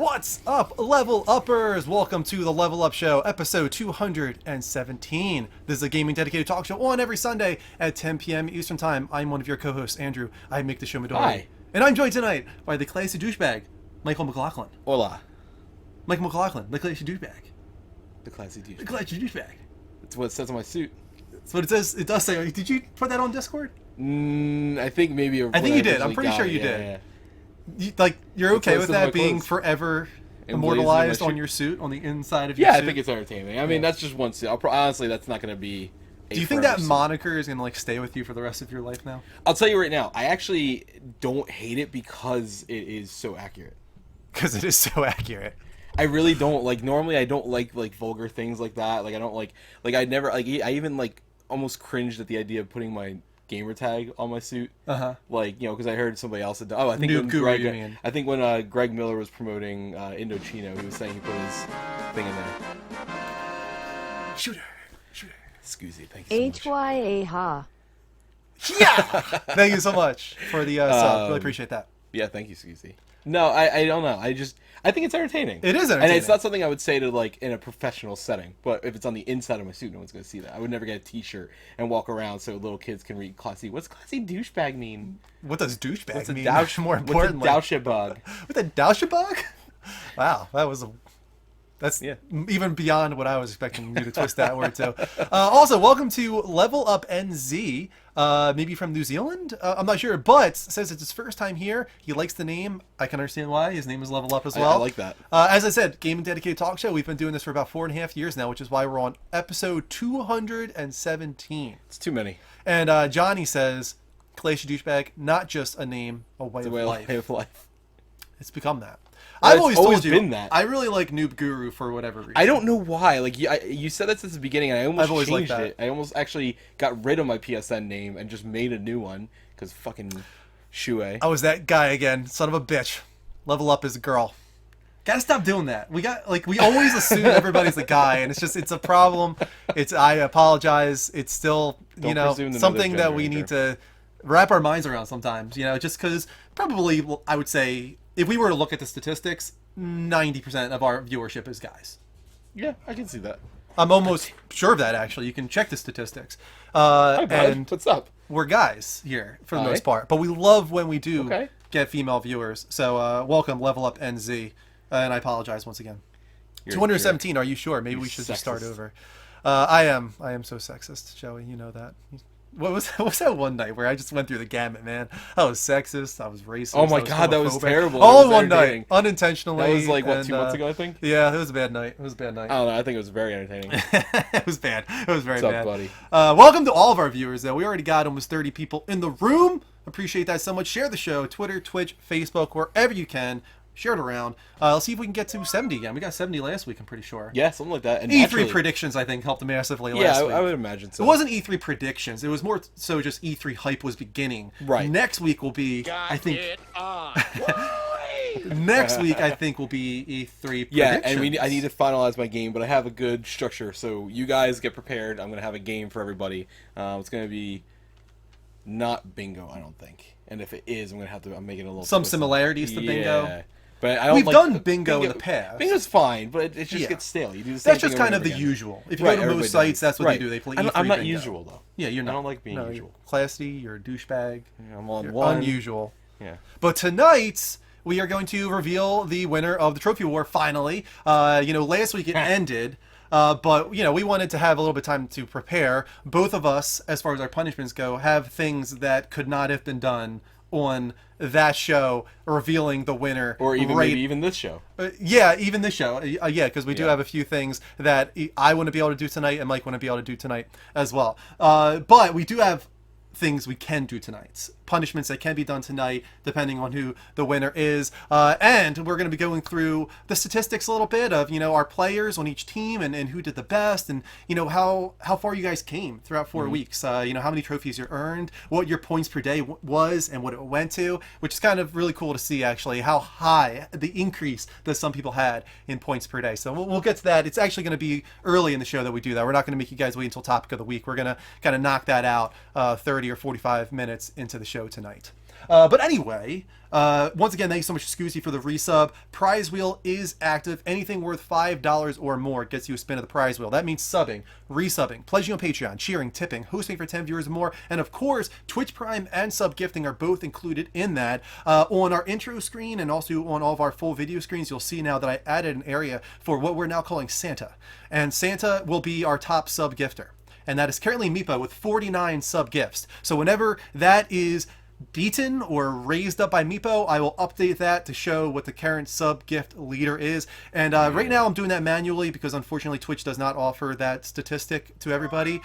What's up, Level Uppers? Welcome to the Level Up Show, episode 217. This is a gaming dedicated talk show on every Sunday at 10 p.m. Eastern Time. I'm one of your co-hosts, Andrew. I make the show Midori. Hi. And I'm joined tonight by the classy douchebag, Michael McLaughlin. Hola. Michael McLaughlin, the classy douchebag. The classy douche. The classy douchebag. That's what it says on my suit. That's what it says. It does say. Did you put that on Discord? I think maybe. I think you did. I'm pretty sure you did. Yeah. You're okay with says on my that being clothes. forever Emblazoned immortalized on my on shoe. your suit, on the inside of your suit? Yeah, I think it's entertaining. I mean, that's just one suit. Honestly, that's not going to be. Do you think that moniker is gonna stay with you for the rest of your life now? I'll tell you right now. I actually don't hate it because it is so accurate. Because it is so accurate. I really don't normally I don't like vulgar things like that. I don't I never I even almost cringed at the idea of putting my gamer tag on my suit. Because I heard somebody else had done. Oh, I think Noob when Guru, Greg, you mean. I think when Greg Miller was promoting Indochino, he was saying he put his thing in there. Shooter. Excuse me, thank you so much. HYA ha. Yeah! Thank you so much for the sub. Really appreciate that. Yeah, thank you, Scusi. No, I don't know. I think it's entertaining. It is And entertaining. it's not something I would say to in a professional setting. But if it's on the inside of my suit, no one's gonna see that. I would never get a T-shirt and walk around so little kids can read classy. What's classy douchebag mean? What does douchebag What's a mean? douche? More What's a importantly. douchebag? What the douchebag? Wow, that's Yeah. even beyond what I was expecting you to twist that word to. Also, welcome to Level Up NZ, maybe from New Zealand? I'm not sure, but says it's his first time here. He likes the name. I can understand why. His name is Level Up as well. I like that. As I said, gaming dedicated talk show. We've been doing this for about 4.5 years now, which is why we're on episode 217. It's too many. And Johnny says, Classy Douchebag, not just a name, a way It's a of way life. of life. It's become that. Well, I've it's always always told you, been that. I really like Noob Guru for whatever reason. I don't know why. You said that since the beginning, and I I've almost always liked changed that. it. I almost actually got rid of my PSN name and just made a new one because fucking Shue. I was that guy again, son of a bitch. Level Up is a girl. Gotta stop doing that. We always assume everybody's a guy, and it's a problem. I apologize. It's still, Don't presume to know something their that we gender, need to wrap our minds around sometimes, just because probably, I would say, if we were to look at the statistics, 90% of our viewership is guys. Yeah, I can see that. I'm almost sure of that, actually. You can check the statistics. Hi, bud. And What's up? we're guys here for the Hi. most part, but we love when we do Okay. get female viewers. So welcome, Level Up NZ, and I apologize once again. You're- 217. Are you sure? Maybe you're we should just start sexist. over. I am so sexist, Joey. You know that. What was that one night where I just went through the gamut, man? I was sexist. I was racist. Oh my I was God, that was homophobic. terrible. All That in was one night, entertaining. unintentionally. That was what, and, 2 months ago, I think? Yeah, it was a bad night. It was a bad night. I don't know. I think it was very entertaining. It was bad. It was very What's up, bad. buddy? Welcome to all of our viewers, though. We already got almost 30 people in the room. Appreciate that so much. Share the show, Twitter, Twitch, Facebook, wherever you can. Share it around. Let's see if we can get to 70 again. We got 70 last week, I'm pretty sure. Yeah, something like that. And E3 actually- predictions, I think, helped massively Yeah, last week. I would imagine so. It wasn't E3 predictions. It was more so just E3 hype was beginning. Right. Next week will be, I think... Next week, I think, will be E3 Yeah, predictions. and I need to finalize my game, but I have a good structure, so you guys get prepared. I'm gonna have a game for everybody. It's gonna be not bingo, I don't think. And if it is, I'm making it a little Some twist. similarities to bingo. Yeah. But I don't We've like done bingo in the past. Bingo's fine, but it just Yeah. gets stale. You do the same That's just thing over kind of and the over again. usual. If you Right, go to everybody most sites, does. that's what Right. they do. They play I'm E3 not bingo. usual, though. Yeah, you're not. I don't like being no, usual. You're classy, you're a douchebag. I'm on You're one. unusual. Yeah. But tonight, we are going to reveal the winner of the Trophy War finally. Last week it ended. But, we wanted to have a little bit of time to prepare. Both of us, as far as our punishments go, have things that could not have been done on that show, revealing the winner. Or even maybe even this show. Yeah, even this show. Because we do Yeah. have a few things that I want to be able to do tonight and Mike want to be able to do tonight as well. But we do have things we can do tonight. Punishments that can be done tonight, depending on who the winner is. And we're going to be going through the statistics a little bit of, our players on each team and who did the best and, how far you guys came throughout 4 weeks. How many trophies you earned, what your points per day was and what it went to, which is kind of really cool to see, actually, how high the increase that some people had in points per day. So we'll get to that. It's actually going to be early in the show that we do that. We're not going to make you guys wait until topic of the week. We're going to kind of knock that out 30 or 45 minutes into the show tonight. But anyway, once again, thank you so much, Scoozy, for the resub. Prize wheel is active. Anything worth $5 or more gets you a spin of the prize wheel. That means subbing, resubbing, pledging on Patreon, cheering, tipping, hosting for 10 viewers or more, and of course, Twitch Prime and sub gifting are both included in that. On our intro screen and also on all of our full video screens, you'll see now that I added an area for what we're now calling Santa. And Santa will be our top sub gifter. And that is currently Meepo with 49 sub gifts. So whenever that is beaten or raised up by Meepo, I will update that to show what the current sub gift leader is. And right now I'm doing that manually because unfortunately Twitch does not offer that statistic to everybody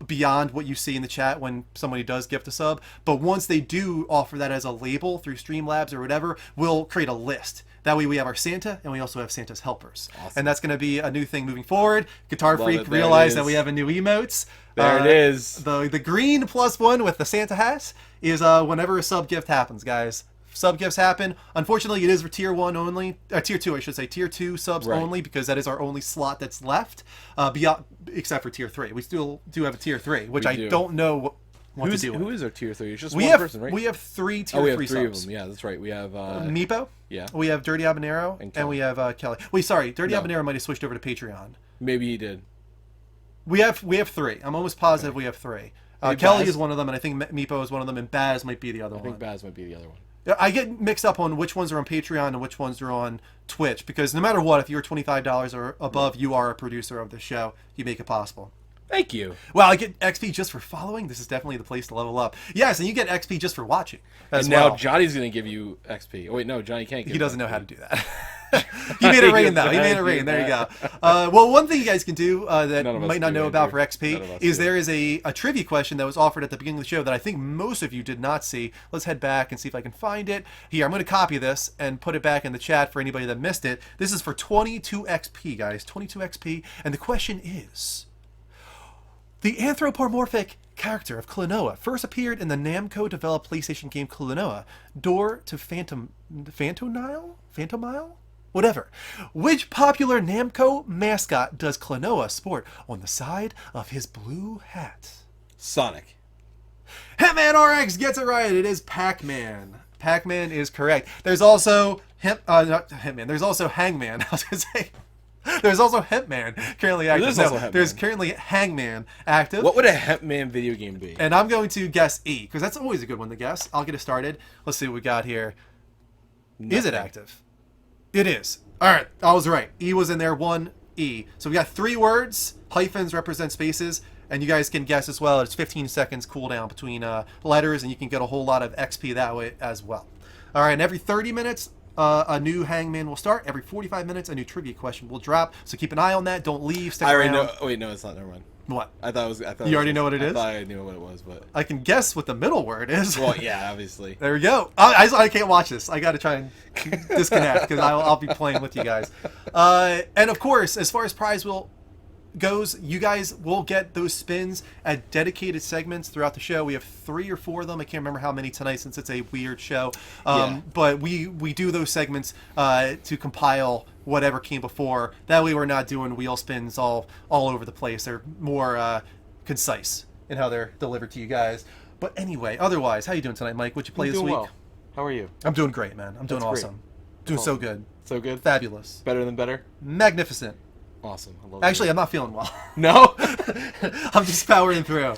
beyond what you see in the chat when somebody does gift a sub. But once they do offer that as a label through Streamlabs or whatever, we'll create a list. That way we have our Santa, and we also have Santa's helpers. Awesome. And that's going to be a new thing moving forward. Guitar Freak realized that we have a new emotes. There it is. The green +1 with the Santa hat is whenever a sub gift happens, guys. Sub gifts happen. Unfortunately, it is for tier 1 only. Tier 2, I should say. Tier 2 subs only, because that is our only slot that's left, beyond, except for tier 3. We still do have a tier 3, which I don't know what to do with. Who is our tier 3? It's just one person, right? We have 3 tier 3 subs. We have 3 of them. Yeah, that's right. We have Meepo. Yeah. We have Dirty Habanero, and we have Kelly. Wait, sorry. Dirty Habanero might have switched over to Patreon. Maybe he did. We have 3. I'm almost positive we have 3. Kelly is one of them, and I think Meepo is one of them, and Baz might be the other one. I think Baz might be the other one. I get mixed up on which ones are on Patreon and which ones are on Twitch, because no matter what, if you're $25 or above, you are a producer of the show. You make it possible. Thank you. Well, I get XP just for following. This is definitely the place to level up. Yes, and you get XP just for watching as well. And now well. Johnny's going to give you XP. Oh, wait, no, Johnny can't give He doesn't XP. know how to do that. He made it rain, though. He made it rain. There you go. Well, one thing you guys can do that might not know about for XP is there is a trivia question that was offered at the beginning of the show that I think most of you did not see. Let's head back and see if I can find it. Here, I'm going to copy this and put it back in the chat for anybody that missed it. This is for 22 XP, guys. 22 XP. And the question is, the anthropomorphic character of Klonoa first appeared in the Namco-developed PlayStation game Klonoa, Door to Phantomile? Whatever. Which popular Namco mascot does Klonoa sport on the side of his blue hat? Sonic. Hitman RX gets it right. It is Pac-Man. Pac-Man is correct. There's also not Hitman. There's also Hangman. I was going to say. There's also Hitman currently active. There's currently Hangman active. What would a Hitman video game be? And I'm going to guess E, because that's always a good one to guess. I'll get it started. Let's see what we got here. Nothing. Is it active? It is. All right, I was right. E was in there, 1 E. So we got 3 words. Hyphens represent spaces. And you guys can guess as well. It's 15 seconds cooldown between letters, and you can get a whole lot of XP that way as well. All right, and every 30 minutes, a new Hangman will start. Every 45 minutes, a new trivia question will drop. So keep an eye on that. Don't leave. Stick around. I already know. Oh, wait, no, it's not. Never mind. What? I thought it was. You already know what it is? I thought I knew what it was, but I can guess what the middle word is. Well, yeah, obviously. There we go. I can't watch this. I got to try and disconnect because I'll be playing with you guys. And of course, as far as prize wheel goes, you guys will get those spins at dedicated segments throughout the show. We have 3 or 4 of them. I can't remember how many tonight since it's a weird show. But we do those segments to compile whatever came before. That way we're not doing wheel spins all over the place. They're more concise in how they're delivered to you guys. But anyway, otherwise, how you doing tonight, Mike? What'd you play this week? Well. How are you? I'm doing great, man. I'm doing awesome. Doing so good. So good? Fabulous. Better than better? Magnificent. Awesome. I love Actually, I'm not feeling well. No? I'm just powering through.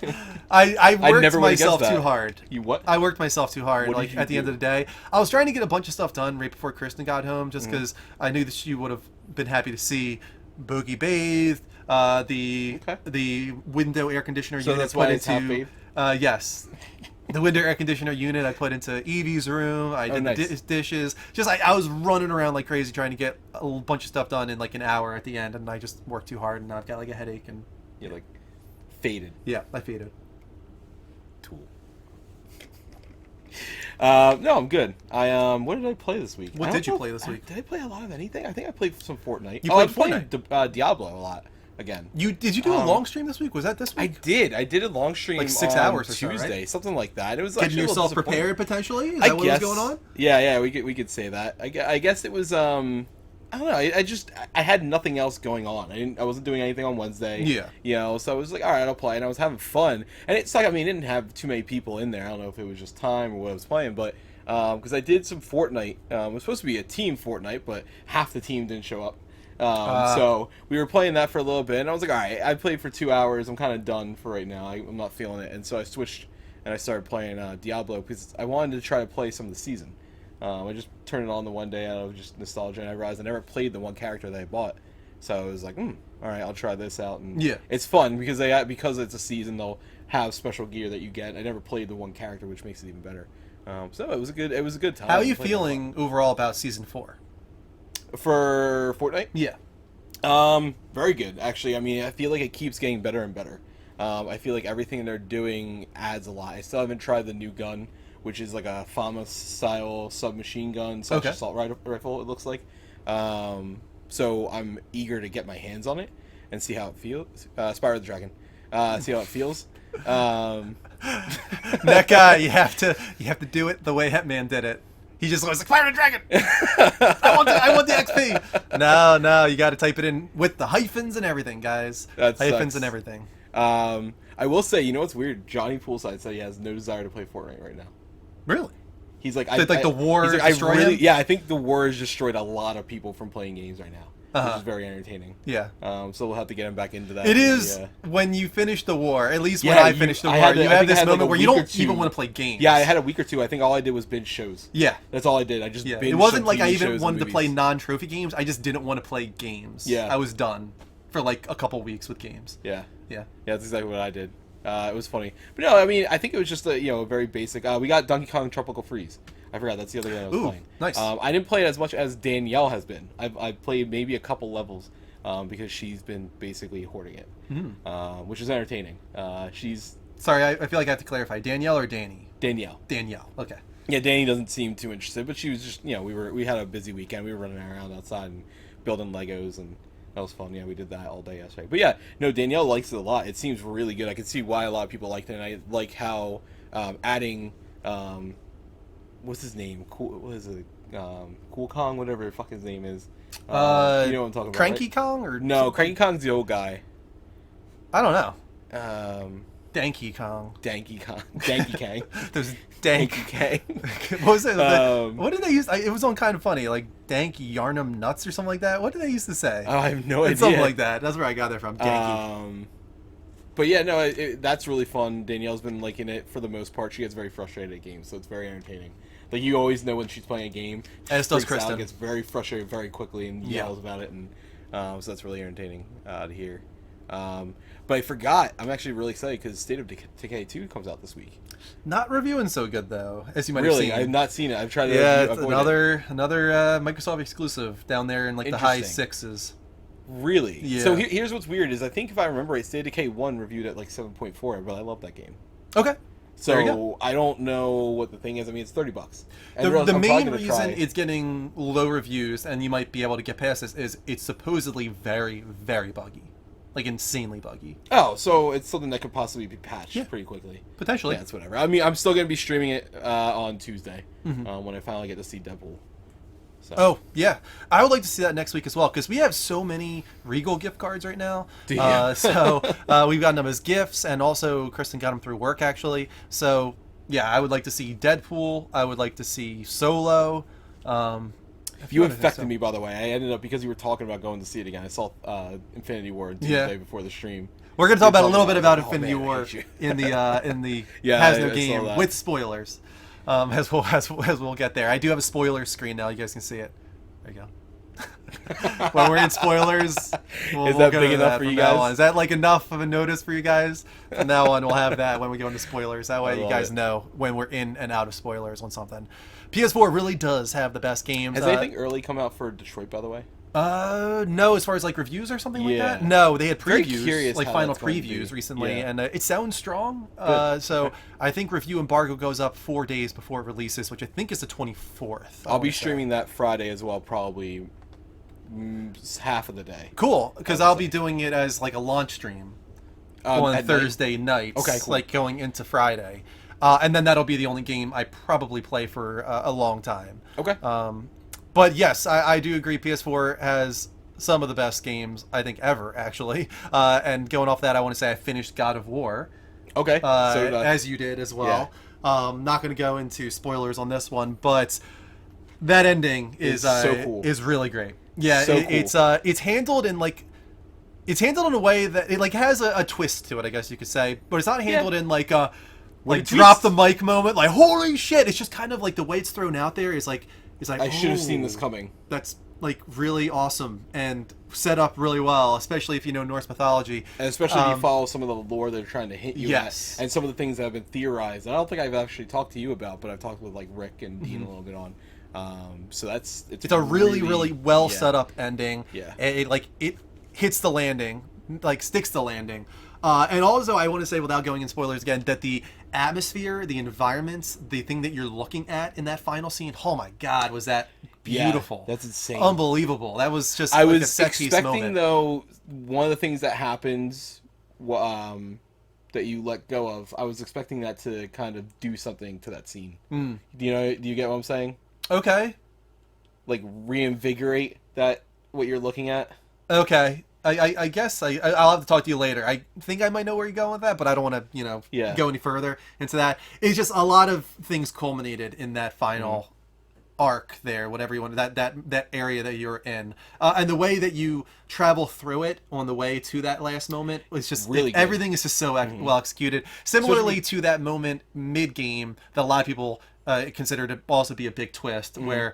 I worked myself too hard. You what? I worked myself too hard. What like did you at the do? end of the day, I was trying to get a bunch of stuff done right before Kristen got home, just because I knew that she would have been happy to see Boogie bathed. The window air conditioner So unit that's why put it's half into bathed? yes. The window air conditioner unit I put into Evie's room. I did nice. the dishes. Just I was running around like crazy trying to get a bunch of stuff done in like an hour at the end, and I just worked too hard, and now I've got like a headache and You're like faded. yeah, I faded. Tool. No, I'm good. What did I play this week? What did you play this week? Did I play a lot of anything? I think I played some Fortnite. You played I played Diablo a lot again. Did you do a long stream this week? Was that this I week? did. I did a long stream Like 6 on hours or so, Tuesday, right? something like that. It was Getting actually a little yourself disappointing. prepared potentially? Is I that what guess, was going on? Yeah, we could say that. I guess it was I don't know. I had nothing else going on. I wasn't doing anything on Wednesday. Yeah. You know, so I was like, all right, I'll play, and I was having fun. And it's like, I mean, it didn't have too many people in there. I don't know if it was just time or what I was playing, but because I did some Fortnite. It was supposed to be a team Fortnite, but half the team didn't show up. So we were playing that for a little bit, and I was like, all right, I played for 2 hours. I'm kind of done for right now. I'm not feeling it, and so I switched and I started playing Diablo because I wanted to try to play some of the season. I just turned it on the one day out of just nostalgia, and I realized I never played the one character that I bought. So I was like, all right, I'll try this out. And Yeah. it's fun because because it's a season, they'll have special gear that you get. I never played the one character, which makes it even better. So it was a good time. How are you feeling overall about season 4? For Fortnite? Yeah. Very good, actually. I mean, I feel like it keeps getting better and better. I feel like everything they're doing adds a lot. I still haven't tried the new gun, which is like a FAMAS-style submachine gun / assault rifle, it looks like. So I'm eager to get my hands on it and see how it feels. Spyro the Dragon. See how it feels. That guy, you have to do it the way Hetman did it. He just was like, Fire the Dragon! I want the XP! No, you gotta type it in with the hyphens and everything, guys. That hyphens sucks. and everything. I will say, you know what's weird? Johnny Poolside said he has no desire to play Fortnite right now. Really? He's like, the war he's like, destroy him? Yeah, I think the war has destroyed a lot of people from playing games right now, which is very entertaining. Yeah. So we'll have to get him back into that. It is when you finish the war, at least when Yeah, I finished the war, you have this moment where you don't even want to play games. Yeah, I had a week or two. I think all I did was binge shows. Yeah. That's all I did. I just binged It wasn't some like I TV even shows wanted and to play movies. non-trophy games. I just didn't want to play games. Yeah. I was done for like a couple weeks with games. Yeah. Yeah. Yeah, that's exactly what I did. It was funny. But no, I mean, I think it was just a very basic. We got Donkey Kong Tropical Freeze. I forgot, that's the other game I was playing. Nice. I didn't play it as much as Danielle has been. I've played maybe a couple levels because she's been basically hoarding it, which is entertaining. She's Sorry, I feel like I have to clarify. Danielle or Danny? Danielle. Danielle. Okay. Yeah, Danny doesn't seem too interested, but she was just, we had a busy weekend. We were running around outside and building Legos, and that was fun. Yeah, we did that all day yesterday. But yeah, no, Danielle likes it a lot. It seems really good. I can see why a lot of people liked it, and I like how adding, what's his name? What is it? Cool Kong, whatever the fuck his name is. You know what I'm talking about, Cranky right? Kong or No, Cranky Kong's the old guy. I don't know. Danky Danky Kong. Danky Kang. There's Dank. Danky Kang. What was it? What did they use? It was on Kind of Funny, like Dank Yarnum Nuts or something like that. What did they used to say? Oh, I have no idea. It's something like that. That's where I got it from. Danky. But yeah, no, that's really fun. Danielle's been liking it for the most part. She gets very frustrated at games, so it's very entertaining. Like, you always know when she's playing a game. As does freaks out, Kristen. gets very frustrated very quickly and yells about it, and so that's really entertaining to hear. But I forgot, I'm actually really excited because State of Decay 2 comes out this week. Not reviewing so good though, as you might Really? have seen. I've not seen it. I've tried to Yeah, it's avoid another Microsoft exclusive down there in like the high Interesting. 6s. Really? Yeah. So here's what's weird is I think if I remember right, State of Decay 1 reviewed at like 7.4, but I love that game. Okay. There you So I don't know what the thing is. I mean, it's $30. And The I'm probably main gonna reason try. it's getting low reviews, and you might be able to get past this, is it's supposedly very, very buggy. Like, insanely buggy. Oh, so it's something that could possibly be patched Yeah. pretty quickly. Potentially. Yeah, it's whatever. I mean, I'm still going to be streaming it on Tuesday when I finally get to see Deadpool. So. Oh, yeah. I would like to see that next week as well, because we have so many Regal gift cards right now. Yeah. So we've gotten them as gifts, and also Kristen got them through work, actually. So, yeah, I would like to see Deadpool. I would like to see Solo. You infected me, by the way. I ended up, because you were talking about going to see it again, I saw Infinity War Tuesday before the stream. We're going to talk about a little bit about oh, Infinity man, I War hate you. in the Yeah, Hasno I game saw that. with spoilers, as we'll get there. I do have a spoiler screen now. You guys can see it. There you go. When we're in spoilers, we'll Is that go big to enough that for from you now guys? on. Is that like enough of a notice for you guys? From now on, we'll have that when we go into spoilers. That way, you love guys it. know when we're in and out of spoilers on something. PS4 really does have the best games. Has anything early come out for Detroit, by the way? No, as far as like reviews or something like Yeah. that. No, they had Very previews, curious like how final that's going to be. previews recently, Yeah. and it sounds strong. Good. So Okay. I think review embargo goes up 4 days before it releases, which I think is the 24th. I I'll be wanna say. streaming that Friday as well, probably half of the day. Cool, because I'll be doing it as like a launch stream on at night? Thursday nights. Okay, cool. Like going into Friday, and then that'll be the only game I probably play for a long time. Okay. But yes, I do agree. PS4 has some of the best games I think ever, actually. And going off that, I want to say I finished God of War, Okay, so did I. as you did as well. Not going to go into spoilers on this one, but that ending is so cool. is really great. Yeah, So cool. it's handled in like. It's handled in a way that it like has a twist to it, I guess you could say, but it's not handled in like a like a drop twist. the mic moment, like holy shit. It's just kind of like the way it's thrown out there is like I should have seen oh, this coming. That's like really awesome and set up really well, especially if you know Norse mythology. And especially if you follow some of the lore they're trying to hit you Yes. at, and some of the things that have been theorized. And I don't think I've actually talked to you about, but I've talked with like Rick and Dean a little bit on. So it's a really well set up ending. Yeah. It hits the landing, like sticks the landing. And also, I want to say, without going in spoilers again, that the atmosphere, the environments, the thing that you're looking at in that final scene, oh my god, was that beautiful. That's insane. Unbelievable. That was just I like a was set piece expecting moment. though, one of the things that happens, that you let go of, I was expecting that to kind of do something to that scene. Do you get what I'm saying? Okay. Like reinvigorate that what you're looking at. Okay. I guess I'll have to talk to you later. I think I might know where you're going with that, but I don't want to, go any further into that. It's just a lot of things culminated in that final arc there, whatever you want, that area that you're in. And the way that you travel through it on the way to that last moment was just, Really good. everything is just so well executed. Similarly to that moment mid-game that a lot of people consider to also be a big twist, where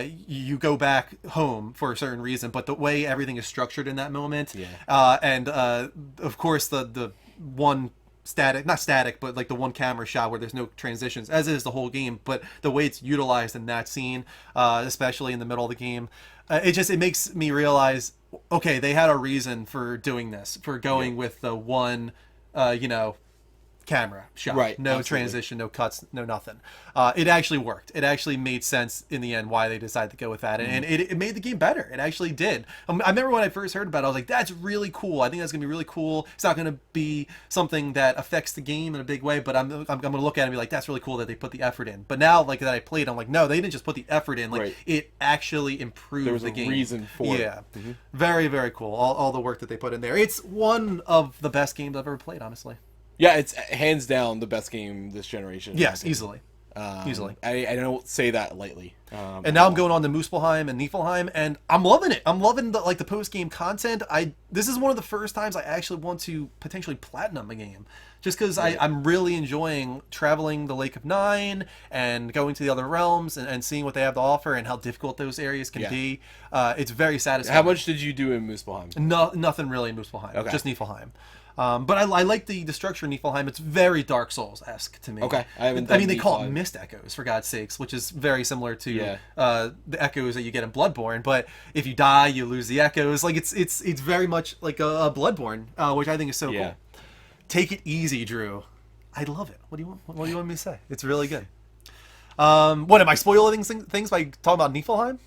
you go back home for a certain reason, but the way everything is structured in that moment, and of course the one not static, but like the one camera shot where there's no transitions, as is the whole game, but the way it's utilized in that scene, especially in the middle of the game, it makes me realize, okay, they had a reason for doing this, for going with the one, camera shot, Right, no absolutely. transition, no cuts, no nothing. It actually worked. It actually made sense in the end why they decided to go with that, and it made the game better. It actually did. I remember when I first heard about it, I was like, that's really cool. I think that's gonna be really cool. It's not gonna be something that affects the game in a big way, but I'm gonna look at it and be like, that's really cool that they put the effort in. But now, like, that I played, I'm like, no, they didn't just put the effort in, like, Right. it actually improved There was the a game. reason for it. Yeah. Very, very cool. All the work that they put in there. It's one of the best games I've ever played, honestly. Yeah, it's hands down the best game this generation. Yes, easily. Easily. I don't say that lightly. And now I'm going on to Muspelheim and Niflheim, and I'm loving it. I'm loving the post game content. This is one of the first times I actually want to potentially platinum a game, just because I'm really enjoying traveling the Lake of Nine and going to the other realms and seeing what they have to offer and how difficult those areas can be. It's very satisfying. How much did you do in Muspelheim? No, nothing really in Muspelheim. Okay. Just Niflheim. But I like the structure in Niflheim. It's very Dark Souls-esque to me. Okay, I haven't I mean, done they call it Niflheim. Mist Echoes, for God's sakes, which is very similar to Yeah. the echoes that you get in Bloodborne. But if you die, you lose the echoes. Like it's very much like a Bloodborne, which I think is so Yeah. cool. Take it easy, Drew. I love it. What do you want me to say? It's really good. What am I spoiling things by talking about Niflheim?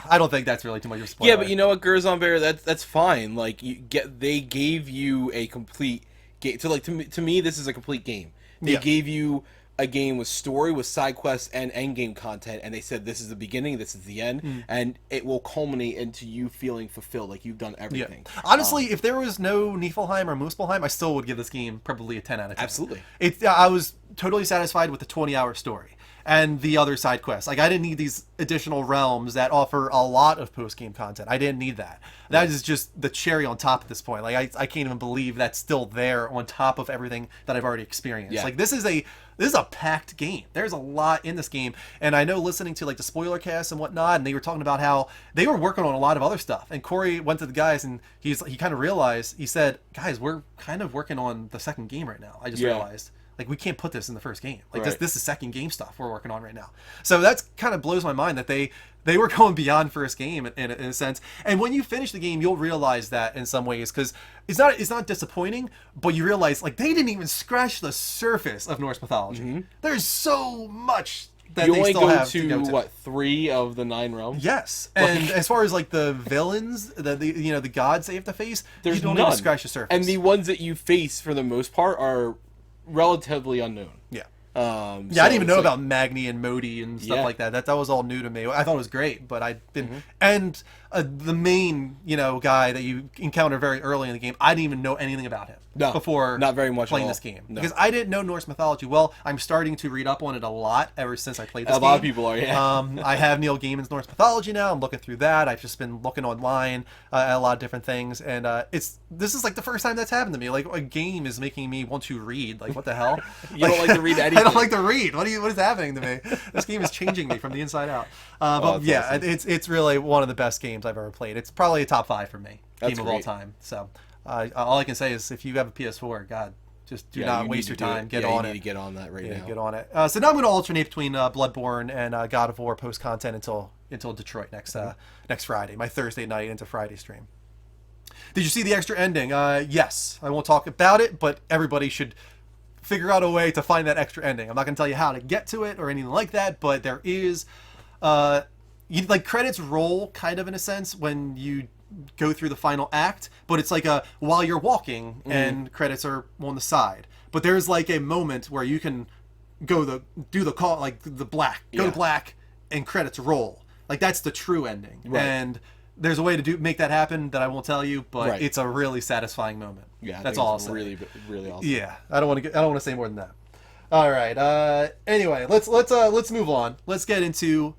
I don't think that's really too much of a spoiler. Yeah, but you know what, Gerzon Bear, that's fine. Like they gave you a complete game. So like to me, this is a complete game. They Yeah. gave you a game with story, with side quests and end game content, and they said this is the beginning, this is the end, and it will culminate into you feeling fulfilled, like you've done everything. Honestly, if there was no Niflheim or Muspelheim, I still would give this game probably a 10 out of 10. Absolutely. I was totally satisfied with the 20-hour story and the other side quests. Like, I didn't need these additional realms that offer a lot of post-game content. I didn't need that. That is just the cherry on top at this point. Like, I can't even believe that's still there on top of everything that I've already experienced. Yeah. Like, this is a packed game. There's a lot in this game, and I know listening to like the spoiler cast and whatnot, and they were talking about how they were working on a lot of other stuff. And Corey went to the guys, and he kind of realized, he said, "Guys, we're kind of working on the second game right now. I just realized." Like, we can't put this in the first game. Like, Right. this is second game stuff we're working on right now. So that's kind of blows my mind that they were going beyond first game in a sense. And when you finish the game, you'll realize that in some ways, because it's not disappointing, but you realize, like, they didn't even scratch the surface of Norse mythology. There's so much that You they only still go have to, to go to. what, 3 of the 9 realms? Yes, and as far as like the villains, the gods they have to face, There's you don't none. even scratch the surface. And the ones that you face, for the most part, are relatively unknown. yeah. Yeah, I didn't even know about Magni and Modi and stuff like that. That was all new to me. I thought it was great, but I didn't. And the main, guy that you encounter very early in the game, I didn't even know anything about him before not very much playing this game. Because I didn't know Norse mythology well. I'm starting to read up on it a lot ever since I played this game. A lot of people are, yeah. I have Neil Gaiman's Norse mythology now. I'm looking through that. I've just been looking online at a lot of different things, and this is like the first time that's happened to me. Like, a game is making me want to read. Like, what the hell? You don't like to read anything. I don't like to read. What is happening to me? This game is changing me from the inside out. But yeah, awesome. It's really one of the best games I've ever played. It's probably a top 5 for me. Game of all time. So all I can say is, if you have a PS4, God, just do not waste your time. Get on it. You need to get on that right now. Get on it. So now I'm going to alternate between Bloodborne and God of War post content until Detroit next Friday, my Thursday night into Friday stream. Did you see the extra ending? Yes. I won't talk about it, but everybody should figure out a way to find that extra ending. I'm not going to tell you how to get to it or anything like that, but there is credits roll kind of in a sense when you go through the final act, but it's like while you're walking and credits are on the side. But there's like a moment where you can do the call, like the black, go to black, and credits roll. Like, that's the true ending. Right. And there's a way to make that happen that I won't tell you, but it's a really satisfying moment. Yeah, that's all I'll say. Really, really awesome. Yeah, I don't want to say more than that. All right. Anyway, let's move on. Let's get into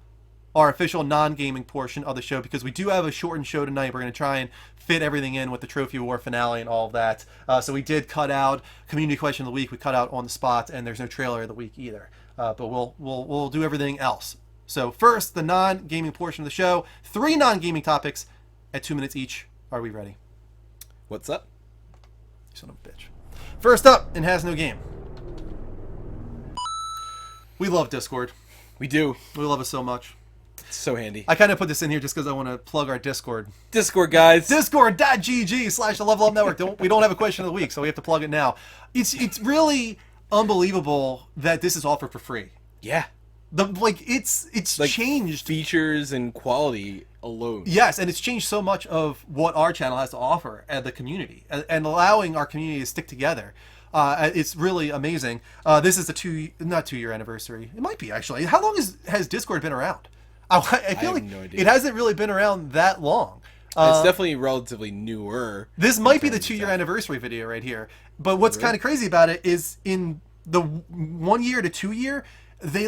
our official non-gaming portion of the show, because we do have a shortened show tonight. We're going to try and fit everything in with the Trophy War finale and all of that. So we did cut out Community Question of the Week. We cut out On the Spot, and there's no Trailer of the Week either. But we'll do everything else. So first, the non-gaming portion of the show. 3 non-gaming topics at 2 minutes each. Are we ready? What's up? You son of a bitch. First up, in Has No Game. We love Discord. We do. We love it so much. It's so handy. I kind of put this in here just because I want to plug our Discord. Discord, guys. Discord.gg/the Level Up Network. We don't have a question of the week, so we have to plug it now. It's really unbelievable that this is offered for free. Yeah. It's like changed features and quality alone. Yes, and it's changed so much of what our channel has to offer at the community, and allowing our community to stick together. It's really amazing. This is the not 2 year anniversary. It might be, actually. How long has Discord been around? I feel like no idea. It hasn't really been around that long. It's definitely relatively newer. This might be the 2 year anniversary video right here. But what's kind of crazy about it is, in the 1 year to 2 year, they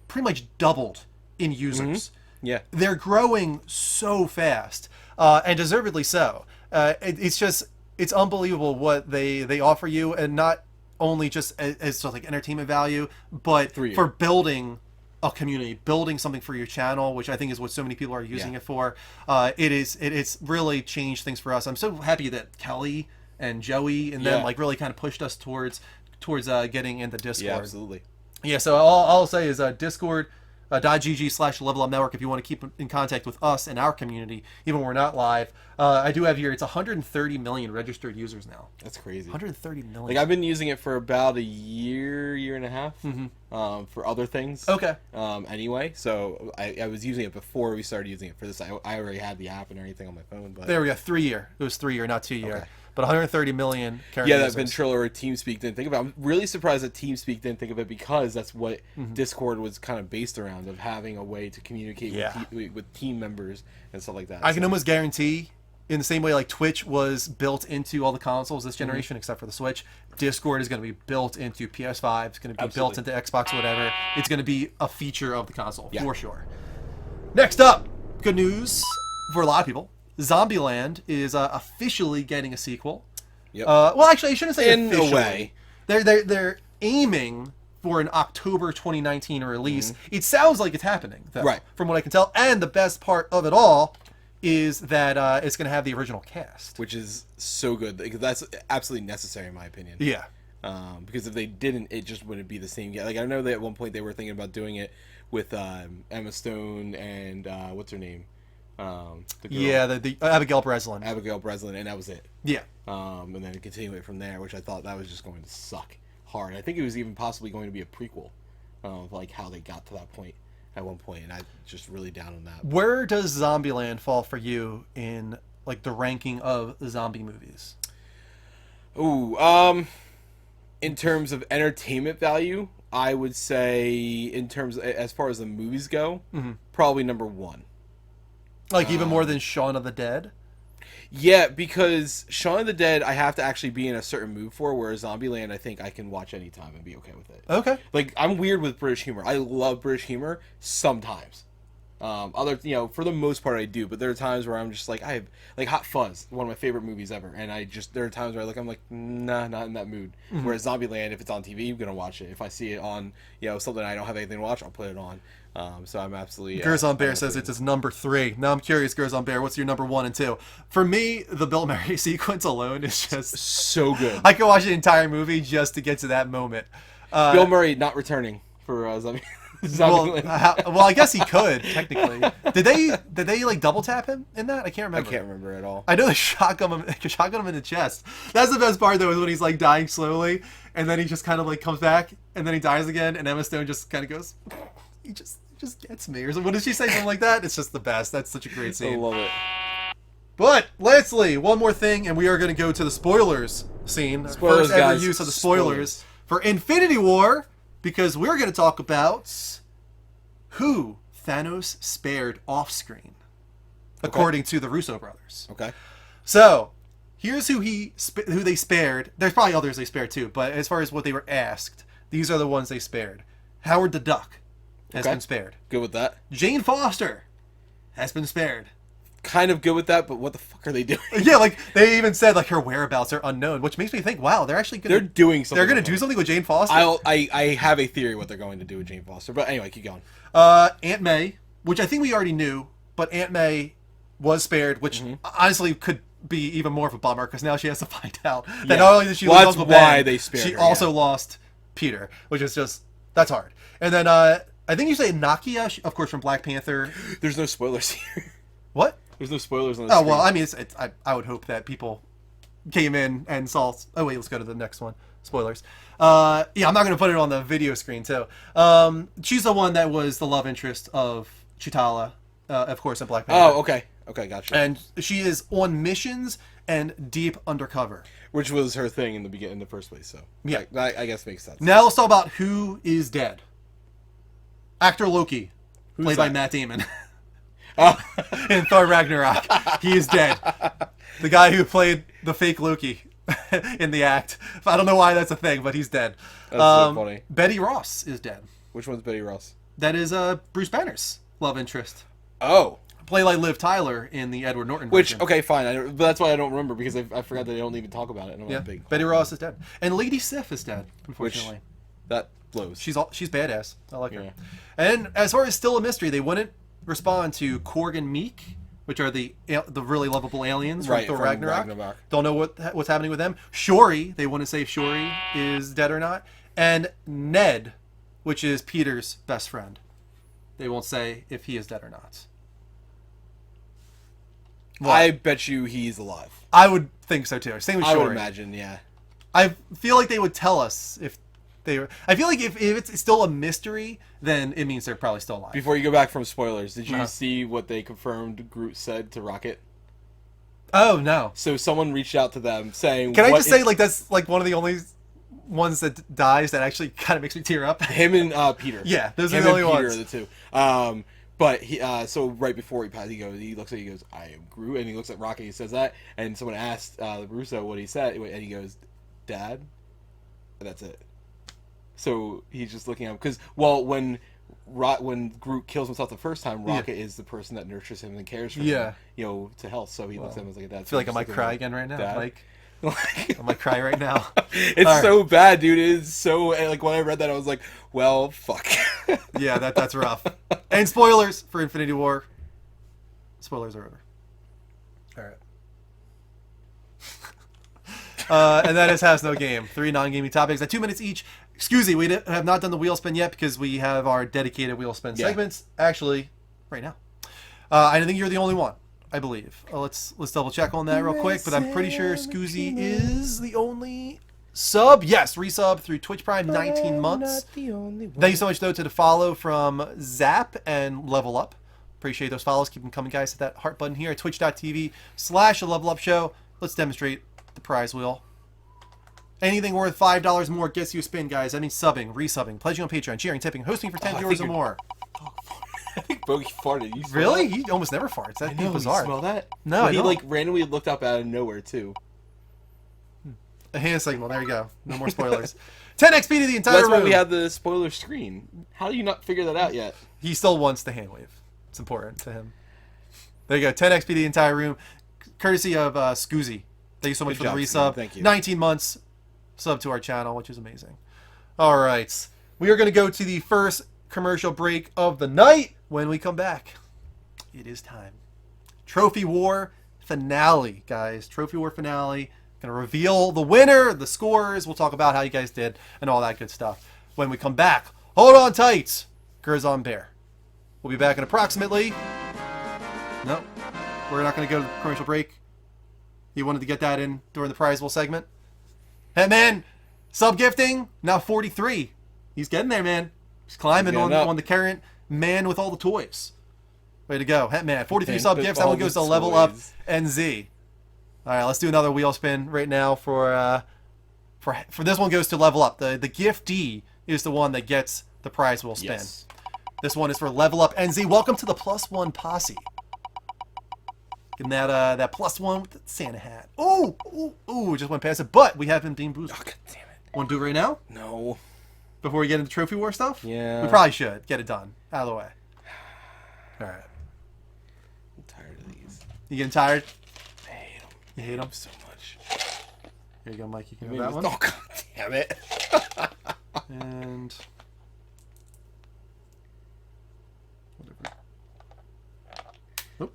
pretty much doubled in users. Yeah. They're growing so fast, and deservedly so. It's unbelievable what they offer you, and not only just as like entertainment value, but for building a community, building something for your channel, which I think is what so many people are using it for. It's really changed things for us. I'm so happy that Kelly and Joey and them really kind of pushed us towards getting into Discord. Yeah, absolutely. Yeah, so all I'll say is discord.gg/Level Up Network if you want to keep in contact with us and our community, even when we're not live. I do have here, it's 130 million registered users now. That's crazy. 130 million. Like, I've been using it for about a year and a half for other things. Okay. Anyway, so I was using it before we started using it for this. I already had the app and everything on my phone. But there we go, 3 year. It was 3 year, not 2 year. Okay. But 130 million current users. That Ventrilo or TeamSpeak didn't think of it. I'm really surprised that TeamSpeak didn't think of it, because that's what Discord was kind of based around, of having a way to communicate with team members and stuff like that. I can almost guarantee, in the same way like Twitch was built into all the consoles this generation, except for the Switch, Discord is going to be built into PS5. It's going to be built into Xbox, whatever. It's going to be a feature of the console, for sure. Next up, good news for a lot of people. Zombieland is officially getting a sequel. Yep. Well, actually, I shouldn't say in officially. a way. They're aiming for an October 2019 release. It sounds like it's happening, though, right? From what I can tell. And the best part of it all is that it's going to have the original cast, which is so good, because that's absolutely necessary in my opinion. Yeah. Because if they didn't, it just wouldn't be the same. Like, I know that at one point they were thinking about doing it with Emma Stone and what's her name. The Abigail Breslin. And that was it. Yeah. And then continue it from there, which I thought that was just going to suck hard. I think it was even possibly going to be a prequel of like how they got to that point at one point, and I just really down on that. Where does Zombieland fall for you in like the ranking of zombie movies? Ooh, in terms of entertainment value I would say in terms as far as the movies go, probably number one. Like even more than Shaun of the Dead. Yeah, because Shaun of the Dead, I have to actually be in a certain mood for, whereas Zombieland, I think I can watch anytime and be okay with it. Okay. Like, I'm weird with British humor. I love British humor sometimes. For the most part, I do, but there are times where I'm just like, I have, like, Hot Fuzz, one of my favorite movies ever, and there are times where I'm like, nah, not in that mood. Whereas Zombieland, if it's on TV, I'm gonna watch it. If I see it on, something I don't have anything to watch, I'll put it on. So I'm absolutely. Gerzon Bear says it's his number 3. Now I'm curious, Gerzon Bear, what's your number 1 and 2? For me, the Bill Murray sequence alone is just so good. I could watch the entire movie just to get to that moment. Bill Murray not returning for Zombie. Well, I guess he could technically. Did they like double tap him in that? I can't remember. I can't remember at all. I know they shotgun him in the chest. That's the best part though, is when he's like dying slowly, and then he just kind of like comes back, and then he dies again, and Emma Stone just kind of goes, he just gets me, or something. What did she say? Something like that. It's just the best. That's such a great scene. I love it. But lastly, one more thing, and we are going to go to the spoilers scene. Spoilers, First ever guys. use of the spoilers for Infinity War, because we're going to talk about who Thanos spared off screen, according to the Russo brothers. Okay. So here's who they spared. There's probably others they spared too, but as far as what they were asked, these are the ones they spared. Howard the Duck has been spared. Good with that. Jane Foster has been spared. Kind of good with that, but what the fuck are they doing? Yeah, like they even said like her whereabouts are unknown, which makes me think, wow, they're actually they're doing something. They're gonna do something with Jane Foster. I have a theory what they're going to do with Jane Foster, but anyway, keep going. Aunt May, which I think we already knew, but Aunt May was spared, which honestly could be even more of a bummer because now she has to find out that not only did she lose Uncle Ben, they spared she her, also lost Peter, which is just that's hard. And then I think you say Nakia, of course, from Black Panther. There's no spoilers here. What? There's no spoilers on the screen. Well, I mean, I would hope that people came in and saw. Oh wait, let's go to the next one. Spoilers. Yeah, I'm not gonna put it on the video screen too. She's the one that was the love interest of Chitala, of course, in Black Panther. Oh, okay, gotcha. And she is on missions and deep undercover, which was her thing in the first place. So yeah, I guess makes sense. Now let's talk about who is dead. Actor Loki, played by Matt Damon. In Thor Ragnarok, he is dead. The guy who played the fake Loki in the act. I don't know why that's a thing, but he's dead. That's so funny. Betty Ross is dead. Which one's Betty Ross? That is Bruce Banner's love interest. Oh. Played by Liv Tyler in the Edward Norton version. Which, okay, fine. But that's why I don't remember, because I forgot that they don't even talk about it. And I'm yeah, big. Betty Ross is dead. And Lady Sif is dead, unfortunately. That blows. She's badass. I like her. And as far as still a mystery, they wouldn't respond to Korg and Meek, which are the really lovable aliens from Thor Ragnarok. Don't know what's happening with them. Shuri, they wouldn't say if Shuri is dead or not. And Ned, which is Peter's best friend. They won't say if he is dead or not. What? I bet you he's alive. I would think so too. Same with Shuri. I would imagine, yeah. I feel like they would tell us if they were. I feel like if it's still a mystery, then it means they're probably still alive. Before you go back from spoilers, did you see what they confirmed Groot said to Rocket? Oh no! So someone reached out to them saying, "Can I just say, like that's like one of the only ones that dies that actually kind of makes me tear up." Him and Peter. Yeah, those are the only ones. Peter are the two. But he, so right before he passed, he looks at, he goes, "I am Groot," and he looks at Rocket. He says that, and someone asked Russo what he said, and he goes, "Dad," and that's it. So he's just looking at him because, well, when Groot kills himself the first time, Rocket is the person that nurtures him and cares for him, to health. So he looks at him as like a dad. I feel like I might cry again right now, Dad. Mike. I might cry right now. It's so bad, dude. It's so, like, when I read that, I was like, well, fuck. Yeah, that's rough. And spoilers for Infinity War. Spoilers are over. All right. And that has no game. 3 non-gaming topics at 2 minutes each. Excuse me, we have not done the wheel spin yet because we have our dedicated wheel spin segments. Actually, right now. I think you're the only one, I believe. Let's double check on that real quick, but I'm pretty sure Scoozy is the only sub. Yes, resub through Twitch Prime, 19 months. Thank you so much, though, to the follow from Zap and Level Up. Appreciate those follows. Keep them coming, guys. Hit that heart button here at twitch.tv/a Level Up Show. Let's demonstrate the prize wheel. Anything worth $5 more gets you a spin, guys. That means subbing, resubbing, pledging on Patreon, cheering, tipping, hosting for 10 I viewers or think more. I think Bogey farted. You smell Really? that? He almost never farts. That'd be No, bizarre. You smell that? No, Well, I he don't. like randomly looked up out of nowhere too. A hand signal. There you go. No more spoilers. 10 XP to the entire That's why room. we have the spoiler screen. How do you not figure that out yet? He still wants the hand wave. It's important to him. There you go. 10 XP to the entire room. Courtesy of Scoozy. Thank you so much Good for the job, resub. Scoozy. Thank you. 19 months sub to our channel, which is amazing. All right. We are going to go to the first commercial break of the night. When we come back, it is time. Trophy War finale, guys. Trophy War finale. Going to reveal the winner, the scores. We'll talk about how you guys did and all that good stuff when we come back. Hold on tight. Curzon Bear. We'll be back in approximately... No, we're not going to go to the commercial break. You wanted to get that in during the Prizable segment? Hey, man, sub-gifting, now 43. He's getting there, man. He's climbing He's getting up. on the current man with all the toys. Way to go. Man, 43 Man sub with gifts. That all one goes to the Level Up toys. NZ. All right, let's do another wheel spin right now for this one goes to Level Up. The giftee is the one that gets the prize we'll spin. Yes. This one is for Level Up NZ. Welcome to the +1 posse. Getting that +1 with the Santa hat. Ooh, just went past it. But we have him being boosted. Oh, God damn it. Want to do it right now? No. Before we get into Trophy War stuff? Yeah. We probably should. Get it done. Out of the way. All right. I'm tired of these. You getting tired? I hate them. You hate them? So much. Here you go, Mike. You can Maybe have that it's- one. Oh, God damn it. And... whatever. Oh.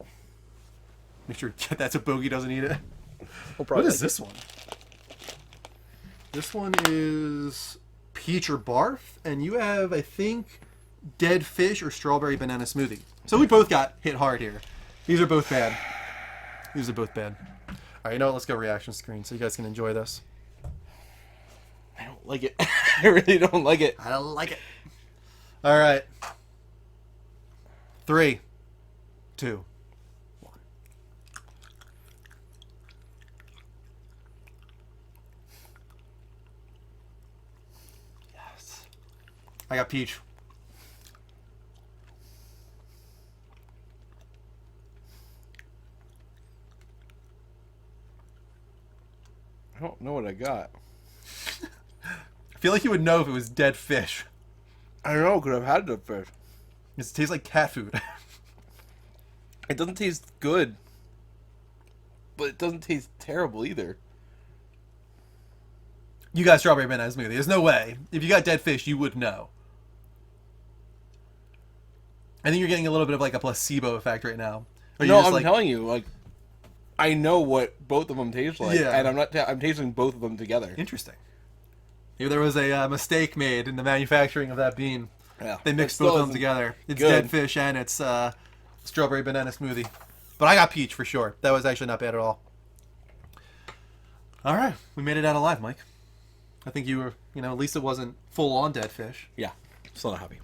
Make sure that's a bogey doesn't eat it. What is this one? This one is peach or barf, and you have, I think, dead fish or strawberry banana smoothie. So we both got hit hard here. These are both bad. These are both bad. All right, you know what? Let's go reaction screen so you guys can enjoy this. I don't like it. I really don't like it. I like it. All right. 3, 2, 1. Yes. I got peach. I don't know what I got. I feel like you would know if it was dead fish. I don't know, because I've had it first. It tastes like cat food. It doesn't taste good. But it doesn't taste terrible either. You got strawberry banana smoothie. There's no way. If you got dead fish, you would know. I think you're getting a little bit of like a placebo effect right now. Or No, you're just I'm like, telling you, like, I know what both of them taste like, Yeah. and I'm tasting both of them together. interesting. Maybe there was a mistake made in the manufacturing of that bean. Yeah. They mixed It both still of them isn't together. It's good. dead fish and it's strawberry banana smoothie. But I got peach for sure. That was actually not bad at all. All right, we made it out alive, Mike. I think you were, at least it wasn't full on dead fish. Yeah, still not happy.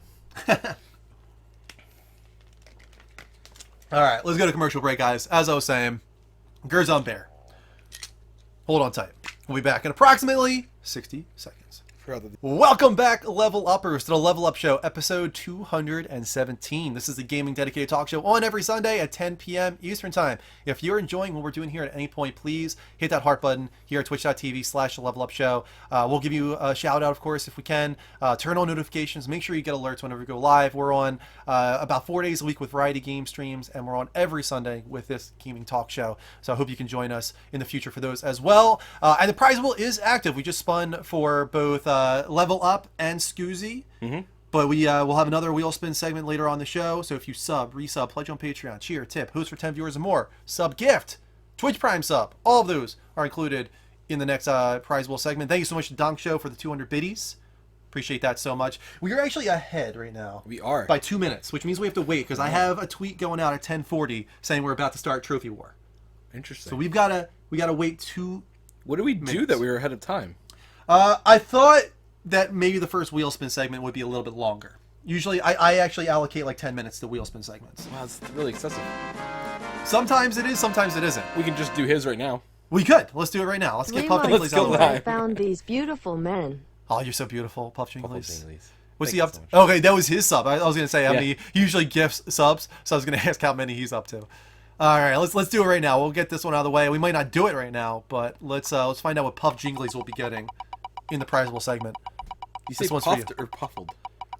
All right, let's go to commercial break, guys. As I was saying, Curzon Bear. Hold on tight. We'll be back in approximately 60 seconds. Forgot that. Welcome back, Level Uppers, to the Level Up Show, episode 217. This is the gaming dedicated talk show on every Sunday at 10 p.m. Eastern Time. If you're enjoying what we're doing here at any point, please hit that heart button here at twitch.tv/the Level Up Show. We'll give you a shout out, of course, if we can. Turn on notifications. Make sure you get alerts whenever we go live. We're on about 4 days a week with variety game streams, and we're on every Sunday with this gaming talk show. So I hope you can join us in the future for those as well. And the prize pool is active. We just spun for both Level Up and Scoozy. But we will have another wheel spin segment later on the show. So if you sub, resub, pledge on Patreon, cheer, tip, host for 10 viewers and more, sub gift, Twitch Prime sub, all of those are included in the next prize wheel segment. Thank you so much to Donk Show for the 200 biddies. Appreciate that so much. We are actually ahead right now. We are. By 2 minutes, which means we have to wait because I have a tweet going out at 10:40 saying we're about to start Trophy War. Interesting. So we gotta wait 2. What did we do that we were ahead of time? I thought that maybe the first wheel spin segment would be a little bit longer. Usually, I actually allocate like 10 minutes to wheel spin segments. Wow, it's really excessive. Sometimes it is, sometimes it isn't. We can just do his right now. We could. Let's do it right now. Let's get Puff Let's Jinglies go out of the live. way. I found these beautiful men. Oh, you're so beautiful, Puff Puffle Jinglies. Jinglies. What's Thank he you up so to? much. Okay, that was his sub. I was gonna say how Yeah. many he usually gifts subs, so I was gonna ask how many he's up to. All right, let's do it right now. We'll get this one out of the way. We might not do it right now, but let's find out what Puff Jinglies will be getting in the prizable segment. You say This one's for you. puffed or puffled?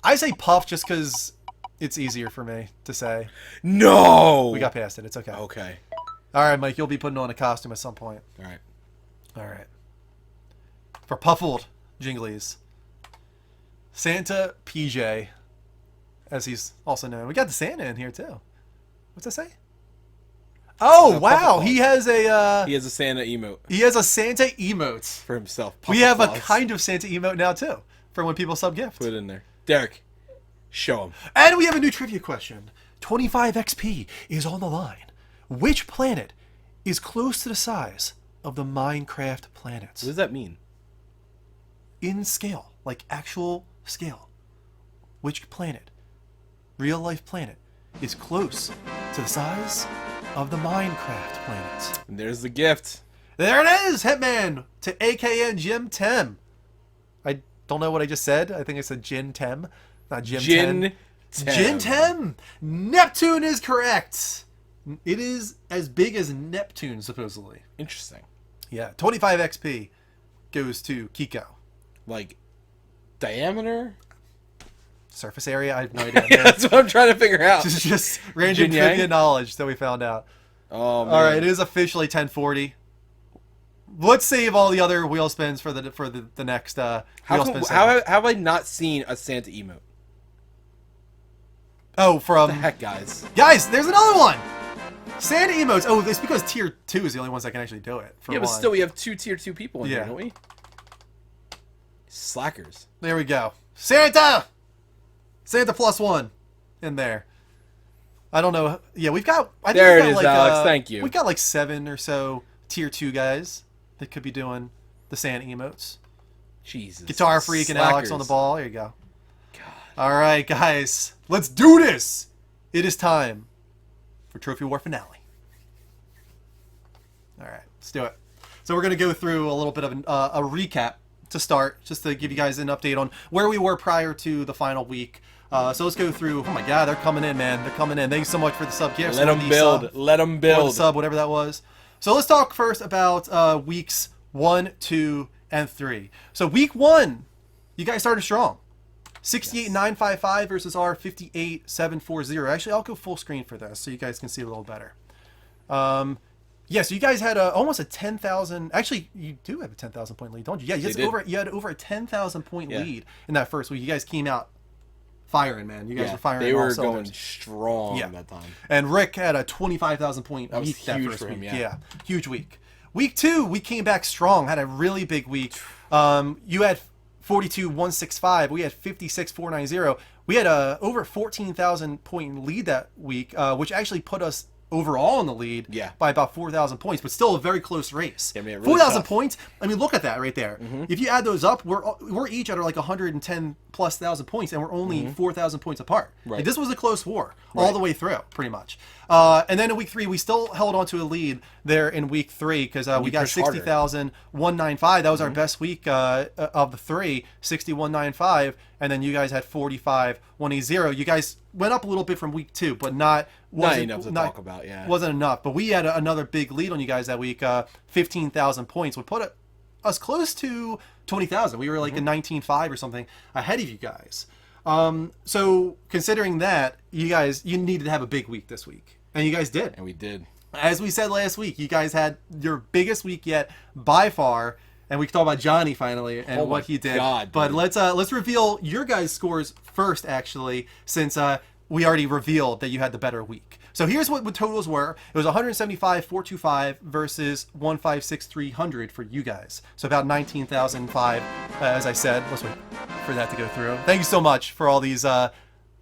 I say Puff just because it's easier for me to say. No. We got past it. It's okay. Okay. All right, Mike, you'll be putting on a costume at some point. All right. All right. For Puffled Jinglies, Santa PJ, as he's also known. We got the Santa in here too. What's that say? Oh wow, he has a He has a Santa emote Santa emote. for himself. We have a Puffle Claus. kind of Santa emote now too, for when people sub gift. Put it in there. Derek, show him. And we have a new trivia question. 25 XP is on the line. Which planet is close to the size of the Minecraft planets? What does that mean? In scale, like actual scale. Which planet, real life planet, is close to the size of the Minecraft planets? And there's the gift. There it is, Hitman, to AKN Jim Tem. I don't know what I just said. I think I said Jin Tem, not Jim Tem. Jin Tem. Neptune is correct. It is as big as Neptune, supposedly. Interesting. Yeah, 25 XP goes to Kiko. Like diameter? Surface area, I have no idea. Yeah, that's what I'm trying to figure out. This is just random Jin Yang? trivia knowledge that we found out. Oh man. All right, it is officially 1040. Let's save all the other wheel spins for the next How, wheel come, spin. how segment. have I not seen a Santa emote? Oh, from Heck, guys. guys, there's another one. Santa emotes. Oh, it's because tier 2 is the only ones that can actually do it. For Yeah, but one. still, we have two tier 2 people in Yeah. here, don't we? Slackers. There we go. Santa +1 in there. I don't know. Yeah, we've got. I think There we've it got is, like, Alex. Thank you. We've got like 7 or so tier 2 guys that could be doing the Santa emotes. Jesus. Guitar Freak and Alex on the Slackers. ball. There you go. God. All right, guys, let's do this. It is time for Trophy War finale. All right, let's do it. So we're gonna go through a little bit of a recap to start, just to give you guys an update on where we were prior to the final week. So let's go through. Oh my God, they're coming in, man. They're coming in. Thanks so much for the sub gifts. Let or them the build. sub, Let them or the build. sub, whatever that was. So let's talk first about weeks 1, 2, and 3. So week 1, you guys started strong. 68,955 versus our 58,740. Actually, I'll go full screen for this so you guys can see a little better. Yeah, so you guys had almost a 10,000. Actually, you do have a 10,000 point lead, don't you? Yeah, They did. you had over a 10,000 point Yeah. lead in that first week. You guys came out firing, man. You guys Yeah, were firing. they on all were cylinders. going strong Yeah. that time. And Rick had a 25,000 point That was week that huge first for him, week. yeah. Huge week. Week 2, we came back strong. Had a really big week. You had 42,165. We had 56,490. We had a over 14,000 point lead that week, which actually put us overall in the lead Yeah. by about 4,000 points, but still a very close race. Yeah, man, really 4,000 tough. points. I mean, look at that right there. If you add those up, we're each at like 110 plus thousand points, and we're only 4,000 points apart. Right. Like, this was a close war all the way through, pretty much. And then in week 3, we still held on to a lead there in week 3 because we got pushed harder. 60,195. That was our best week of the 3, 60,195, and then you guys had 45,180. You guys went up a little bit from week 2, but not enough to talk about, yeah. Wasn't enough, but we had another big lead on you guys that week. 15,000 points would put us close to 20,000. We were like a 19.5 or something ahead of you guys. So considering that, you needed to have a big week this week, and you guys did. And we did. As we said last week, you guys had your biggest week yet by far, and we can talk about Johnny finally and Oh what my he did. God, but dude. let's reveal your guys' scores first, actually, since we already revealed that you had the better week. So here's what the totals were. It was 175,425 versus 156,300 for you guys. So about 19,005, as I said. Let's wait for that to go through. Thank you so much for all these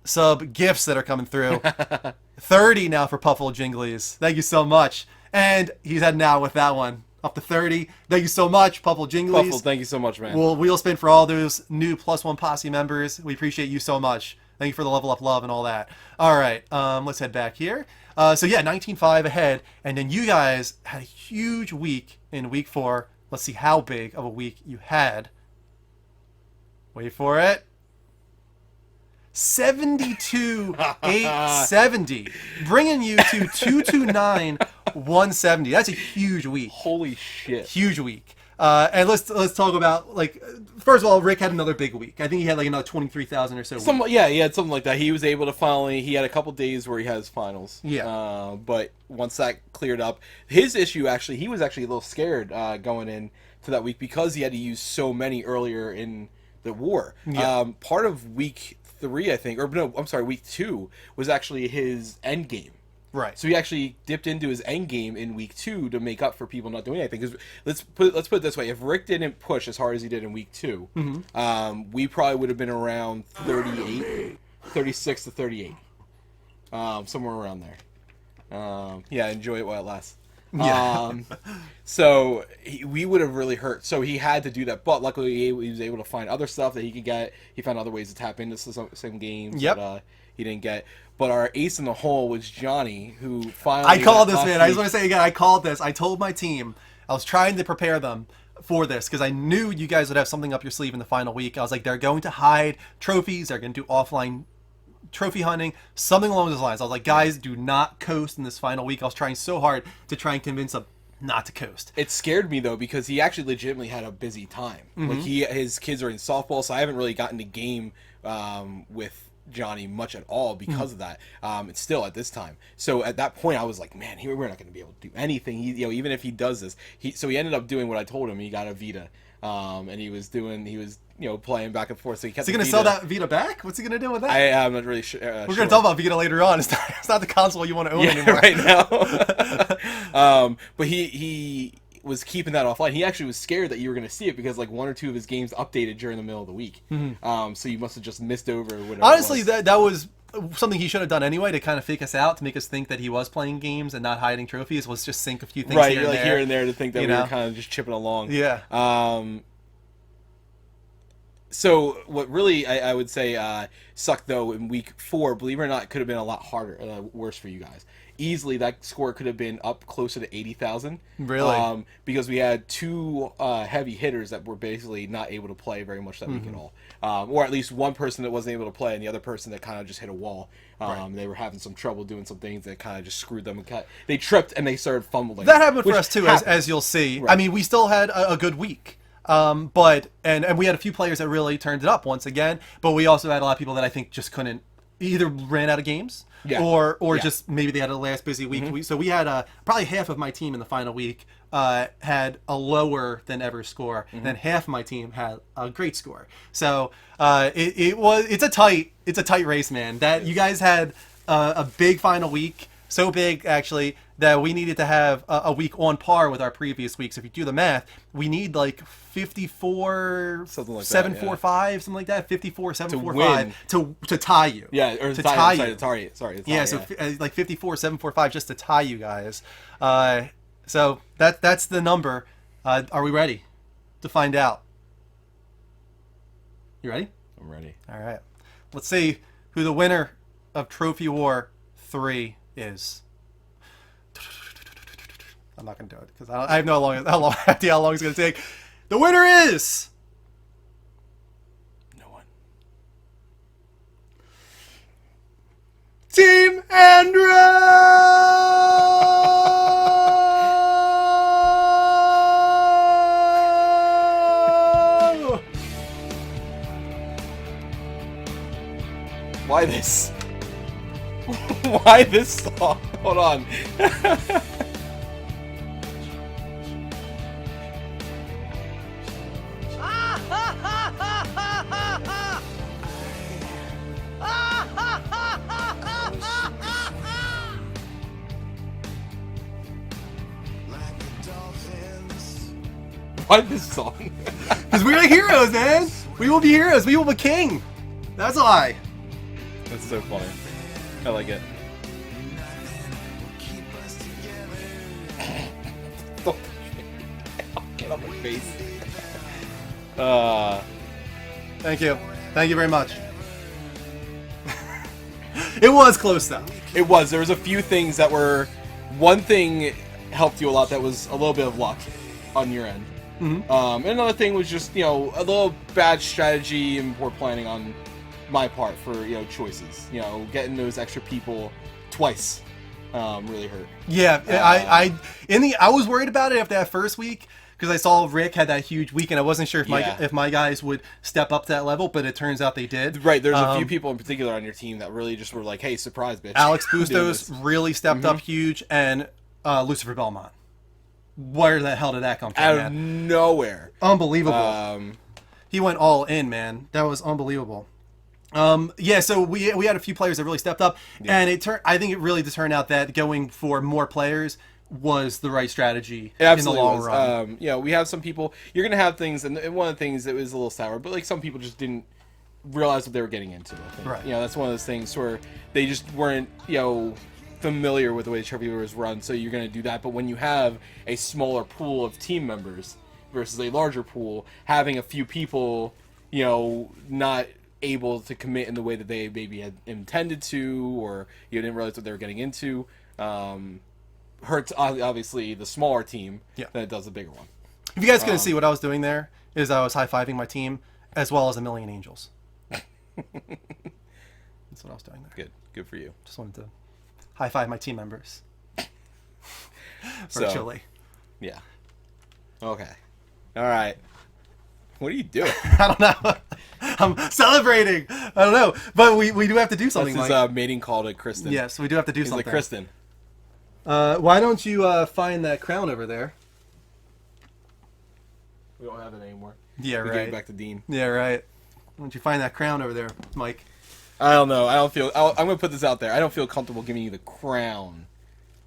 sub gifts that are coming through. 30 now for Puffle Jinglies. Thank you so much. And he's heading out with that one. Up to 30. Thank you so much, Puffle Jinglies. Buffalo, thank you so much, man. We'll wheel spin for all those new +1 posse members. We appreciate you so much. Thank you for the level up love and all that. All right, let's head back here. So yeah, 19-5 ahead, and then you guys had a huge week in week 4. Let's see how big of a week you had. Wait for it. 72,870, bringing you to 229,170. That's a huge week. Holy shit. Huge week. And let's talk about, like, first of all, Rick had another big week. I think he had like another 23,000 or so. Yeah, he had something like that. He was able to finally. He had a couple days where he had his finals. Yeah. But once that cleared up, his issue actually, he was actually a little scared going in to that week because he had to use so many earlier in the war. Yeah. Part of week 3, I think, or no, I'm sorry, week 2 was actually his end game. Right. So he actually dipped into his end game in week 2 to make up for people not doing anything. Because let's put it this way: if Rick didn't push as hard as he did in week 2, we probably would have been around 36 to 38, somewhere around there. Yeah, enjoy it while it lasts. Yeah. So we would have really hurt. So he had to do that, but luckily he was able to find other stuff that he could get. He found other ways to tap into some games that he didn't get. But our ace in the hole was Johnny, who finally... I called this, man. I just want to say again, I called this. I told my team, I was trying to prepare them for this because I knew you guys would have something up your sleeve in the final week. I was like, they're going to hide trophies. They're going to do offline trophy hunting, something along those lines. I was like, guys, do not coast in this final week. I was trying so hard to try and convince them not to coast. It scared me though because he actually legitimately had a busy time. Like his kids are in softball, so I haven't really gotten to game with Johnny much at all because of that. It's still at this time. So at that point, I was like, man, we're not going to be able to do anything. Even if he does this, he ended up doing what I told him. He got a Vita, and he was playing back and forth. So he kept. Is he going to sell that Vita back? What's he going to do with that? I'm not really sure. We're going to talk about Vita later on. It's not the console you want to own anymore right now. But he was keeping that offline. He actually was scared that you were going to see it because like 1 or 2 of his games updated during the middle of the week. So you must have just missed over whatever. Honestly, that was something he should have done anyway to kind of fake us out, to make us think that he was playing games and not hiding trophies. Was just sync a few things here and there to think that we were kind of just chipping along. Yeah. So what really I would say sucked though in week 4, believe it or not, could have been a lot harder, worse for you guys. Easily that score could have been up closer to 80,000. Really? Because we had 2 heavy hitters that were basically not able to play very much that week at all. Or at least one person that wasn't able to play and the other person that kind of just hit a wall. They were having some trouble doing some things that kind of just screwed them. They tripped and they started fumbling. That happened for us too, as you'll see. Right. I mean, we still had a good week. But we had a few players that really turned it up once again, but we also had a lot of people that I think just couldn't, either ran out of games or just maybe they had a last busy week. So we had probably half of my team in the final week had a lower than ever score, and then half of my team had a great score. So it's a tight race, man. That you guys had a big final week. So big, actually, that we needed to have a week on par with our previous weeks. If you do the math, we need like 54, something like 745, something like that. 54, 745 to tie you. Yeah, or to tie you. Like 54, 745 just to tie you guys. So that's the number. Are we ready to find out? You ready? I'm ready. All right. Let's see who the winner of Trophy War 3 is. I'm not going to do it because I have no idea how long it's going to take. The winner is... No one. Team Andrew! Why this? Why this song? Hold on. Why this song? Because we're the heroes, man. We will be heroes. We will be king. That's why. That's so funny. I like it. Get off my face. Thank you. Thank you very much. It was close though. It was. There was a few things that were. One thing helped you a lot. That was a little bit of luck on your end. And another thing was just a little bad strategy and poor planning on my part for choices. Getting those extra people twice really hurt. Yeah, I was worried about it after that first week because I saw Rick had that huge week and I wasn't sure if my guys would step up to that level, but it turns out they did. Right, there's a few people in particular on your team that really just were like, "Hey, surprise, bitch!" Alex Bustos really stepped up huge, and Lucifer Belmont. Where the hell did that come from? Out of nowhere, unbelievable. He went all in, man. That was unbelievable. So we had a few players that really stepped up, and I think it really turned out that going for more players was the right strategy in the long run. We have some people. You're gonna have things, and one of the things that was a little sour, but like some people just didn't realize what they were getting into. I think. Right. That's one of those things where they just weren't familiar with the way the trophy was run. So you're gonna do that. But when you have a smaller pool of team members versus a larger pool, having a few people, not able to commit in the way that they maybe had intended to, or you didn't realize what they were getting into, hurts obviously the smaller team than it does the bigger one. If you guys couldn't see what I was doing there, is I was high-fiving my team as well as a million angels. That's what I was doing there. Good for you. Just wanted to high-five my team members. Virtually. Yeah. Okay. All right. What are you doing? I don't know. I'm celebrating. I don't know. But we do have to do something. That's his mating call to Kristen. Yes, we do have to do He's something. like, Kristen. Why don't you find that crown over there? We don't have it anymore. Yeah, we right. Give it back to Dean. Yeah, right. Why don't you find that crown over there, Mike? I don't know. I'm going to put this out there. I don't feel comfortable giving you the crown.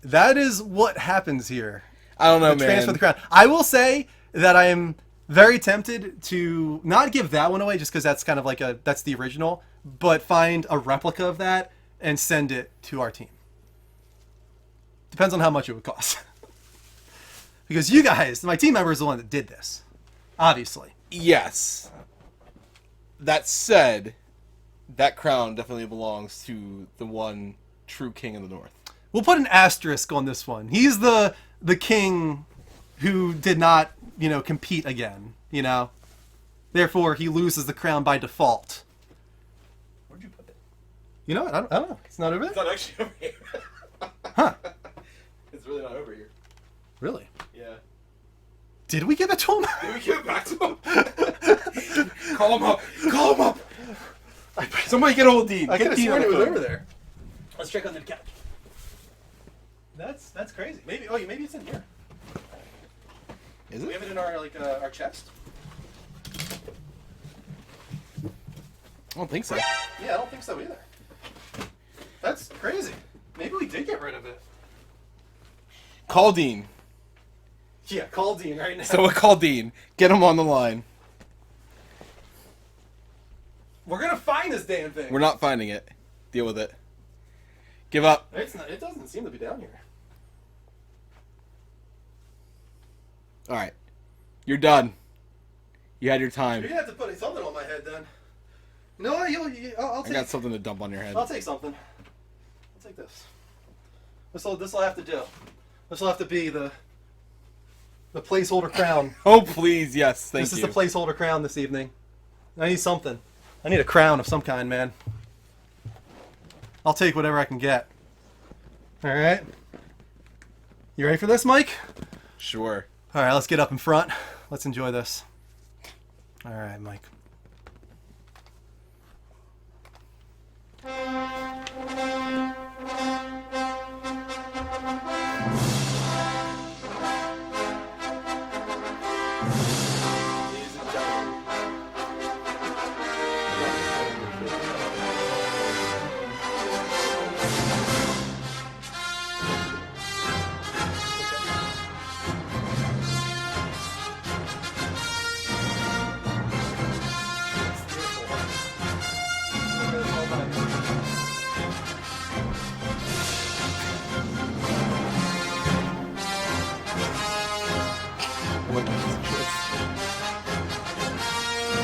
That is what happens here. I don't know, man. Transfer the crown. I will say that I am very tempted to not give that one away just because that's kind of like that's the original, but find a replica of that and send it to our team. Depends on how much it would cost. Because you guys, my team member is the one that did this. Obviously. Yes. That said, that crown definitely belongs to the one true king of the North. We'll put an asterisk on this one. He's the king who did not, compete again, Therefore, he loses the crown by default. Where'd you put it? You know what? I don't know. It's not over there? It's not actually over here. Huh. It's really not over here. Really? Yeah. Did we give it to him? Did we give it back to him? Call him up. Call him up. Somebody get old Dean. I could have Dean sworn on it the was phone. over there. Let's check under the couch. That's crazy. Maybe it's in here. Is Do we it? have it in our chest? I don't think so. Yeah, I don't think so either. That's crazy. Maybe we did get rid of it. Call Dean. Yeah, call Dean right now. So we'll call Dean. Get him on the line. We're gonna find this damn thing. We're not finding it. Deal with it. Give up. It's not. It doesn't seem to be down here. All right. You're done. You had your time. You're gonna have to put something on my head then. You know what? I'll I take. got something to dump on your head. I'll take something. I'll take this. This will have to do. This will have to be the placeholder crown. Oh, please. Yes. Thank This you. is the placeholder crown this evening. I need something. I need a crown of some kind, man. I'll take whatever I can get. All right. You ready for this, Mike? Sure. All right, let's get up in front. Let's enjoy this. All right, Mike.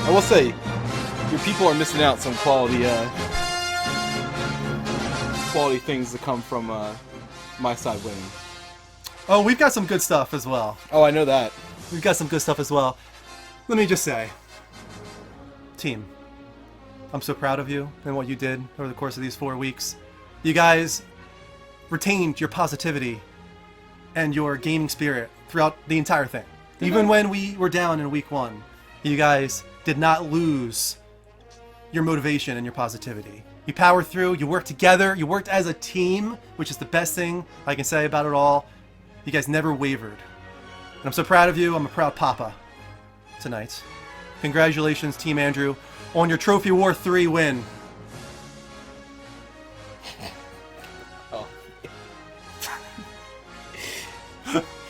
I will say, your people are missing out some quality quality things to come from my side winning. Oh, we've got some good stuff as well. Oh, I know that. We've got some good stuff as well. Let me just say, team, I'm so proud of you and what you did over the course of these 4 weeks. You guys retained your positivity and your gaming spirit throughout the entire thing. Even when we were down in week 1, you guys did not lose your motivation and your positivity. You powered through, you worked together, you worked as a team, which is the best thing I can say about it all. You guys never wavered. And I'm so proud of you. I'm a proud papa tonight. Congratulations, Team Andrew, on your Trophy War 3 win. Oh.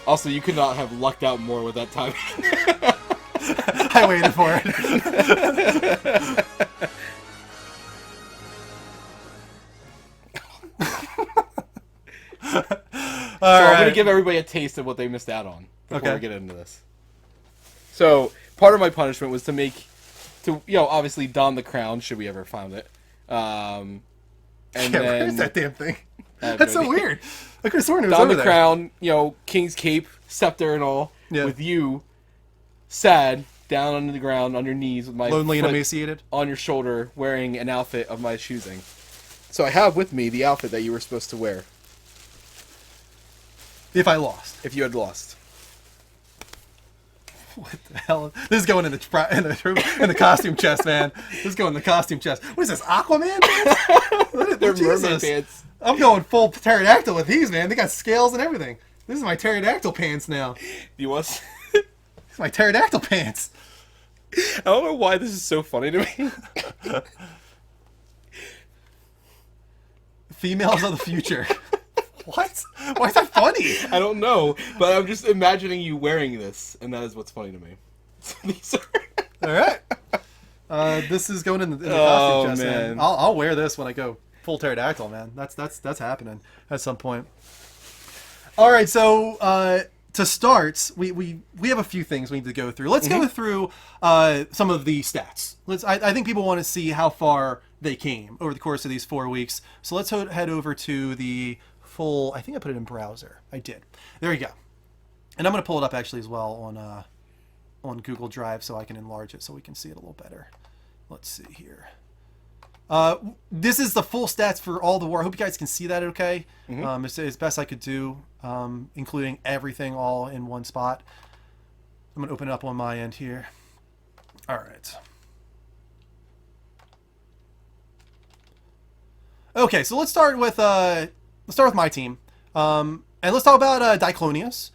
Also, you could not have lucked out more with that timing. I waited for it. I'm going to give everybody a taste of what they missed out on before we get into this. So, part of my punishment was to obviously don the crown, should we ever find it. And where's that damn thing? no That's so idea. weird. I could have sworn it was Don over the there. crown, king's cape, scepter and all, Yeah. with you, sad, down on the ground, on your knees, with my Lonely and foot emaciated. on your shoulder, wearing an outfit of my choosing. So I have with me the outfit that you were supposed to wear If I lost. if you had lost. What the hell? This is going in the costume chest, man. This is going in the costume chest. What is this, Aquaman pants? They're Jesus. mermaid pants. I'm going full pterodactyl with these, man. They got scales and everything. This is my pterodactyl pants now. You want? This is my pterodactyl pants. I don't know why this is so funny to me. Females of the future. What? Why is that funny? I don't know, but I'm just imagining you wearing this, and that is what's funny to me. So these are... All right. This is going in the Oh, costume chest, man. man. I'll wear this when I go full pterodactyl, man. That's happening at some point. All right, so to start, we have a few things we need to go through. Let's go through some of the stats. I think people want to see how far they came over the course of these 4 weeks. So let's head over to the full. I think I put it in browser. I did. There you go. And I'm going to pull it up actually as well on Google Drive so I can enlarge it so we can see it a little better. Let's see here. This is the full stats for all the war. I hope you guys can see that okay. It's best I could do, including everything all in one spot. I'm going to open it up on my end here. All right. Okay, so let's start with my team. And let's talk about Diclonius.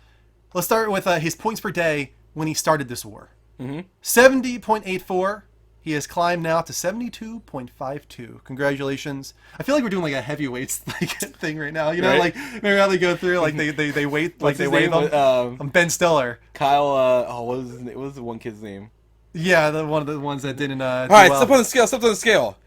Let's start with his points per day when he started this war. 70.84. He has climbed now to 72.52. Congratulations. I feel like we're doing like a heavyweights thing right now. You know, Right. like remember how they go through like they wait like What's they his weigh name? them. I'm Ben Stiller. Kyle, what was the one kid's name? Yeah, one of the ones that didn't. All right, step on the scale. Step on the scale.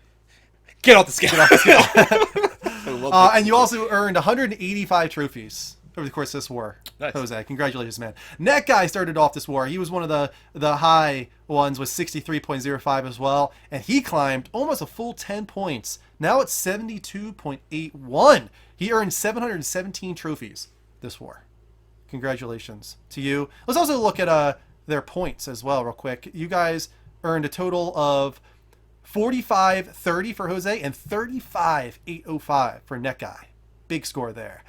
Get off the scale. I love that. And you also earned 185 trophies over the course of this war. Nice. Jose, congratulations, man. Net Guy started off this war. He was one of the high ones with 63.05 as well. And he climbed almost a full 10 points. Now it's 72.81. He earned 717 trophies this war. Congratulations to you. Let's also look at their points as well real quick. You guys earned a total of 45.30 for Jose and 35.805 for Net Guy. Big score there.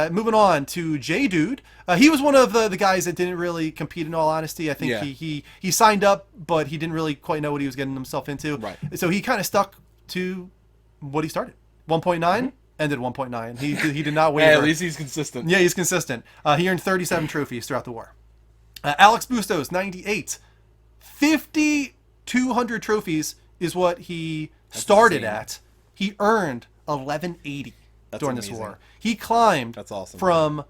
Moving on to J Dude. He was one of the guys that didn't really compete in all honesty. I think Yeah. he signed up, but he didn't really quite know what he was getting himself into. Right. So he kind of stuck to what he started. 1.9, ended 1.9. He did not waver. Hey, at least he's consistent. Yeah, he's consistent. He earned 37 trophies throughout the war. Alex Bustos, 98. 5,200 trophies is what he started insane. at. He earned 1180 during this amazing. war. He climbed That's awesome. from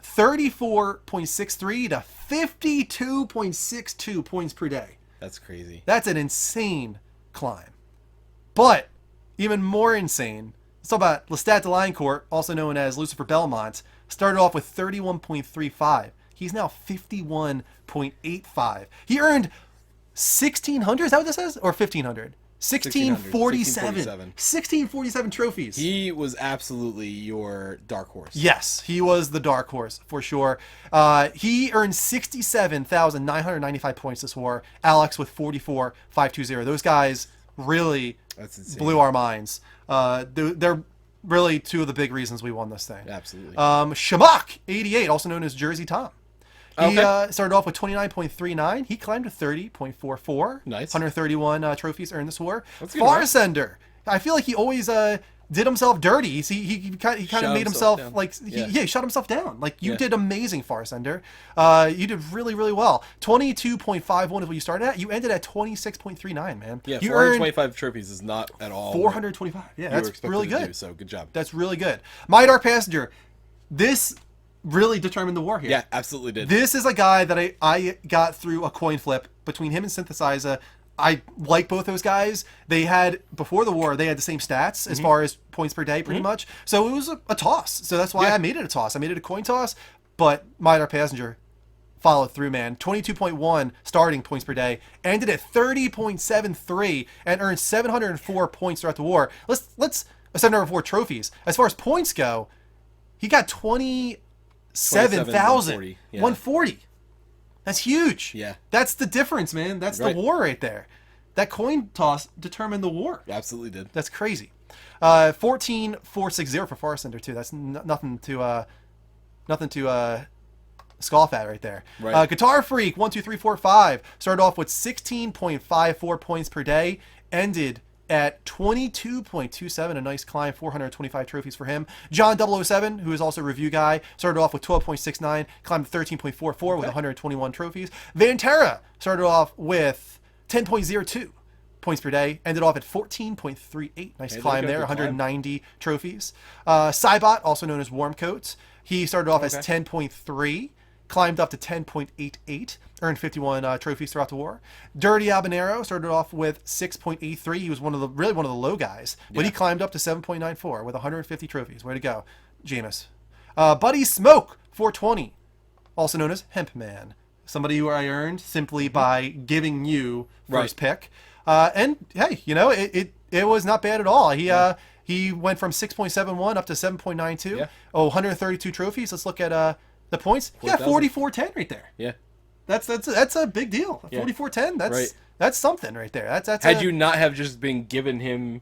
34.63 to 52.62 points per day. That's crazy. That's an insane climb. But even more insane, let's talk about Lestat de Linecourt, also known as Lucifer Belmont, started off with 31.35. He's now 51.85. He earned 1,600, is that what this says? Or 1,500? 1647. 1647. 1647 trophies. He was absolutely your dark horse. Yes, he was the dark horse for sure. He earned 67,995 points this war. Alex with 44,520. Those guys really That's insane. blew our minds. They're really two of the big reasons we won this thing. Absolutely. Shamak, 88, also known as Jersey Tom. He Okay. started off with 29.39. He climbed to 30.44. Nice. 131 trophies earned this war. That's good, right? Farsender. I feel like he always did himself dirty. He kind of Shut made himself himself down. like he shut himself down. Like you Yeah. did amazing, Farsender. You did really really well. 22.51 is what you started at. You ended at 26.39, man. Yeah, you earned 425 trophies is not at all 425. Yeah, what you were that's expected really to good. do, so good job. That's really good. My Dark Passenger. This really determined the war here. Yeah, absolutely did. This is a guy that I got through a coin flip between him and Synthesizer. I like both those guys. They had, before the war, they had the same stats as far as points per day, pretty much. So it was a toss. So that's why Yeah. I made it a toss. I made it a coin toss, but My Dark Passenger followed through, man. 22.1 starting points per day, ended at 30.73, and earned 704 points throughout the war. Let's 704 trophies. As far as points go, he got 27,140. 140, yeah. That's huge. Yeah. That's the difference, man. That's Right. the war right there. That coin toss determined the war. Absolutely did. That's crazy. 14,460 for Farsender too. That's nothing to scoff at right there. Right. Guitar Freak 12345 started off with 16.54 points per day, ended at 22.27, a nice climb, 425 trophies for him. John 007, who is also a review guy, started off with 12.69, climbed to 13.44 with 121 trophies. Vantera started off with 10.02 points per day, ended off at 14.38. Nice Hey, climb look at there, the climb. 190 trophies. Cybot, also known as Warmcoats, he started off as Okay. 10.3, climbed up to 10.88, earned 51 trophies throughout the war. Dirty Habanero started off with 6.83. He was one of the low guys, but he Yeah. climbed up to 7.94 with 150 trophies. Way to go, Jameis. Buddy Smoke 420, also known as Hemp Man, somebody who I earned simply by giving you first pick. And hey, you know it was not bad at all. He went from 6.71 up to 7.92. Yeah. 132 trophies. Let's look at the points. Yeah, 4,000. 4410 right there. Yeah. That's a big deal. Yeah. 4410. Right. That's something right there. That's Had you not have just been given him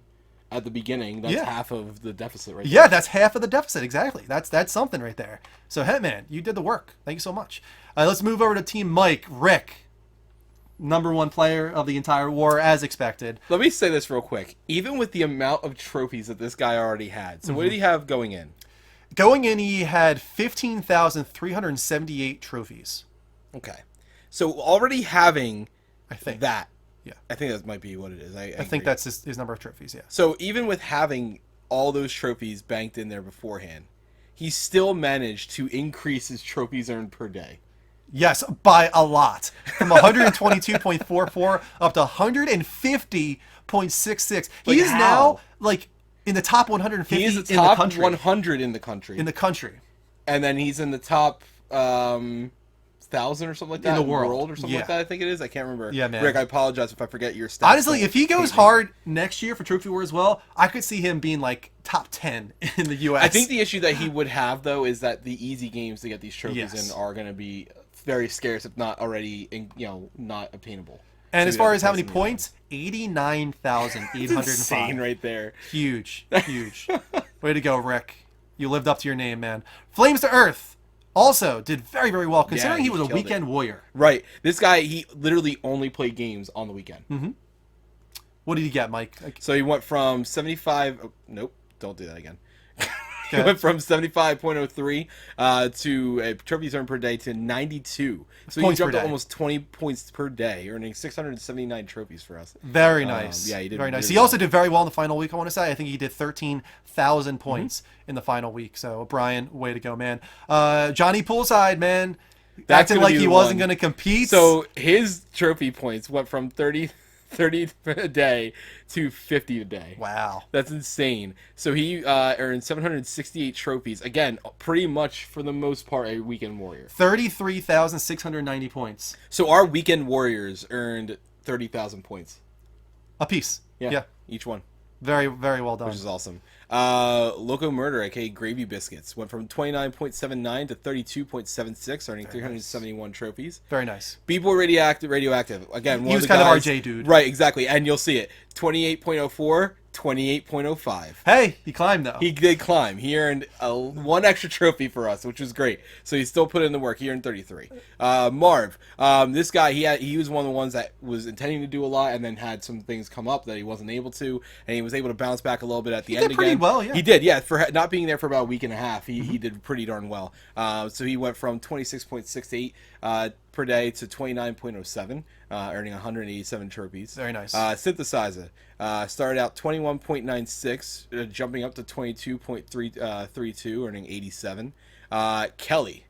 at the beginning, that's Yeah. half of the deficit right Yeah, that's half of the deficit. Exactly. That's something right there. So, Hetman, you did the work. Thank you so much. Let's move over to Team Mike. Rick, number one player of the entire war, as expected. Let me say this real quick. Even with the amount of trophies that this guy already had, so what did he have going in? Going in, he had 15,378 trophies, Okay. So already having I think. that, Yeah. I think that might be what it is. I I think agree. that's his number of trophies, yeah. So even with having all those trophies banked in there beforehand, he still managed to increase his trophies earned per day. Yes, by a lot. From 122.44 up to 150.66. Like, He is how? now like in the top 150 He is the in the top country. 100 in the country. In the country. And then he's in the top 1,000 or something like that the world. or something Yeah. like that. I think it is. I can't remember. Yeah, man. Rick, I apologize if I forget your stats. Honestly, Don't if he goes hate me. hard next year for Trophy War as well, I could see him being like top 10 in the US. I think the issue that he would have though is that the easy games to get these trophies Yes. in are going to be very scarce, if not already, not obtainable. And So as you'd far have as to how play many some of points, 89,805. insane right there. Huge, huge. Way to go, Rick. You lived up to your name, man. Flames to Earth also did very, very well, considering he he was a killed it. weekend warrior. Right. This guy, he literally only played games on the weekend. What did you get, Mike? So he went from 75. Oh, nope, don't do that again. He Okay. went from 75.03 to trophies earned per day to 92. So he Points per jumped up day. almost 20 points per day, earning 679 trophies for us. Very nice. yeah, he did very nice. really He also well. did very well in the final week, I want to say. I think he did 13,000 Mm-hmm. points in the final week. So, Brian, way to go, man. Johnny Poolside, man. That's acting gonna like be he the wasn't one. going to compete. So his trophy points went from 30 a day to 50 a day. wow. That's insane. So he earned 768 trophies. Again, pretty much for the most part a weekend warrior. 33,690 points So our weekend warriors earned 30,000 points. a piece. Yeah. Each one. Very, very well done. Which is awesome. Loco Murder, aka Gravy Biscuits, went from 29.79 to 32.76, earning 371 trophies. Very nice. B-Boy Radioactive. Again, He one was of the kind of guys, RJ dude. Right, exactly. And you'll see it. 28.04, 28.05. Hey, he climbed though. He did climb. He earned one extra trophy for us, which was great. So he still put in the work. He earned 33. Marv, this guy, he was one of the ones that was intending to do a lot, and then had some things come up that he wasn't able to, and he was able to bounce back a little bit at the end did pretty again. well, yeah. He did, yeah. For not being there for about a week and a half, he did pretty darn well. So he went from 26.68 per day to 29.07, earning 187 trophies. Very nice. Synthesizer started out 21.96, jumping up to 22.32, earning 87. Kelly.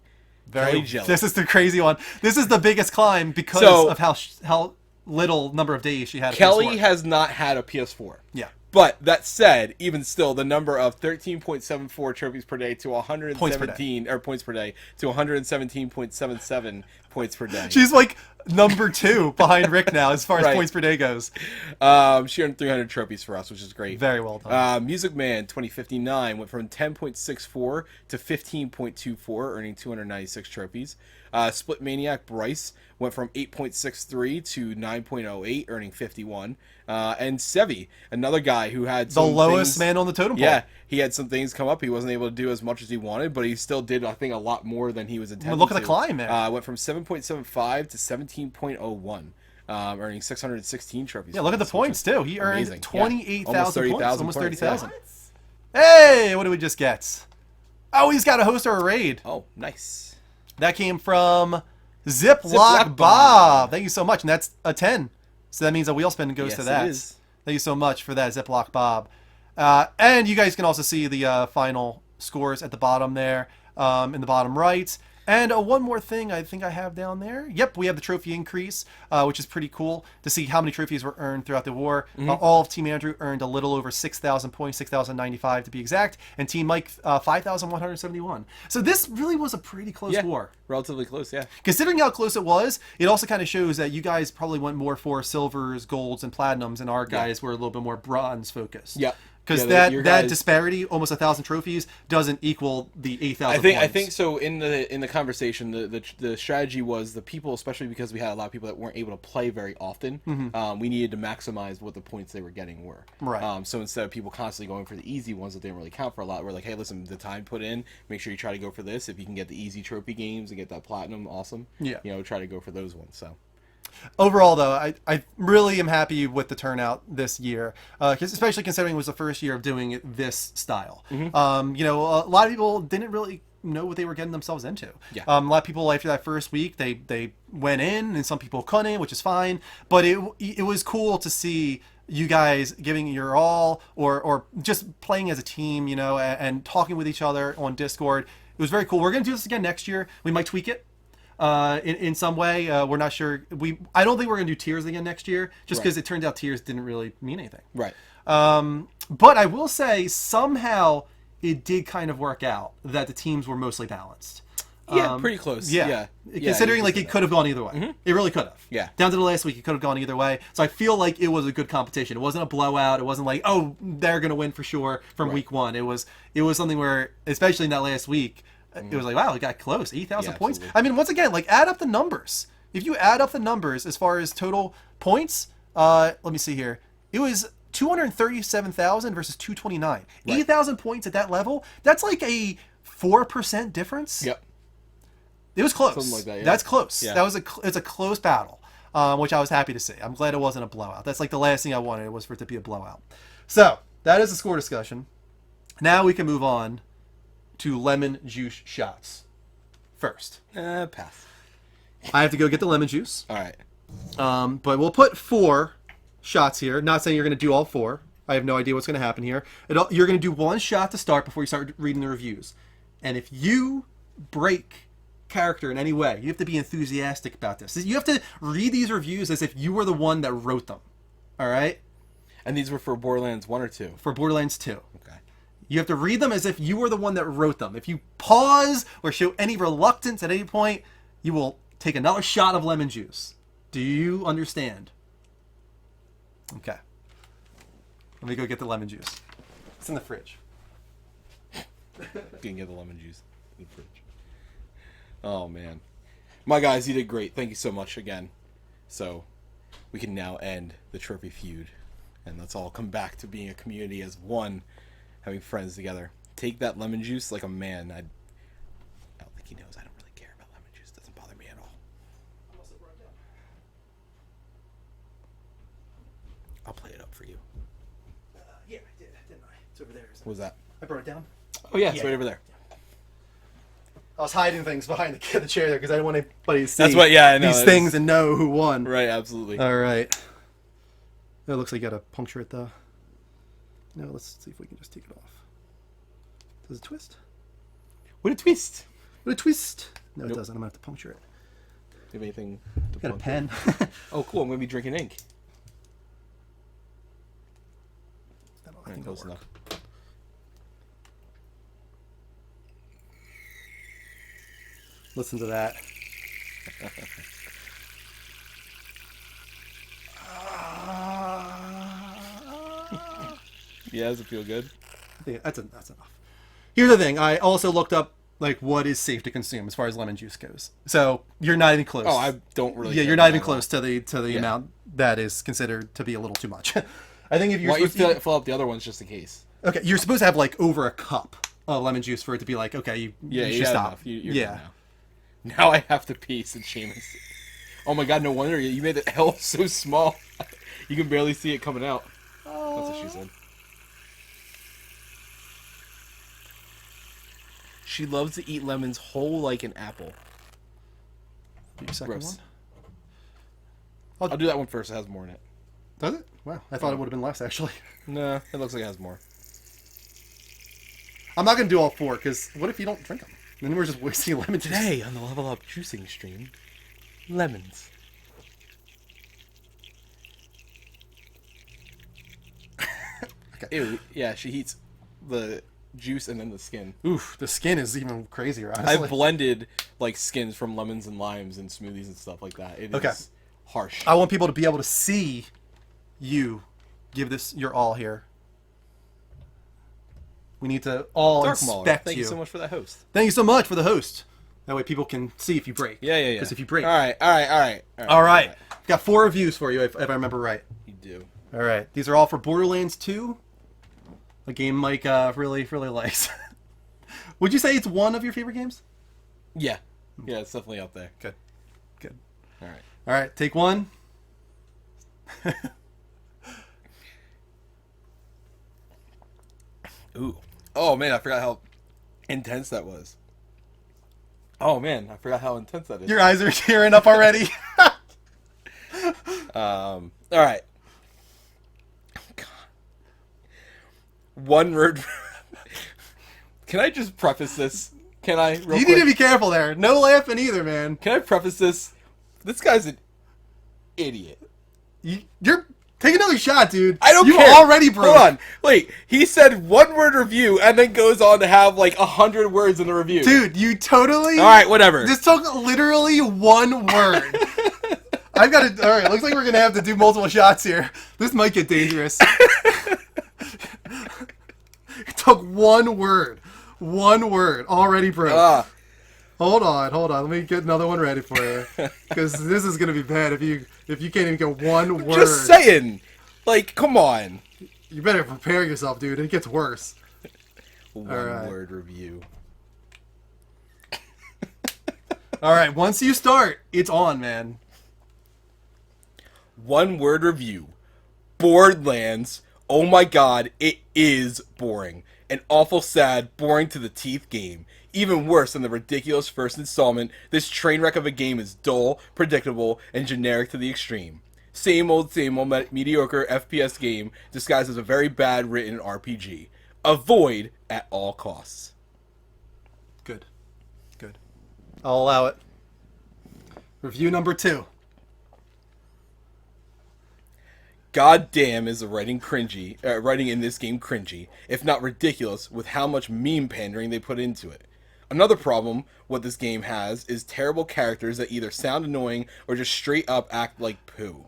Kelly Jelly. This is the crazy one. This is the biggest climb because of how little number of days she had. Kelly has not had a PS4. Yeah. But that said, even still, the number of 13.74 trophies per day to 117 points per day to 117.77 points per day. She's like number 2 behind Rick now as far as Right. points per day goes. She earned 300 trophies for us, which is great. Very well done. Music Man 2059 went from 10.64 to 15.24, earning 296 trophies. Split Maniac Bryce went from 8.63 to 9.08, earning 51. And Sevi, another guy who had The some lowest things, man on the totem pole. Yeah, he had some things come up. He wasn't able to do as much as he wanted, but he still did, I think, a lot more than he was intending Look at to. the climb, man. Went from 7.75 to 17.01. Earning 616 trophies. Yeah, look at the which points is too. He earned amazing. 28,000 points. Almost 30,000. Yeah. Hey, what did we just get? Oh, he's got a host or a raid. Oh, nice. That came from Ziploc Ziploc Bob. Bob. Thank you so much. And that's a 10. So that means a wheel spin goes Yes, to that. it is. Thank you so much for that, Ziploc Bob. And you guys can also see the final scores at the bottom there, in the bottom right. And one more thing I think I have down there. Yep, we have the trophy increase, which is pretty cool to see how many trophies were earned throughout the war. All of Team Andrew earned a little over 6,000 points, 6,095 to be exact, and Team Mike 5,171. So this really was a pretty close war. Relatively close, yeah. Considering how close it was, it also kind of shows that you guys probably went more for silvers, golds, and platinums, and our guys were a little bit more bronze focused. Yep. Because Yeah, that guys- disparity, almost 1,000 trophies, doesn't equal the 8,000 points. I think so. In the conversation, the strategy was the people, especially because we had a lot of people that weren't able to play very often. We needed to maximize what the points they were getting were. Right. So instead of people constantly going for the easy ones that didn't really count for a lot, we're like, hey, listen, the time put in, make sure you try to go for this. If you can get the easy trophy games and get that platinum, awesome. Yeah. Try to go for those ones. So. Overall, though, I really am happy with the turnout this year, especially considering it was the first year of doing it this style. A lot of people didn't really know what they were getting themselves into. Yeah. A lot of people after that first week, they went in, and some people couldn't, which is fine. But it was cool to see you guys giving your all, or just playing as a team, and talking with each other on Discord. It was very cool. We're gonna do this again next year. We might tweak it. In some way, we're not sure. I don't think we're gonna do tiers again next year, just because it turned out tiers didn't really mean anything. Right. But I will say somehow it did kind of work out that the teams were mostly balanced. Yeah, pretty close. Yeah. Considering you like can it say could have gone either way. It really could have. Yeah. Down to the last week, it could have gone either way. So I feel like it was a good competition. It wasn't a blowout. It wasn't like, oh, they're gonna win for sure from week one. It was something where, especially in that last week, it was like, wow, it got close. 8,000 Yeah, points. absolutely. I mean, once again, like add up the numbers. If you add up the numbers as far as total points, let me see here. It was 237,000 versus 229. 8,000 points at that level. That's like a 4% difference. Yep. It was close. Something like that, yeah. That's close. Yeah. It's a close battle, which I was happy to see. I'm glad it wasn't a blowout. That's like the last thing I wanted, was for it to be a blowout. So that is the score discussion. Now we can move on to lemon juice shots. First, Pass. I have to go get the lemon juice. All right. But we'll put 4 shots here. Not saying you're going to do all 4. I have no idea what's going to happen here. You're going to do 1 shot to start before you start reading the reviews. And if you break character in any way, you have to be enthusiastic about this. You have to read these reviews as if you were the one that wrote them. All right? And these were for Borderlands 1 or 2? For Borderlands 2. Okay. You have to read them as if you were the one that wrote them. If you pause or show any reluctance at any point, you will take another shot of lemon juice. Do you understand? Okay. Let me go get the lemon juice. It's in the fridge. You can get the lemon juice in the fridge. Oh, man. My guys, you did great. Thank you so much again. So, we can now end the Trophy feud. And let's all come back to being a community as one, having friends together. Take that lemon juice like a man. I don't think he knows I don't really care about lemon juice. It doesn't bother me at all. I'll play it up for you. Yeah, I did, didn't I? It's over there. What was that? I brought it down. Oh, yeah, it's Yeah. right over there. I was hiding things behind the chair there because I didn't want anybody to see That's what, yeah, I know. these things and know who won. Right, absolutely. All right. It looks like you gotta puncture it though. No, let's see if we can just take it off. Does it twist? What a twist. What a twist! No, it Nope. doesn't. I'm gonna have to puncture it. Do you have anything to Got a plug? pen. Oh, cool. I'm going to be drinking ink. I Alright, think close that'll work. enough. Listen to that. Yeah, does it feel good? I think that's enough. Here's the thing. I also looked up like what is safe to consume as far as lemon juice goes. So you're not even close. Oh, I don't really. Yeah, care you're not about even that close to the Yeah. amount that is considered to be a little too much. I think if you're Why don't you supposed to, fill up the other ones just in case? okay, you're supposed to have like over a cup of lemon juice for it to be like, okay, Yeah, you you should had stop. enough. You're Yeah. good now. Now I have to pee, said Seamus. Oh my god, no wonder you made the L so small. You can barely see it coming out. That's what she said. She loves to eat lemons whole like an apple. Your second Gross. one? I'll do that one first. It has more in it. Does it? Wow, I thought it would have been less actually. Nah, it looks like it has more. I'm not gonna do all four because what if you don't drink them? Then we're just wasting lemon juice. Today on the Level Up Juicing Stream, lemons. Okay. Ew, yeah, she eats the juice and then the skin. Oof, the skin is even crazier. Honestly. I've blended like skins from lemons and limes and smoothies and stuff like that. It is Okay. harsh. I want people to be able to see you give this your all here. We need to all Dark Mauler, inspect thank you so much for that host. Thank you so much for the host. That way people can see if you break. Yeah. Because if you break. All right. All right. Got 4 reviews for you if I remember right. You do. All right. These are all for Borderlands 2. A game Mike really likes. Would you say it's one of your favorite games? Yeah. Yeah, it's definitely up there. Good. Good. All right. All right. Take one. Ooh. Oh man, I forgot how intense that was. Oh man, I forgot how intense that is. Your eyes are tearing up already. All right. Oh, God. One word. Can I just preface this? Can I? Real You quick? need to be careful there. No laughing either, man. Can I preface this? This guy's an idiot. You're take another shot, dude. I don't you care. already broke. Hold on. Wait. He said one word review and then goes on to have like 100 words in the review. Dude, you totally. All right. Whatever. This took literally one word. I've got to. All right. Looks like we're gonna have to do multiple shots here. This might get dangerous. It took one word. One word already broke. Hold on. Let me get another one ready for you, because this is gonna be bad if you can't even get one word. Just saying. Like, come on. You better prepare yourself, dude. It gets worse. One right. word review. All right. Once you start, it's on, man. One word review. Borderlands. Oh my god, it is boring. An awful sad, boring to the teeth game. Even worse than the ridiculous first installment, this train wreck of a game is dull, predictable, and generic to the extreme. Same old mediocre FPS game disguised as a very bad written RPG. Avoid at all costs. Good. I'll allow it. Review number 2. God damn is the writing in this game cringy, if not ridiculous, with how much meme pandering they put into it. Another problem what this game has is terrible characters that either sound annoying or just straight up act like poo.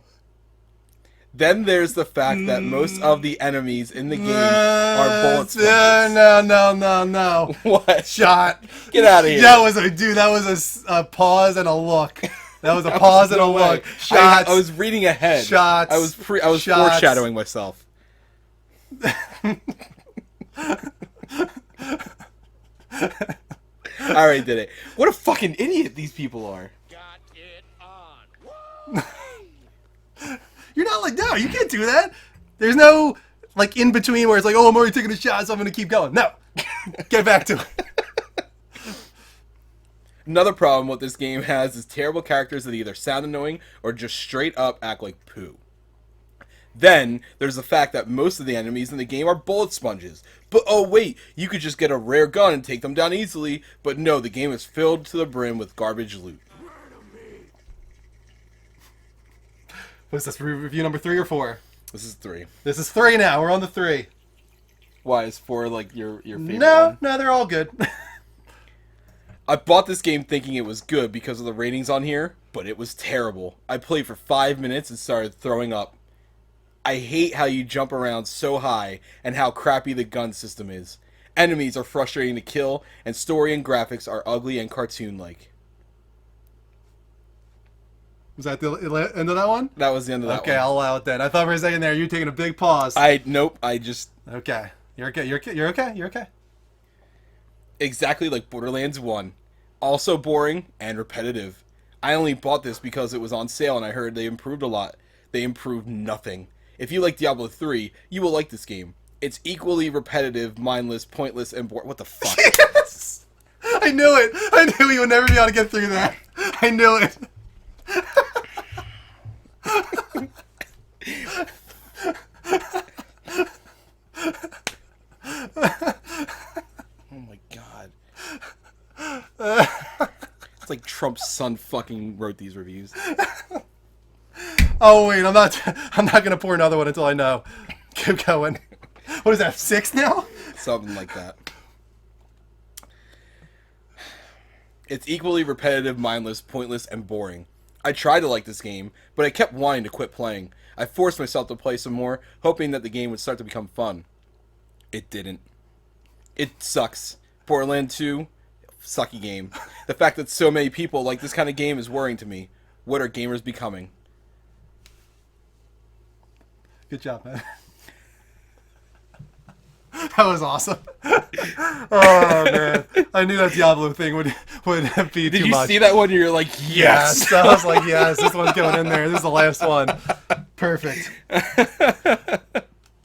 Then there's the fact that most of the enemies in the game are bullet sponges. No. What? Shot. Get out of here. That was a pause and a look. That was a pause and a look. Shots. I was reading ahead. Shots. I was Shots. foreshadowing myself. I already did it. What a fucking idiot these people are. Got it on. You're not like, no, you can't do that. There's no, like, in between where it's like, oh, I'm already taking a shot, so I'm going to keep going. No. Get back to it. Another problem what this game has is terrible characters that either sound annoying or just straight up act like poo. Then, there's the fact that most of the enemies in the game are bullet sponges. But oh wait, you could just get a rare gun and take them down easily. But no, the game is filled to the brim with garbage loot. What's this, review number 3 or 4? This is 3. This is 3 now. We're on the 3. Why, is 4 like your favorite No, one? they're all good. I bought this game thinking it was good because of the ratings on here, but it was terrible. I played for 5 minutes and started throwing up. I hate how you jump around so high and how crappy the gun system is. Enemies are frustrating to kill, and story and graphics are ugly and cartoon-like. Was that the end of that one? That was the end of that Okay, one. I'll allow it then. I thought for a second there you were taking a big pause. Nope, I just... Okay. You're okay. You're okay. Exactly like Borderlands 1. Also boring and repetitive. I only bought this because it was on sale and I heard they improved a lot. They improved nothing. If you like Diablo 3, you will like this game. It's equally repetitive, mindless, pointless, and boring. What the fuck? Yes! I knew it. I knew you would never be able to get through that. I knew it. Oh my god. It's like Trump's son fucking wrote these reviews. Oh wait, I'm not gonna pour another one until I know. Keep going. What is that? 6 now? Something like that. It's equally repetitive, mindless, pointless, and boring. I tried to like this game, but I kept wanting to quit playing. I forced myself to play some more, hoping that the game would start to become fun. It didn't. It sucks. Borderlands 2, sucky game. The fact that so many people like this kind of game is worrying to me. What are gamers becoming? Good job, man. That was awesome. Oh man, I knew that Diablo thing would be Did too you much. see that one? You're like, yes. I was like, yes, this one's going in there. This is the last one. Perfect.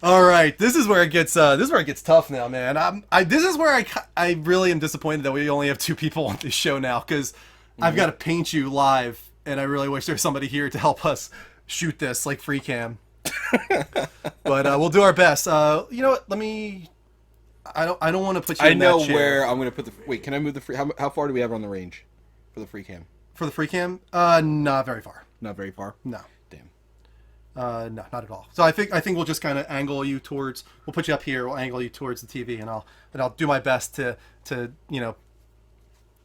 All right, this is where it gets tough now, man. This is where I really am disappointed that we only have 2 people on this show now because I've got to paint you live, and I really wish there was somebody here to help us shoot this like free cam. But we'll do our best. You know what? I don't want to put you. I in know that chair. where I'm going to put the... Wait, can I move the free... How far do we have on the range for the free cam? For the free cam. Not very far. Not very far. No. Damn. No, not at all. So I think we'll just kind of angle you towards. We'll put you up here. We'll angle you towards the TV, and I'll do my best to you know.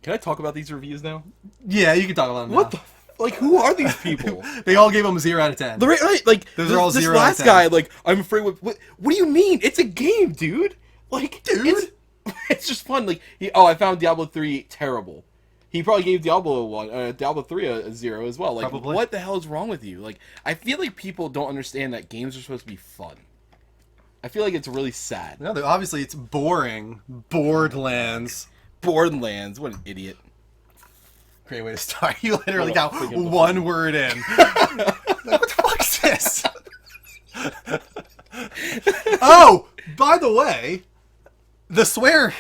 Can I talk about these reviews now? Yeah, you can talk about them. What now. the... Like, who are these people? They all gave them 0 out of 10. Right, like, Those are all this 0 out of last 10. guy, like, I'm afraid... What do you mean? It's a game, dude. Like, Dude? It's just fun. Like, I found Diablo 3 terrible. He probably gave Diablo 3 a 0 as well. Like, Probably. what the hell is wrong with you? Like, I feel like people don't understand that games are supposed to be fun. I feel like it's really sad. No, obviously it's boring. Borderlands. Borderlands, what an idiot. Great way to start. You literally What a got freaking one word in. Like, what the fuck is this? Oh, by the way, the swear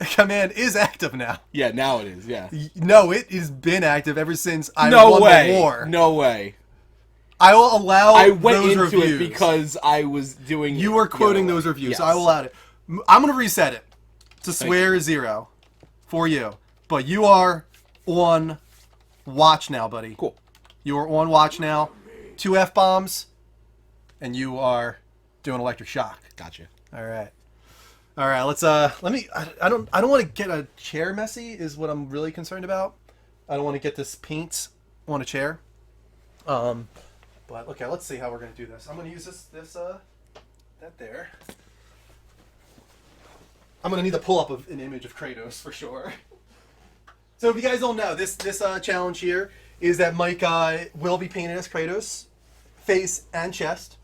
command is active now. Yeah, now it is, yeah. No, it has been active ever since I No won way. the war. No way. I will allow I went those into reviews. it because I was doing... You were quoting those reviews, so I will allow it. I'm going to reset it to swear 0 for you. But you are on watch now, buddy. Cool. You are on watch now. 2 F-bombs, and you are doing electric shock. Gotcha. All right. All right, let's let me I don't want to get a chair messy is what I'm really concerned about. I don't want to get this paint on a chair. But okay, let's see how we're gonna do this. I'm gonna use that there. I'm gonna need to pull up an image of Kratos for sure. So if you guys don't know, this challenge here is that Mike will be painted as Kratos, face and chest,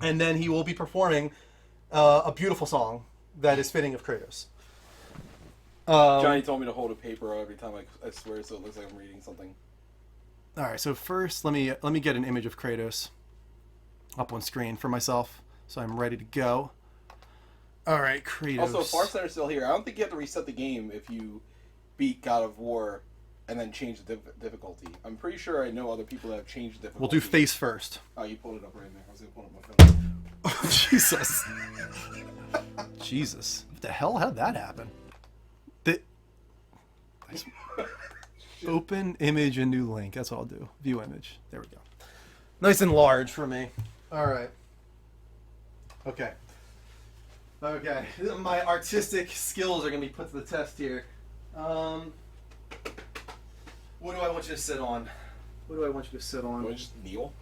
and then he will be performing a beautiful song that is fitting of Kratos. Johnny told me to hold a paper every time I swear, so it looks like I'm reading something. All right, so first let me get an image of Kratos up on screen for myself, so I'm ready to go. All right, Kratos. Also, Far Center's still here. I don't think you have to reset the game if you beat God of War and then change the difficulty. I'm pretty sure I know other people that have changed the difficulty. We'll do face first. Oh, you pulled it up right there. I was going to pull up my phone. Oh, Jesus. Jesus. What the hell? How did that happen? Open image and new link. That's what I'll do. View image. There we go. Nice and large for me. All right. Okay. Okay. My artistic skills are going to be put to the test here. What do I want you to sit on? What do I want you to sit on? Do I just kneel?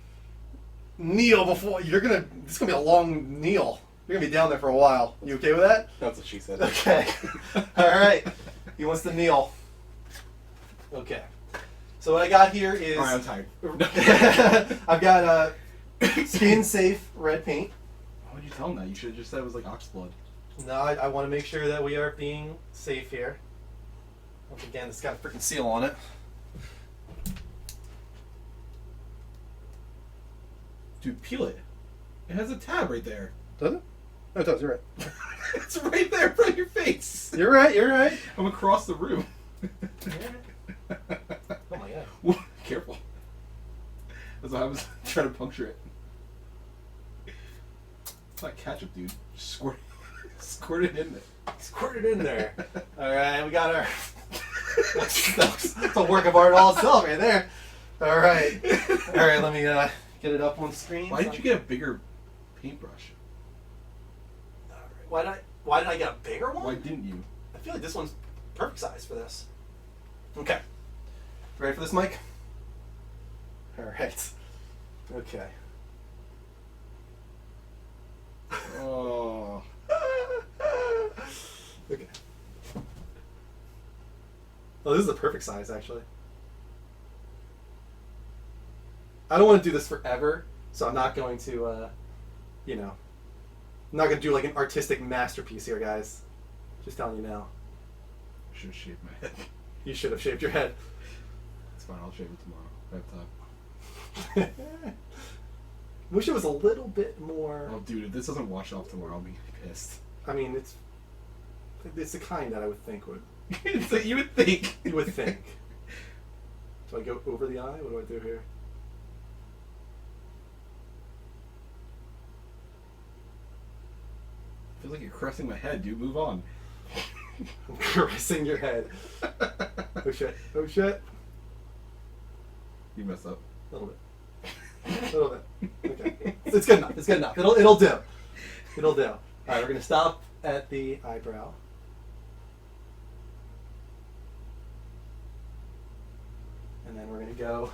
Kneel before this is gonna be a long kneel. You're gonna be down there for a while. You okay with that? That's what she said. Okay. All right. He wants to kneel. Okay. So what I got here is. All right, I'm tired. I've got skin safe red paint. Why would you tell him that? You should have just said it was like ox blood. No, I want to make sure that we are being safe here. Once again, it's got a freaking seal on it. Dude, peel it. It has a tab right there. Does it? No, it does. You're right. It's right there in front of your face. You're right. You're right. I'm across the room. Oh my god. Careful. That's why I was trying to puncture it. It's like ketchup, dude. Just squirt it in there. Squirt it in there. All right, we got our. That's a work of art all itself right there. All right. All right. Let me get it up on screen. Why did you get a bigger paintbrush? Why did I get a bigger one? Why didn't you? I feel like this one's perfect size for this. Okay. Ready for this, Mike? All right. Okay. Oh. Okay. Oh, this is the perfect size, actually. I don't want to do this forever, so I'm not going to, I'm not going to do like an artistic masterpiece here, guys. Just telling you now. I should have shaved my head. You should have shaved your head. It's fine, I'll shave it tomorrow. I have time. Wish it was a little bit more. Oh, dude, if this doesn't wash off tomorrow, I'll be pissed. I mean, it's the kind that I would think would. It's like you would think. You would think. Do I go over the eye? What do I do here? Feels like you're caressing my head, dude. Move on. I'm caressing your head. Oh shit. Oh shit. You messed up. A little bit. A little bit. Okay. It's good enough. It's good enough. It'll do. It'll do. All right, we're gonna stop at the eyebrow. And then we're gonna go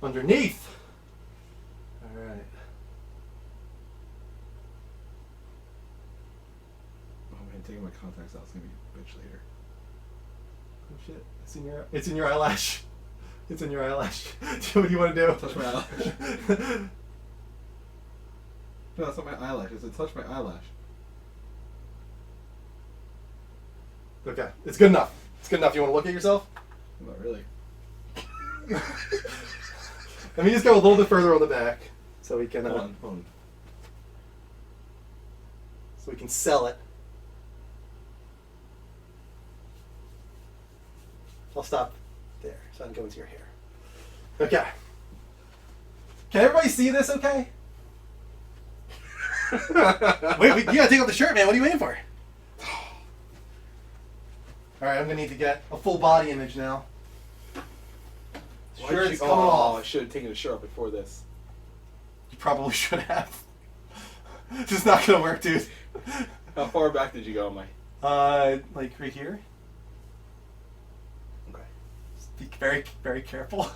underneath. All right. Oh man, taking my contacts out is gonna be a bitch later. Oh shit! It's in your eyelash. It's in your eyelash. What do you want to do? Touch my eyelash. No, that's not my eyelash. It's touch my eyelash. Okay, it's good enough. It's good enough. You want to look at yourself? Not really. Let me just go a little bit further on the back, so we can Hold on. so we can sell it. I'll stop there, so I can go into your hair. Okay. Can everybody see this? Okay. Wait, you gotta take off the shirt, man. What are you waiting for? All right, I'm gonna need to get a full body image now. Shirt's coming off. I should have taken the shirt off before this. You probably should have. This is not gonna work, dude. How far back did you go, Mike? Like right here. Okay. Just be very, very careful.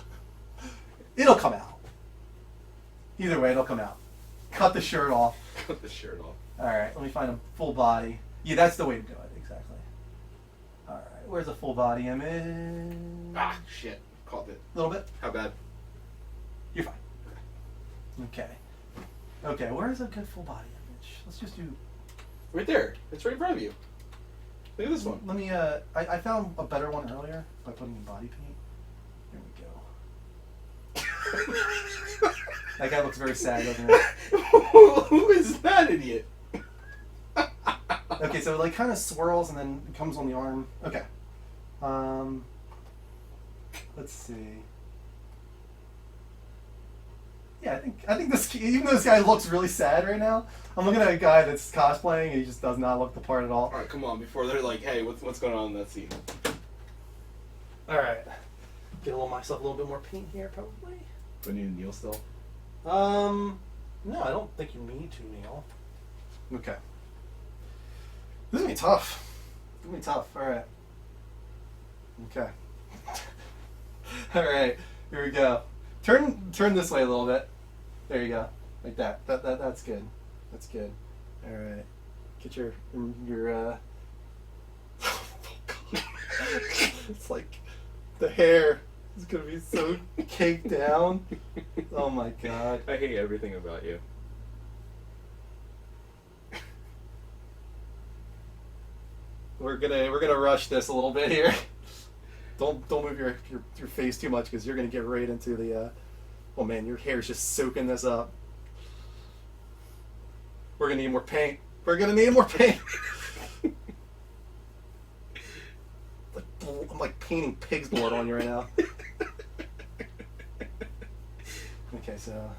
It'll come out. Either way, it'll come out. Cut the shirt off. Cut the shirt off. All right, let me find a full body. Yeah, that's the way to do it. Exactly. All right, where's a full body image? Ah, shit. Called it. A little bit. How bad? You're fine. Okay. Okay, where's a good full body image? Let's just do. Right there. It's right in front of you. Look at this one. Let me. I found a better one earlier by putting in body paint. Here we go. That guy looks very sad, doesn't he? Who is that idiot? Okay, so it like kind of swirls and then it comes on the arm. Okay. Let's see. Yeah, I think this, even though this guy looks really sad right now, I'm looking at a guy that's cosplaying and he just does not look the part at all. Alright, come on, before they're like, hey, what's going on in that scene? All right. Get myself a little bit more paint here, probably. Do I need to kneel still? No, I don't think you need to, Neil. Okay. This is gonna be tough. It's gonna be tough. All right. Okay. All right. Here we go. Turn this way a little bit. There you go. Like that. That's good. That's good. All right. Get your. Oh God. It's like the hair is gonna be so caked down. Oh my God. I hate everything about you. We're gonna rush this a little bit here. Don't move your face too much because you're gonna get right into the. Oh man, your hair's just soaking this up. We're gonna need more paint. We're gonna need more paint. I'm like painting pig's blood on you right now. Okay, so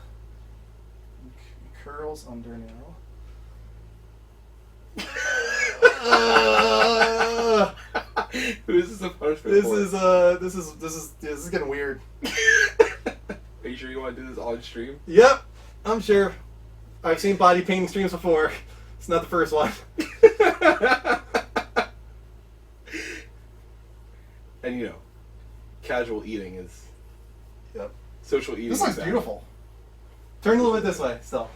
curls under now. Who is this a punishment This for? is getting weird. Are you sure you want to do this on stream? Yep, I'm sure. I've seen body painting streams before. It's not the first one. And you know, casual eating is Yep. social eating. This looks is beautiful. Turn a little bit this way, still.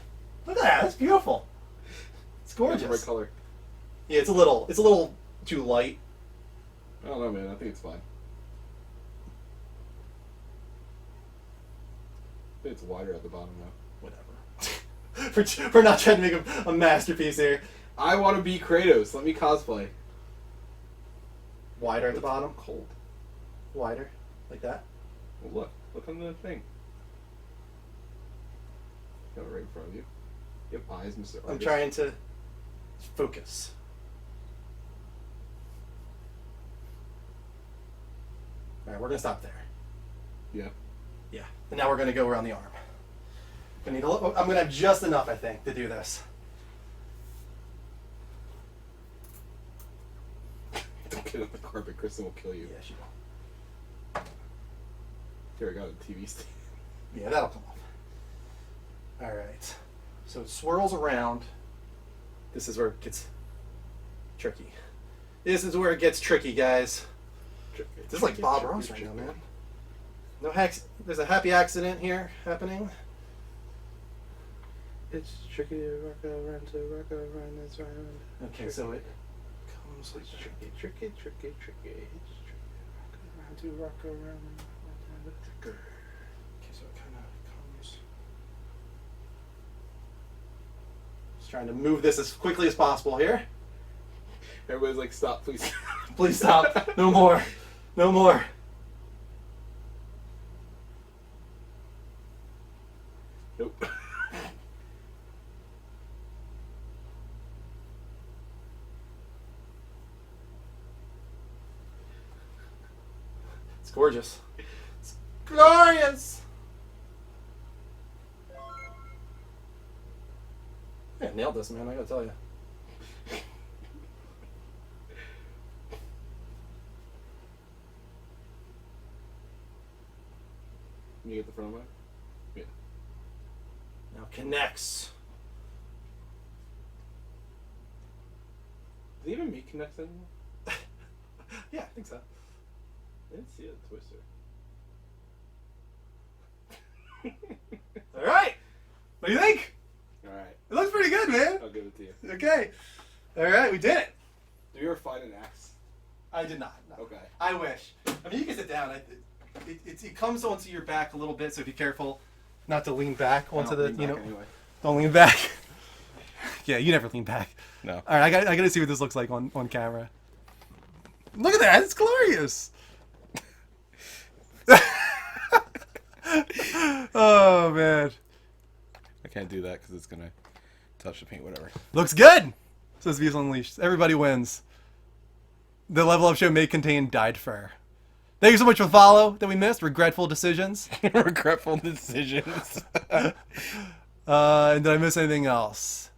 Look at that. That's beautiful. It's It's the right gorgeous. color. Yeah, it's a little too light. I don't know, man. I think it's fine. I think it's wider at the bottom now. Whatever. for not trying to make a masterpiece here. I want to be Kratos. Let me cosplay. Wider at the bottom. Cold. Wider, like that. Well, look on the thing. Got it right in front of you. You have eyes, Mr. I'm Artist. trying to focus. All right, we're gonna stop there. Yeah. Yeah, and now we're gonna go around the arm. I need I'm gonna have just enough, I think, to do this. Don't get on the carpet. Kristen will kill you. Yeah, she will. Here, I got a TV stand. Yeah, that'll come off. All right. So it swirls around. This is where it gets tricky. This is where it gets tricky, guys. This is like Bob Ross right now, man. No hacks. There's a happy accident here happening. It's tricky to rock around, that's right. Okay, so it comes like It's tricky. It's tricky to rock around. Okay, so it kind of comes. Just trying to move this as quickly as possible here. Everybody's like, stop, please. Please stop. No more. No more. Nope. It's gorgeous. It's glorious. I nailed this, man. I gotta tell you. Can you get the front of mine? Yeah. Now connects. Do they even make Connects anymore? Yeah, I think so. I didn't see a Twister. All right. What do you think? All right, It looks pretty good, man. I'll give it to you. Okay. All right, we did it. Do you ever find an axe? I did not. No. Okay. I wish. I mean, you can sit down. It comes onto your back a little bit, so be careful not to lean back onto the. Anyway. Don't lean back. Yeah, you never lean back. No. All right, I got to see what this looks like on camera. Look at that! It's glorious. Oh man, I can't do that because it's gonna touch the paint. Whatever. looks good. Says Views Unleashed. Everybody wins. The Level Up Show may contain dyed fur. Thank you so much for the follow that we missed. Regretful decisions. Regretful decisions. And did I miss anything else?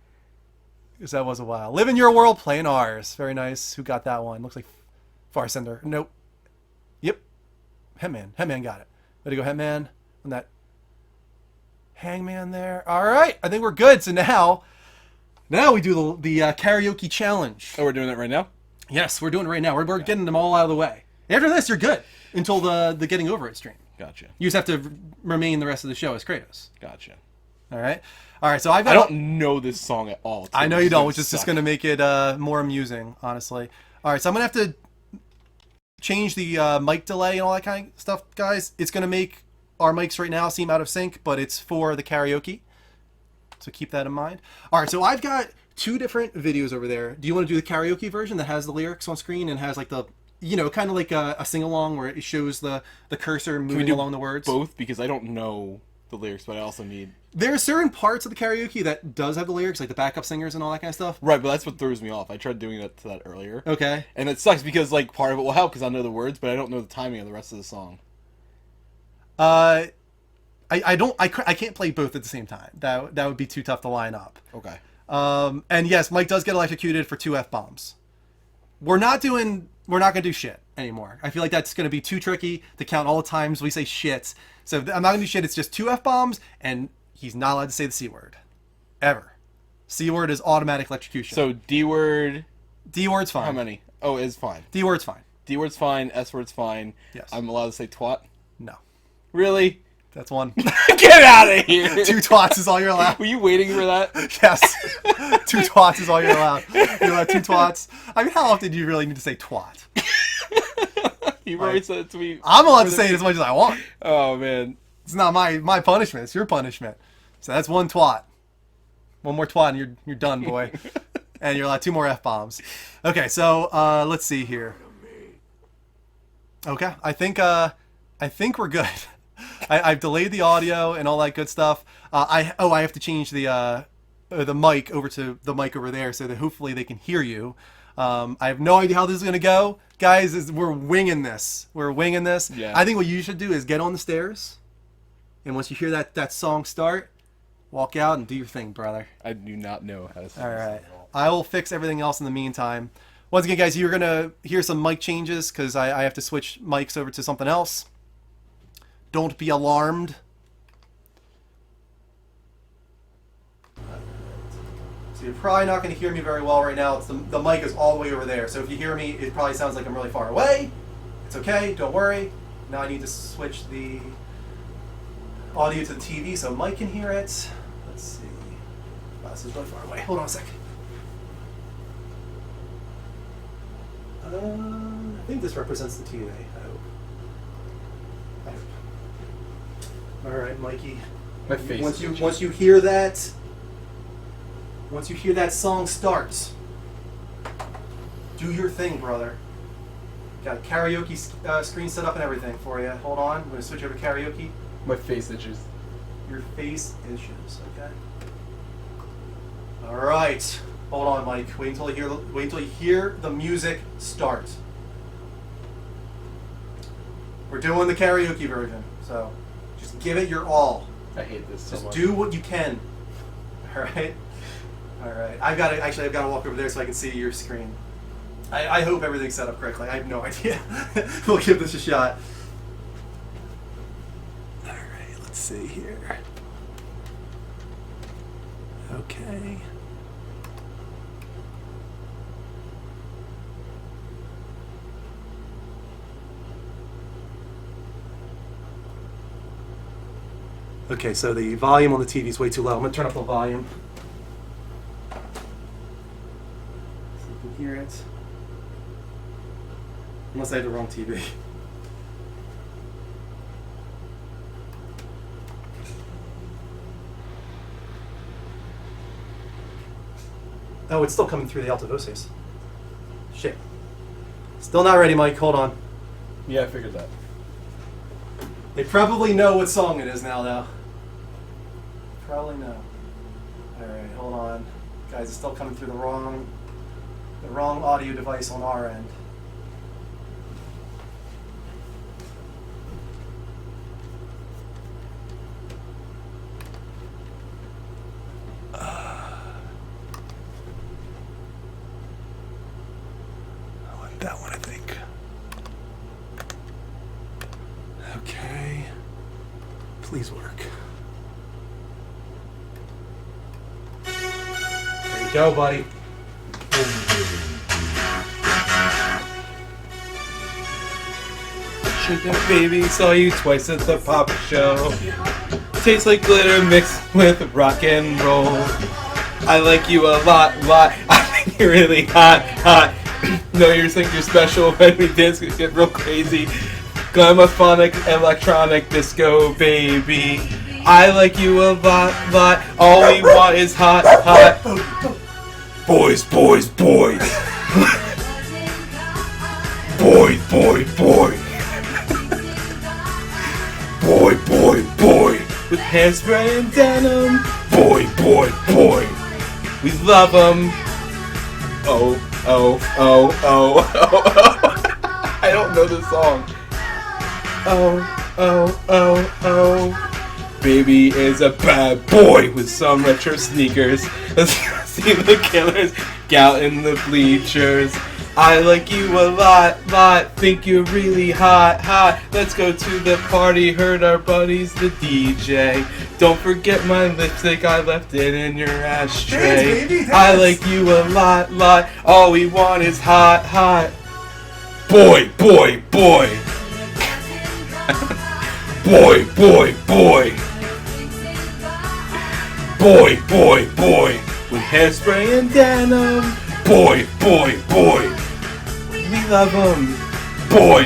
Because that was a while. Live in your world, play in ours. Very nice. Who got that one? Looks like Farsender. Nope. Yep. Hitman. Hitman got it. Way to go, Hitman. On that Hangman there. All right. I think we're good. So now we do the karaoke challenge. Oh, we're doing that right now? Yes, we're doing it right now. We're getting them all out of the way. After this, you're good until the Getting Over It stream. Gotcha. You just have to remain the rest of the show as Kratos. Gotcha. All right. All right. So I've got. I don't know this song at all. I know you don't, which is just going to make it more amusing, honestly. All right. So I'm going to have to change the mic delay and all that kind of stuff, guys. It's going to make our mics right now seem out of sync, but it's for the karaoke. So keep that in mind. All right. So I've got 2 different videos over there. Do you want to do the karaoke version that has the lyrics on screen and has like the, kind of like a sing-along where it shows the cursor moving along the words? Both, because I don't know the lyrics, but I also need... There are certain parts of the karaoke that does have the lyrics, like the backup singers and all that kind of stuff. Right, but that's what throws me off. I tried doing that earlier. Okay. And it sucks because, like, part of it will help because I know the words, but I don't know the timing of the rest of the song. I can't play both at the same time. That would be too tough to line up. Okay. And yes, Mike does get electrocuted for 2 F-bombs. We're not going to do shit anymore. I feel like that's going to be too tricky to count all the times we say shit. So I'm not going to do shit. It's just 2 F-bombs, and he's not allowed to say the C word. Ever. C word is automatic electrocution. So D word... D word's fine. How many? Oh, it's fine. D word's fine. D word's fine. S word's fine. Yes. I'm allowed to say twat? No. Really? That's 1. Get out of here! 2 twats is all you're allowed. Were you waiting for that? Yes. 2 twats is all you're allowed. You're allowed 2 twats. I mean, how often do you really need to say twat? You've already said it to me. I'm allowed to say it as much as I want. Oh, man. It's not my punishment. It's your punishment. So that's 1 twat. 1 more twat and you're done, boy. And you're allowed 2 more F-bombs. Okay, so let's see here. Okay, I think we're good. I've delayed the audio and all that good stuff. I have to change the mic over to the mic over there so that hopefully they can hear you. I have no idea how this is gonna go, guys. We're winging this. Yeah. I think what you should do is get on the stairs, and once you hear that song start, walk out and do your thing, brother. I do not know how to say All this right. at all. I will fix everything else in the meantime. Once again, guys, you're gonna hear some mic changes because I have to switch mics over to something else. Don't be alarmed. So you're probably not going to hear me very well right now. It's the mic is all the way over there. So if you hear me, it probably sounds like I'm really far away. It's okay. Don't worry. Now I need to switch the audio to the TV so Mike can hear it. Let's see. Wow, this is really far away. Hold on a second. I think this represents the TV. I hope. All right, Mikey. My face Once is you hear that song starts, do your thing, brother. Got a karaoke screen set up and everything for you. Hold on, I'm gonna switch over to karaoke. My face itches. Your face issues, okay? All right, hold on, Mike. Wait until you hear the music start. We're doing the karaoke version, so just give it your all. I hate this so Just much. do what you can. All right. All right. I've got to walk over there so I can see your screen. I hope everything's set up correctly. I have no idea. We'll give this a shot. All right. Let's see here. Okay. Okay, so the volume on the TV is way too low. I'm gonna turn up the volume. So you can hear it. Unless I had the wrong TV. Oh, it's still coming through the altavoces. Shit. Still not ready, Mike. Hold on. Yeah, I figured that. They probably know what song it is now, though. Probably know. Alright, hold on. Guys, it's still coming through the wrong audio device on our end. I want that one, I think. Okay. Please work. There you go, buddy. Sugar baby, saw you twice at the pop show. Tastes like glitter mixed with rock and roll. I like you a lot. I think you're really hot. Know you think you're special when we dance, we get real crazy. Glamophonic, electronic disco, baby. I like you a lot. All we want is hot. Boys. Boy. Boy. With hairspray and denim. Boy. We love them. Oh. I don't know the song. Oh. Baby is a bad boy with some retro sneakers. Let's see the Killers out in the bleachers. I like you a lot. Think you're really hot. Let's go to the party. Heard our buddies, the DJ. Don't forget my lipstick. I left it in your ashtray. Dance, baby, dance. I like you a lot. All we want is hot. Boy. Boy. Boy. With hairspray and denim. Boy. We love them. Boy.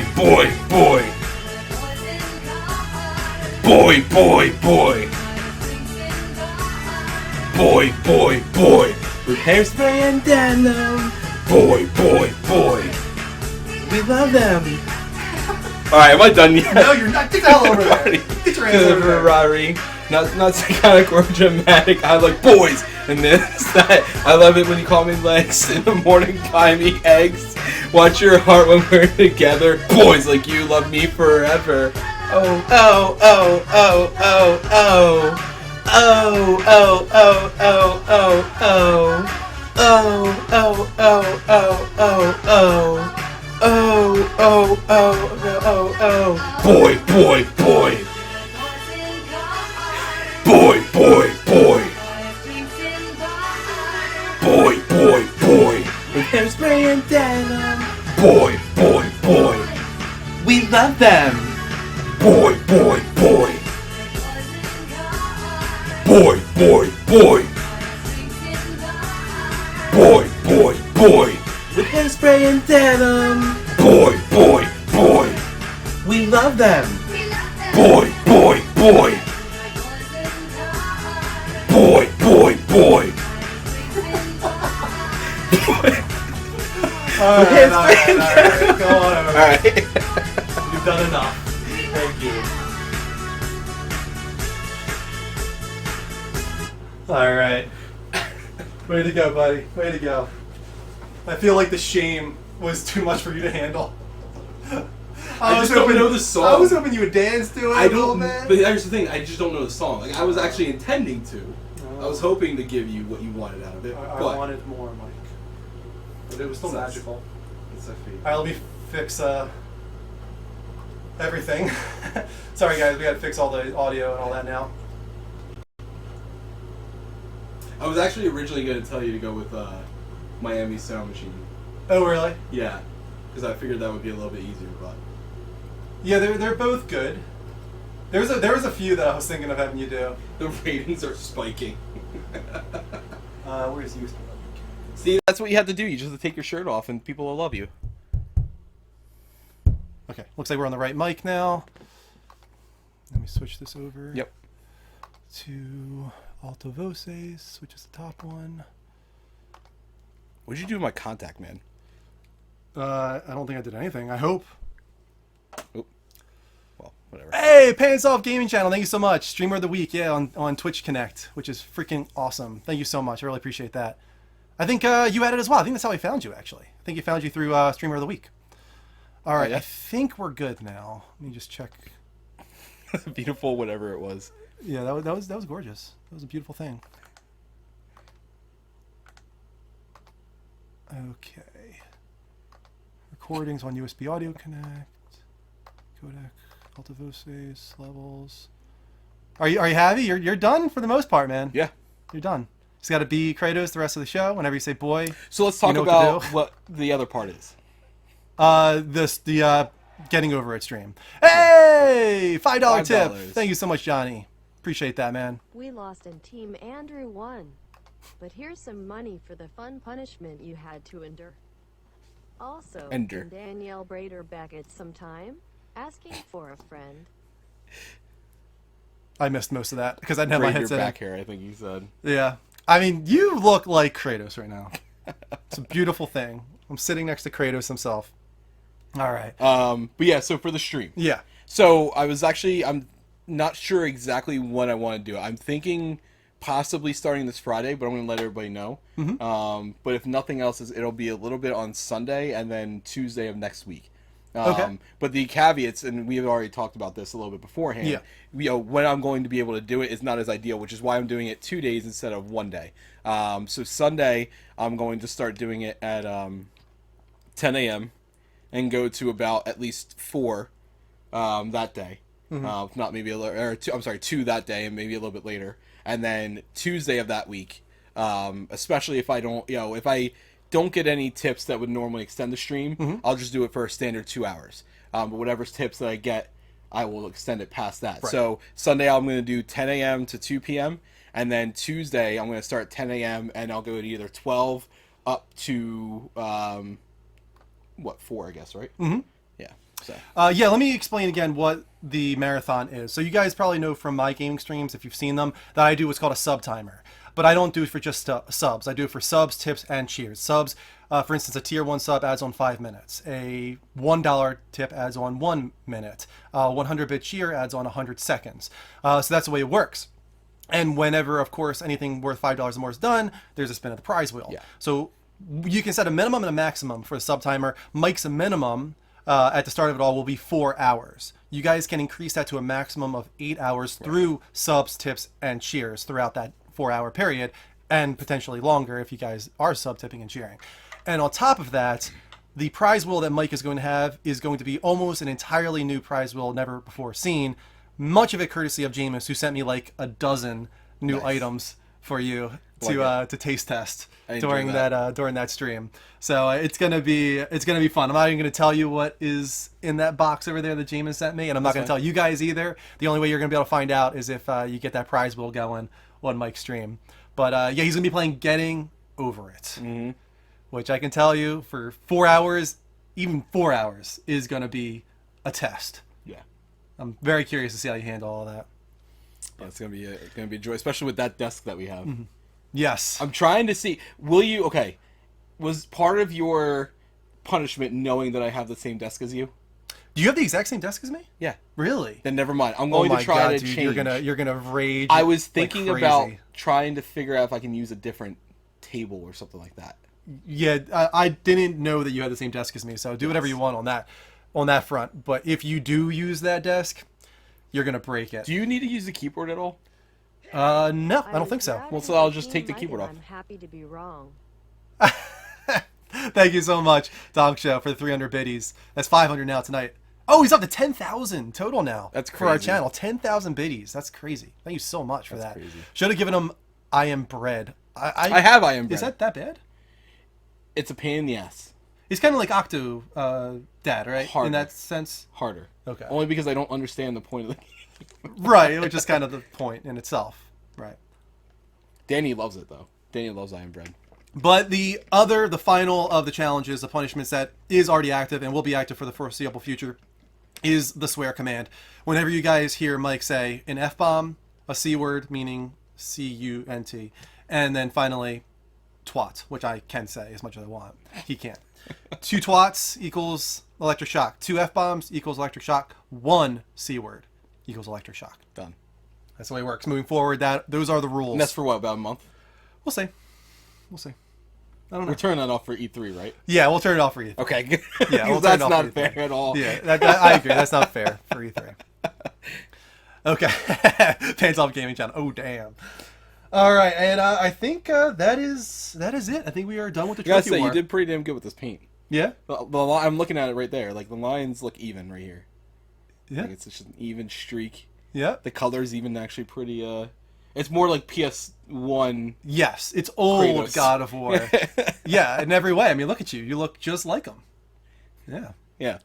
With hairspray and denim. Boy. We love them. Alright, am I done yet? No, you're not. Get the hell over there. Get your ass over there. Ferrari. Not psychotic or dramatic. I like boys and this, that. I love it when you call me Lex. In the morning, buy me eggs. Watch your heart when we're together. Boys like you love me forever. Oh. Boy. With hairspray and denim. Boy. We love them. Boy. With hairspray and denim. Boy. We love them. Boy. Alright. Go on over. Alright. You've done enough. Thank you. Alright. Way to go, buddy. Way to go. I feel like the shame was too much for you to handle. I just don't know the song. I was hoping you would dance to it I a little don't. bit. But here's the thing: I just don't know the song. Like I was actually intending to. I was hoping to give you what you wanted out of it. I but wanted more, Mike. But it was still Sucks. magical. it's a fate. Alright, let me fix everything. Sorry guys, we gotta fix all the audio and all that now. I was actually originally going to tell you to go with Miami Sound Machine. Oh really? Yeah, because I figured that would be a little bit easier. But Yeah, they're both good. There was a few that I was thinking of having you do. The ratings are spiking. Where's you? See, that's what you have to do. You just have to take your shirt off, and people will love you. Okay, looks like we're on the right mic now. Let me switch this over. Yep. To Alto Voces, which is the top one. What'd you do with my contact, man? I don't think I did anything. I hope. Oh. Well, whatever. Hey, Pants Off Gaming Channel, thank you so much. Streamer of the week, yeah, on Twitch Connect, which is freaking awesome. Thank you so much. I really appreciate that. I think you had it as well. I think that's how I found you, actually. I think he found you through Streamer of the Week. All right, yeah? I think we're good now. Let me just check. Beautiful, whatever it was. Yeah, that was gorgeous. That was a beautiful thing. Okay. Recordings on USB Audio Connect. Codec, Alto Voces, levels. Are you happy? You're done for the most part, man. Yeah. You're done. Just got to be Kratos the rest of the show. Whenever you say boy. So let's talk you know about what the other part is. The getting over it stream. Hey, $5 tip. $5. Thank you so much, Johnny. Appreciate that, man. We lost and Team Andrew won. But here's some money for the fun punishment you had to endure. Also, Endure. can Danielle Brader back at some time? Asking for a friend. I missed most of that because I didn't have my Braid your headset in. back hair, I think you said. Yeah. I mean, you look like Kratos right now. It's a beautiful thing. I'm sitting next to Kratos himself. All right. But yeah, so for the stream. Yeah. So I'm not sure exactly when I want to do it. I'm thinking possibly starting this Friday, but I'm going to let everybody know. But if nothing else, it'll be a little bit on Sunday and then Tuesday of next week. Okay. But the caveats, and we have already talked about this a little bit beforehand. Yeah. When I'm going to be able to do it is not as ideal, which is why I'm doing it 2 days instead of 1 day. So Sunday, I'm going to start doing it at 10 a.m. and go to about at least 4 that day. If not maybe a little, or 2 that day and maybe a little bit later. And then Tuesday of that week, especially if I don't get any tips that would normally extend the stream, I'll just do it for a standard 2 hours. But whatever tips that I get, I will extend it past that. Right. So Sunday I'm going to do 10 a.m. to 2 p.m. And then Tuesday I'm going to start 10 a.m. and I'll go to either 12 up to 4, I guess, right? Mm-hmm. Yeah. So. Yeah, let me explain again what the marathon is. So you guys probably know from my gaming streams, if you've seen them, that I do what's called a sub timer. But I don't do it for just subs. I do it for subs, tips, and cheers. Subs, for instance, a tier 1 sub adds on 5 minutes. A $1 tip adds on 1 minute. 100-bit cheer adds on 100 seconds. So that's the way it works. And whenever, of course, anything worth $5 or more is done, there's a spin of the prize wheel. Yeah. So you can set a minimum and a maximum for the sub timer. Mike's minimum at the start of it all will be 4 hours. You guys can increase that to a maximum of 8 hours through subs, tips, and cheers throughout that 4-hour period, and potentially longer if you guys are sub tipping and cheering. And on top of that, the prize wheel that Mike is going to have is going to be almost an entirely new prize wheel, never before seen. Much of it courtesy of Jameis, who sent me like a dozen new items for you to taste test during that stream. So it's gonna be fun. I'm not even gonna tell you what is in that box over there that Jameis sent me, and I'm not gonna tell you guys either. The only way you're gonna be able to find out is if you get that prize wheel going on Mike's stream. But yeah, he's gonna be playing Getting Over It, which I can tell you for 4 hours, even 4 hours, is gonna be a test. Yeah. I'm very curious to see how you handle all that. Yeah, it's gonna be a joy, especially with that desk that we have. Yes. I'm trying to see. Was part of your punishment knowing that I have the same desk as you? Do you have the exact same desk as me? Yeah. Really? Then never mind. I'm Oh going my to try God, to dude, change. You're gonna rage. I was like thinking crazy. about trying to figure out if I can use a different table or something like that. Yeah, I didn't know that you had the same desk as me, so do whatever you want on that front. But if you do use that desk, you're gonna break it. Do you need to use the keyboard at all? No, I don't think so. Well, so I'll just take the keyboard off. I'm happy to be wrong. Thank you so much, Dog Show, for the 300 biddies. That's 500 now tonight. Oh, he's up to 10,000 total now. That's for our crazy. channel. 10,000 biddies. That's crazy. Thank you so much for That's that. crazy. Should have given him I Am Bread. I have I Am Bread. Is that bad? It's a pain in the ass. He's kind of like Octo dad, right? Harder. In that sense. Harder. Okay. Only because I don't understand the point of the game. Right, which is kind of the point in itself. Right. Danny loves it though. Danny loves Iron Bread. But the final of the challenges, the punishments that is already active and will be active for the foreseeable future, is the swear command. Whenever you guys hear Mike say an F-bomb, a C word, meaning C-U-N-T, and then finally twat, which I can say as much as I want. He can't. 2 twats equals electric shock. 2 F-bombs equals electric shock. 1 C word equals electric shock. Done. That's the way it works. Moving forward, those are the rules. And that's for what, about a month? We'll see. We'll see. I don't know. We're turning that off for E3, right? Yeah, we'll turn it off for you. Okay, good. Yeah, we'll turn That's it off not for fair E3. at all. Yeah, I agree. That's not fair for E3. Okay. Pants Off Gaming Channel. Oh, damn. All right, and I think that is it. I think we are done with the I gotta trophy say, war. you did pretty damn good with this paint. Yeah? I'm looking at it right there. Like, the lines look even right here. Yeah. Like, it's just an even streak. Yeah. The color's even actually pretty, it's more like PS1. Yes, it's old Kratos. God of War. Yeah, in every way. I mean, look at you. You look just like him. Yeah. Yeah.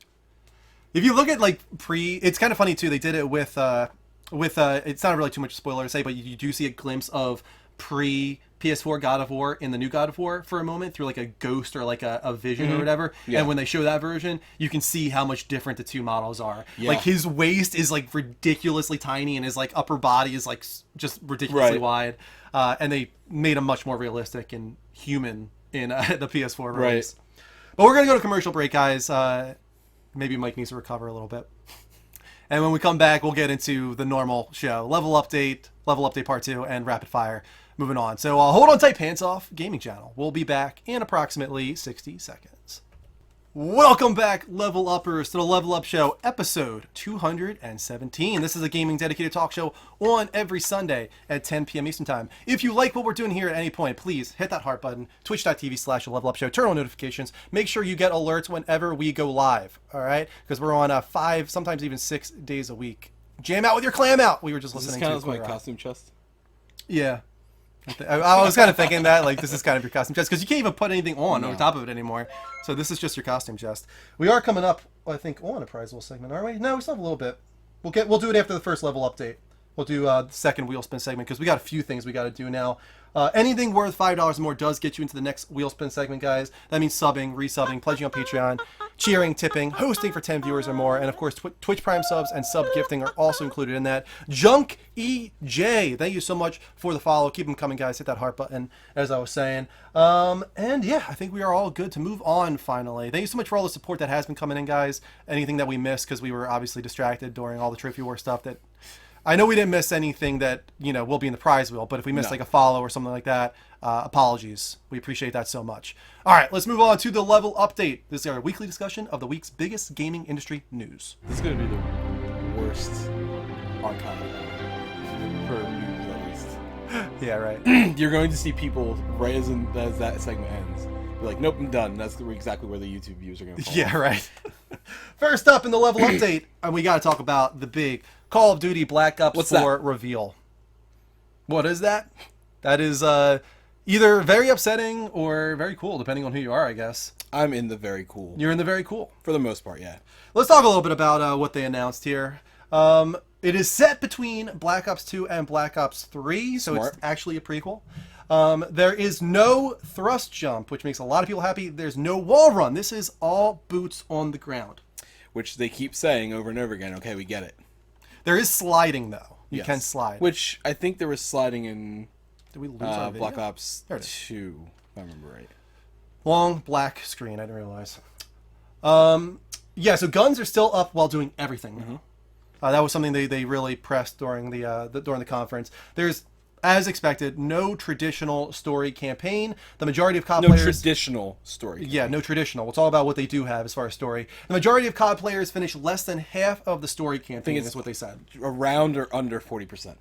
If you look at like it's kind of funny too. They did it with it's not really too much spoiler to say, but you do see a glimpse of pre PS4 God of War in the new God of War for a moment through like a ghost or like a vision or whatever. Yeah. And when they show that version, you can see how much different the two models are. Yeah. Like his waist is like ridiculously tiny and his like upper body is like just ridiculously Right. wide. And they made him much more realistic and human in the PS4 release. Right. But we're gonna go to commercial break, guys. Maybe Mike needs to recover a little bit. And when we come back, we'll get into the normal show. Level Update Part 2, and Rapid Fire. Moving on. So hold on tight, Pants Off Gaming Channel. We'll be back in approximately 60 seconds. Welcome back, Level Uppers, to the Level Up Show, episode 217. This is a gaming dedicated talk show on every Sunday at 10 p.m. Eastern Time. If you like what we're doing here at any point, please hit that heart button, twitch.tv/Level Up Show, turn on notifications, make sure you get alerts whenever we go live, all right? Because we're on 5, sometimes even 6 days a week. Jam out with your clam out. We were just Does this listening count to as my Clear Out. costume chest? Yeah. I was kind of thinking that, like, this is kind of your costume chest, because you can't even put anything on over top of it anymore. So this is just your costume chest. We are coming up, I think, on a prizable segment, are we? No, we still have a little bit. We'll do it after the first level update. We'll do the second wheel spin segment, because we got a few things we got to do now. Anything worth $5 or more does get you into the next wheel spin segment, guys. That means subbing, resubbing, pledging on Patreon, cheering, tipping, hosting for 10 viewers or more, and of course Twitch Prime subs and sub gifting are also included in that. Junk EJ, thank you so much for the follow. Keep them coming, guys. Hit that heart button, as I was saying. And yeah, I think we are all good to move on finally. Thank you so much for all the support that has been coming in, guys. Anything that we missed because we were obviously distracted during all the Trophy War stuff that... I know we didn't miss anything that, will be in the prize wheel, but if we missed like a follow or something like that, apologies. We appreciate that so much. All right, let's move on to the level update. This is our weekly discussion of the week's biggest gaming industry news. This is going to be the worst archive for news, at least. Yeah, right. You're going to see people right as that segment ends. Be like, nope, I'm done. That's exactly where the YouTube views are going to fall. Yeah, right. First up in the level update, and we got to talk about the big Call of Duty Black Ops What's 4 that? reveal. What is that? That is either very upsetting or very cool, depending on who you are, I guess. I'm in the very cool. You're in the very cool. For the most part, yeah. Let's talk a little bit about what they announced here. It is set between Black Ops 2 and Black Ops 3, so Smart. it's actually a prequel. There is no thrust jump, which makes a lot of people happy. There's no wall run. This is all boots on the ground. Which they keep saying over and over again. Okay, we get it. There is sliding, though. You Yes. can slide. Which I think there was sliding in Did we lose our video? Black Ops There it is. 2, if I remember right. Long black screen. I didn't realize. Yeah, so guns are still up while doing everything. That was something they really pressed during the conference. There's, as expected, no traditional story campaign. The majority of COD No players... traditional story. Yeah, no traditional. It's all about what they do have as far as story. The majority of COD players finish less than half of the story campaign, it's- is what they said. Around or under 40%.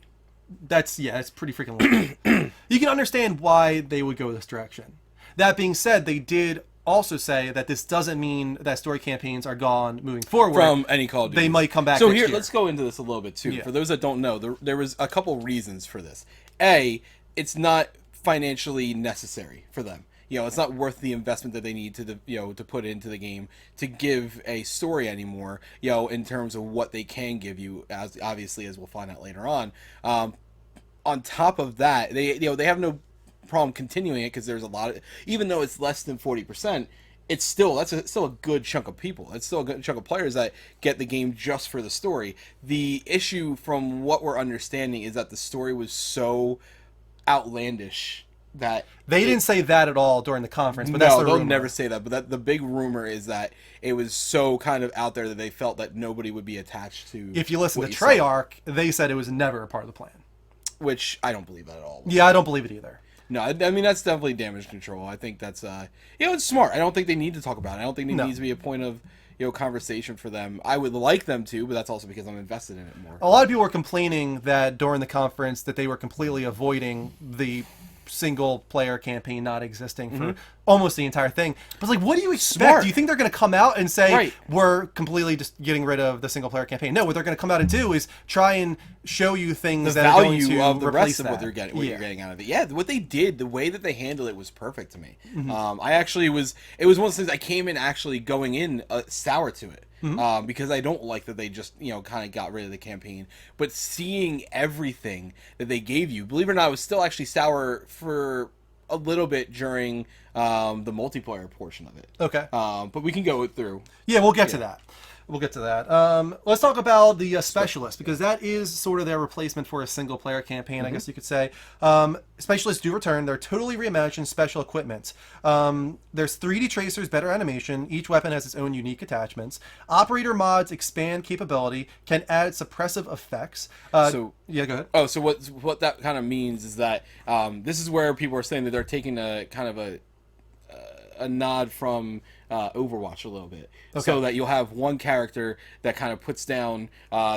That's pretty freaking low. You can understand why they would go this direction. That being said, they did also say that this doesn't mean that story campaigns are gone moving forward. From any Call of Duty. They might come back So next here, year. let's go into this a little bit too. Yeah. For those that don't know, there was a couple reasons for this. A, it's not financially necessary for them. You know, it's not worth the investment that they need to put into the game to give a story anymore. You know, in terms of what they can give you, as obviously as we'll find out later on. On top of that, they have no problem continuing it because there's a lot of, even though it's less than 40%. It's still still a good chunk of people. It's still a good chunk of players that get the game just for the story. The issue, from what we're understanding, is that the story was so outlandish that They didn't say that at all during the conference, but no, that's the they'll rumor. never say that. But the big rumor is that it was so kind of out there that they felt that nobody would be attached to. If you listen what to saw. Treyarch, they said it was never a part of the plan. Which I don't believe that at all. Yeah, I don't believe it either. No, I mean that's definitely damage control. I think that's it's smart. I don't think they need to talk about it. I don't think it No. needs to be a point of conversation for them. I would like them to, but that's also because I'm invested in it more. A lot of people were complaining that during the conference that they were completely avoiding the single player campaign not existing for almost the entire thing. But like, what do you expect? Smart. Do you think they're going to come out and say Right. we're completely just getting rid of the single player campaign? No, what they're going to come out and do is try and show you things The that are going value to of the replace rest of that. what you're Yeah. getting out of it. Yeah, what they did, the way that they handled it was perfect to me. I actually it was one of those things I came in actually going in sour to it. Because I don't like that they just kind of got rid of the campaign, but seeing everything that they gave you, believe it or not, I was still actually sour for a little bit during the multiplayer portion of it. Okay. But we can go through. Yeah, we'll get to that. We'll get to that. Let's talk about the specialist, because that is sort of their replacement for a single player campaign, I guess you could say. Specialists do return. They're totally reimagined special equipment. There's 3D tracers, better animation. Each weapon has its own unique attachments. Operator mods expand capability, can add suppressive effects. Yeah, go ahead. Oh, so what that kind of means is that this is where people are saying that they're taking a kind of a nod from Overwatch a little bit, so that you'll have one character that kind of puts down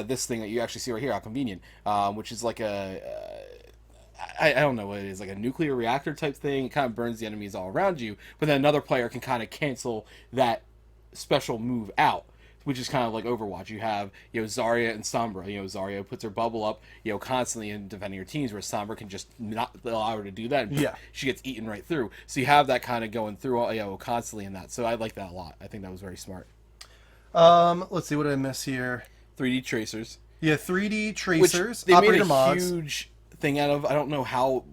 this thing that you actually see right here, how convenient, which is like I don't know what it is, like a nuclear reactor type thing. It kind of burns the enemies all around you, but then another player can kind of cancel that special move out, which is kind of like Overwatch. You have Zarya and Sombra. Zarya puts her bubble up constantly in defending her teams, where Sombra can just not allow her to do that, and Yeah. she gets eaten right through. So you have that kind of going through constantly in that. So I like that a lot. I think that was very smart. Let's see, what did I miss here? 3D tracers, Yeah, 3D which tracers, they made operator a mods. huge thing out of. I don't know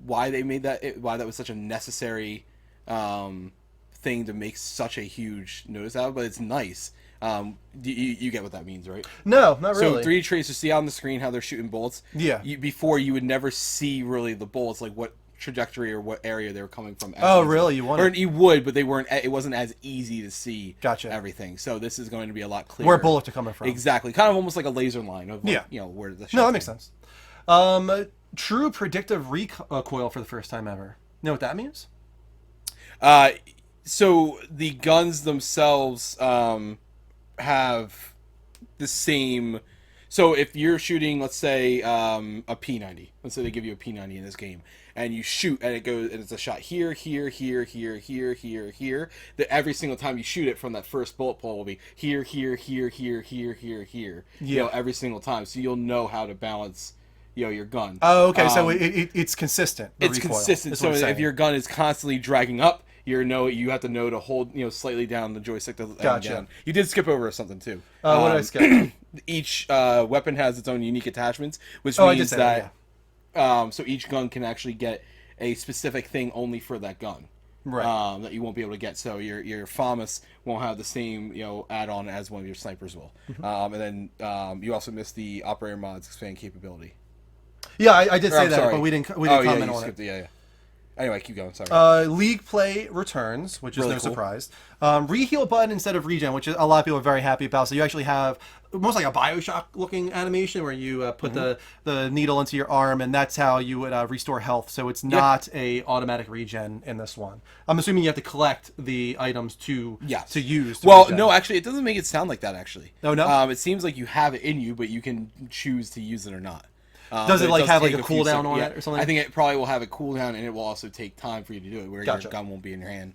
why they made that, why that was such a necessary thing to make such a huge notice out of, but it's nice. You get what that means, right? No, not really. So 3D tracers, see on the screen how they're shooting bullets. Yeah. Before you would never see really the bullets, like what trajectory or what area they were coming from. Oh, really? You Or wanted you would, but they weren't. It wasn't as easy to see. Gotcha. Everything. So this is going to be a lot clearer. where bullets are coming from. Exactly, kind of almost like a laser line of where the. No, that makes sense. True predictive recoil for the first time ever. You know what that means? So the guns themselves have the same. So if you're shooting, let's say a P90, let's say they give you a P90 in this game, and you shoot and it goes and it's a shot here, here, here, here, here, here, here. That every single time you shoot it from that first bullet pull will be here, here, here, here, here, here, here. Yeah. Every single time, so you'll know how to balance. Your gun. Oh, okay. So it's consistent. The It's recoil, consistent. is So what it's if saying. your gun is constantly dragging up, you have to know to hold slightly down the joystick. Gotcha. Down. You did skip over something too. What did I skip? Each weapon has its own unique attachments, which Oh, I did means say that, so each gun can actually get a specific thing only for that gun. Right. That you won't be able to get. So your FAMAS won't have the same add-on as one of your snipers will. Mm-hmm. And then you also missed the operator mods expand capability. Yeah, I did say I'm that, sorry. but we didn't you comment on skipped it. Yeah. Anyway, keep going. Sorry. League play returns, which is Really no cool. surprise. Reheal button instead of regen, which a lot of people are very happy about. So you actually have almost like a Bioshock looking animation where you put the needle into your arm, and that's how you would restore health. So it's not a automatic regen in this one. I'm assuming you have to collect the items to use. To Well, regen. no, actually, it doesn't make it sound like that. Actually, Oh, no? It seems like you have it in you, but you can choose to use it or not. Does it but have like take a few cooldown seconds. on Yeah. it or something? I think it probably will have a cooldown, and it will also take time for you to do it, where Gotcha. your gun won't be in your hand.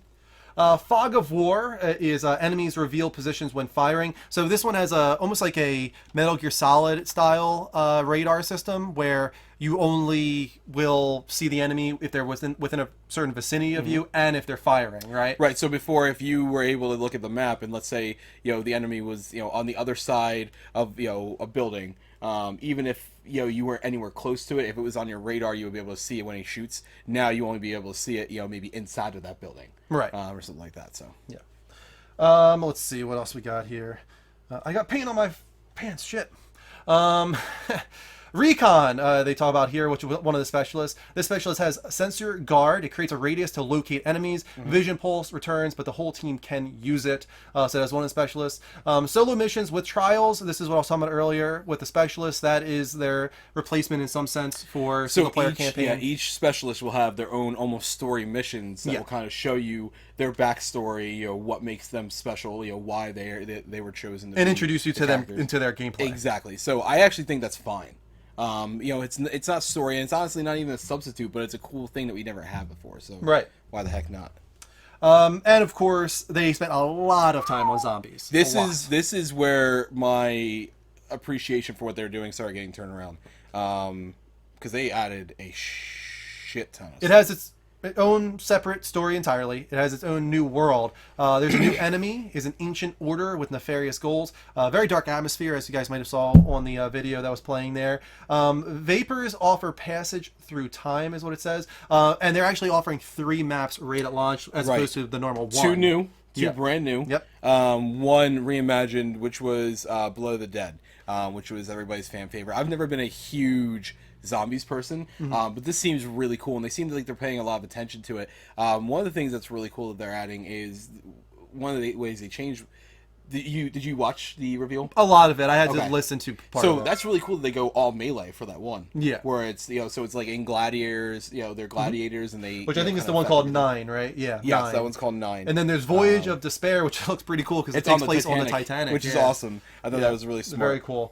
Fog of War is enemies reveal positions when firing. So this one has almost like a Metal Gear Solid style radar system where you only will see the enemy if they're within a certain vicinity of you and if they're firing, right? Right. So before, if you were able to look at the map and let's say the enemy was on the other side of a building, even if you weren't anywhere close to it, if it was on your radar, you would be able to see it when he shoots. Now you only be able to see it, maybe inside of that building, Right. or something like that. So Yeah. Let's see what else we got here. I got paint on my pants. Shit. Recon, they talk about here, which is one of the specialists. This specialist has sensor guard. It creates a radius to locate enemies. Vision pulse returns, but the whole team can use it. So that's one of the specialists. Solo missions with trials. This is what I was talking about earlier with the specialists. That is their replacement in some sense for single player campaign. Each specialist will have their own almost story missions that will kind of show you their backstory, what makes them special, why they were chosen to And be introduce you to them characters. into their gameplay. Exactly. So I actually think that's fine. It's not story, and it's honestly not even a substitute, but it's a cool thing that we never had before. So Right. why the heck not? And of course, they spent a lot of time on zombies. This is where my appreciation for what they're doing started getting turned around, because they added a shit ton. It has its own separate story entirely. It has its own new world. There's a new enemy, is an ancient order with nefarious goals. Very dark atmosphere, as you guys might have saw on the video that was playing there. Vapors offer passage through time, is what it says. And they're actually offering 3 maps right at launch, as opposed to the normal 1. 2 new, 2 Yep. brand new. Yep. 1 reimagined, which was Below the Dead, which was everybody's fan favorite. I've never been a huge zombies person, but this seems really cool, and they seem like they're paying a lot of attention to it. One of the things that's really cool that they're adding is one of the ways they changed. Did you watch the reveal? A lot of it. I had to Okay. listen to part So of it. that's really cool that they go all melee for that one. Yeah. Where it's so it's like in Gladiators, they're gladiators and they Which I think is kind the of one affect called everything. 9, right? Yeah. Yes, 9. that one's called 9. And then there's Voyage of Despair, which looks pretty cool because it It's takes on place on the Titanic, which is yeah. awesome. I thought that was really smart. Very cool.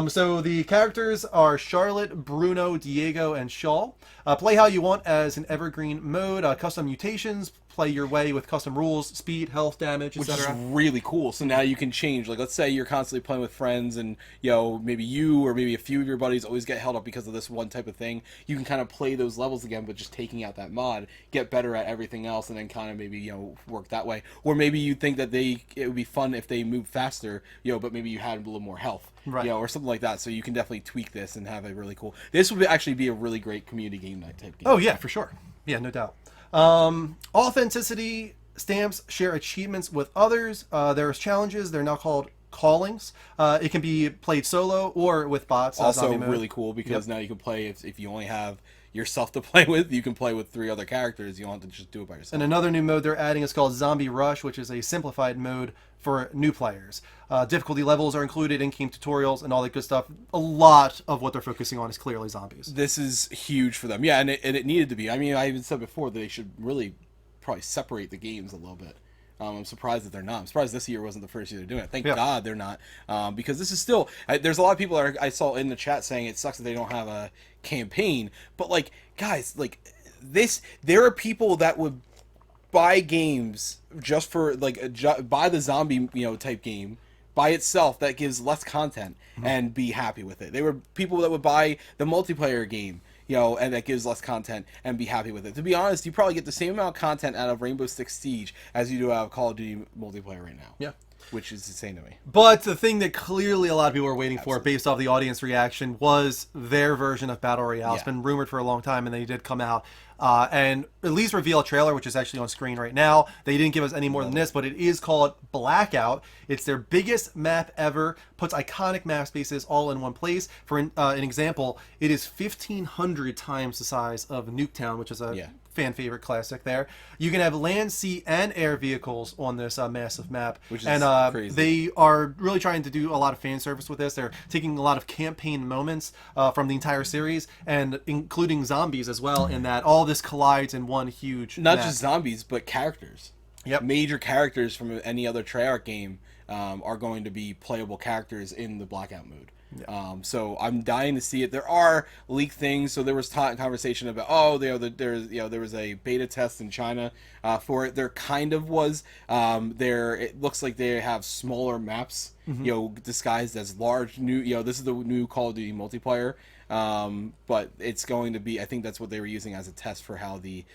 So the characters are Charlotte, Bruno, Diego, and Shaw. Play how you want as an evergreen mode. Custom mutations. Play your way with custom rules, speed, health, damage, Which is etc. really cool. So now you can change. Like, let's say you're constantly playing with friends, and maybe you or maybe a few of your buddies always get held up because of this one type of thing. You can kind of play those levels again, but just taking out that mod, get better at everything else, and then kind of maybe work that way. Or maybe you think that it would be fun if they moved faster, but maybe you had a little more health, Right. or something like that. So you can definitely tweak this and have a really cool. This would actually be a really great community game night type game. Oh yeah, for sure. Yeah, no doubt. Authenticity stamps share achievements with others. There's challenges. They're now called callings. It can be played solo or with bots. Also zombie mode. really cool because now you can play if you only have yourself to play with, you can play with 3 other characters. You don't have to just do it by yourself. And another new mode they're adding is called Zombie Rush, which is a simplified mode for new players. Difficulty levels are included, in-game tutorials, and all that good stuff. A lot of what they're focusing on is clearly zombies. This is huge for them. Yeah, and it needed to be. I mean, I even said before that they should really probably separate the games a little bit. I'm surprised that they're not. I'm surprised this year wasn't the first year they're doing it. Thank God they're not, because this is still. There's a lot of people that I saw in the chat saying it sucks that they don't have a campaign. But like, guys, like this, there are people that would buy games just for buy the zombie type game by itself that gives less content and be happy with it. There were people that would buy the multiplayer game. And that gives less content and be happy with it. To be honest, you probably get the same amount of content out of Rainbow Six Siege as you do out of Call of Duty multiplayer right now. Yeah. Which is insane to me. But the thing that clearly a lot of people were waiting for, based off the audience reaction, was their version of Battle Royale. It's been rumored for a long time, and they did come out and at least reveal a trailer, which is actually on screen right now. They didn't give us any more than this, but it is called Blackout. It's their biggest map ever, puts iconic map spaces all in one place. For an example, it is 1,500 times the size of Nuketown, which is a fan favorite classic there. You can have land, sea, and air vehicles on this massive map. Which is crazy. They are really trying to do a lot of fan service with this. They're taking a lot of campaign moments from the entire series and including zombies as well, in that all this collides in one huge Not map. just zombies, but characters. Yep. Major characters from any other Treyarch game are going to be playable characters in the Blackout mode. So I'm dying to see it. There are leaked things. So there was conversation about there was a beta test in China for it. There kind of was. It looks like they have smaller maps, disguised as large new. This is the new Call of Duty multiplayer. But it's going to be, I think that's what they were using as a test for how the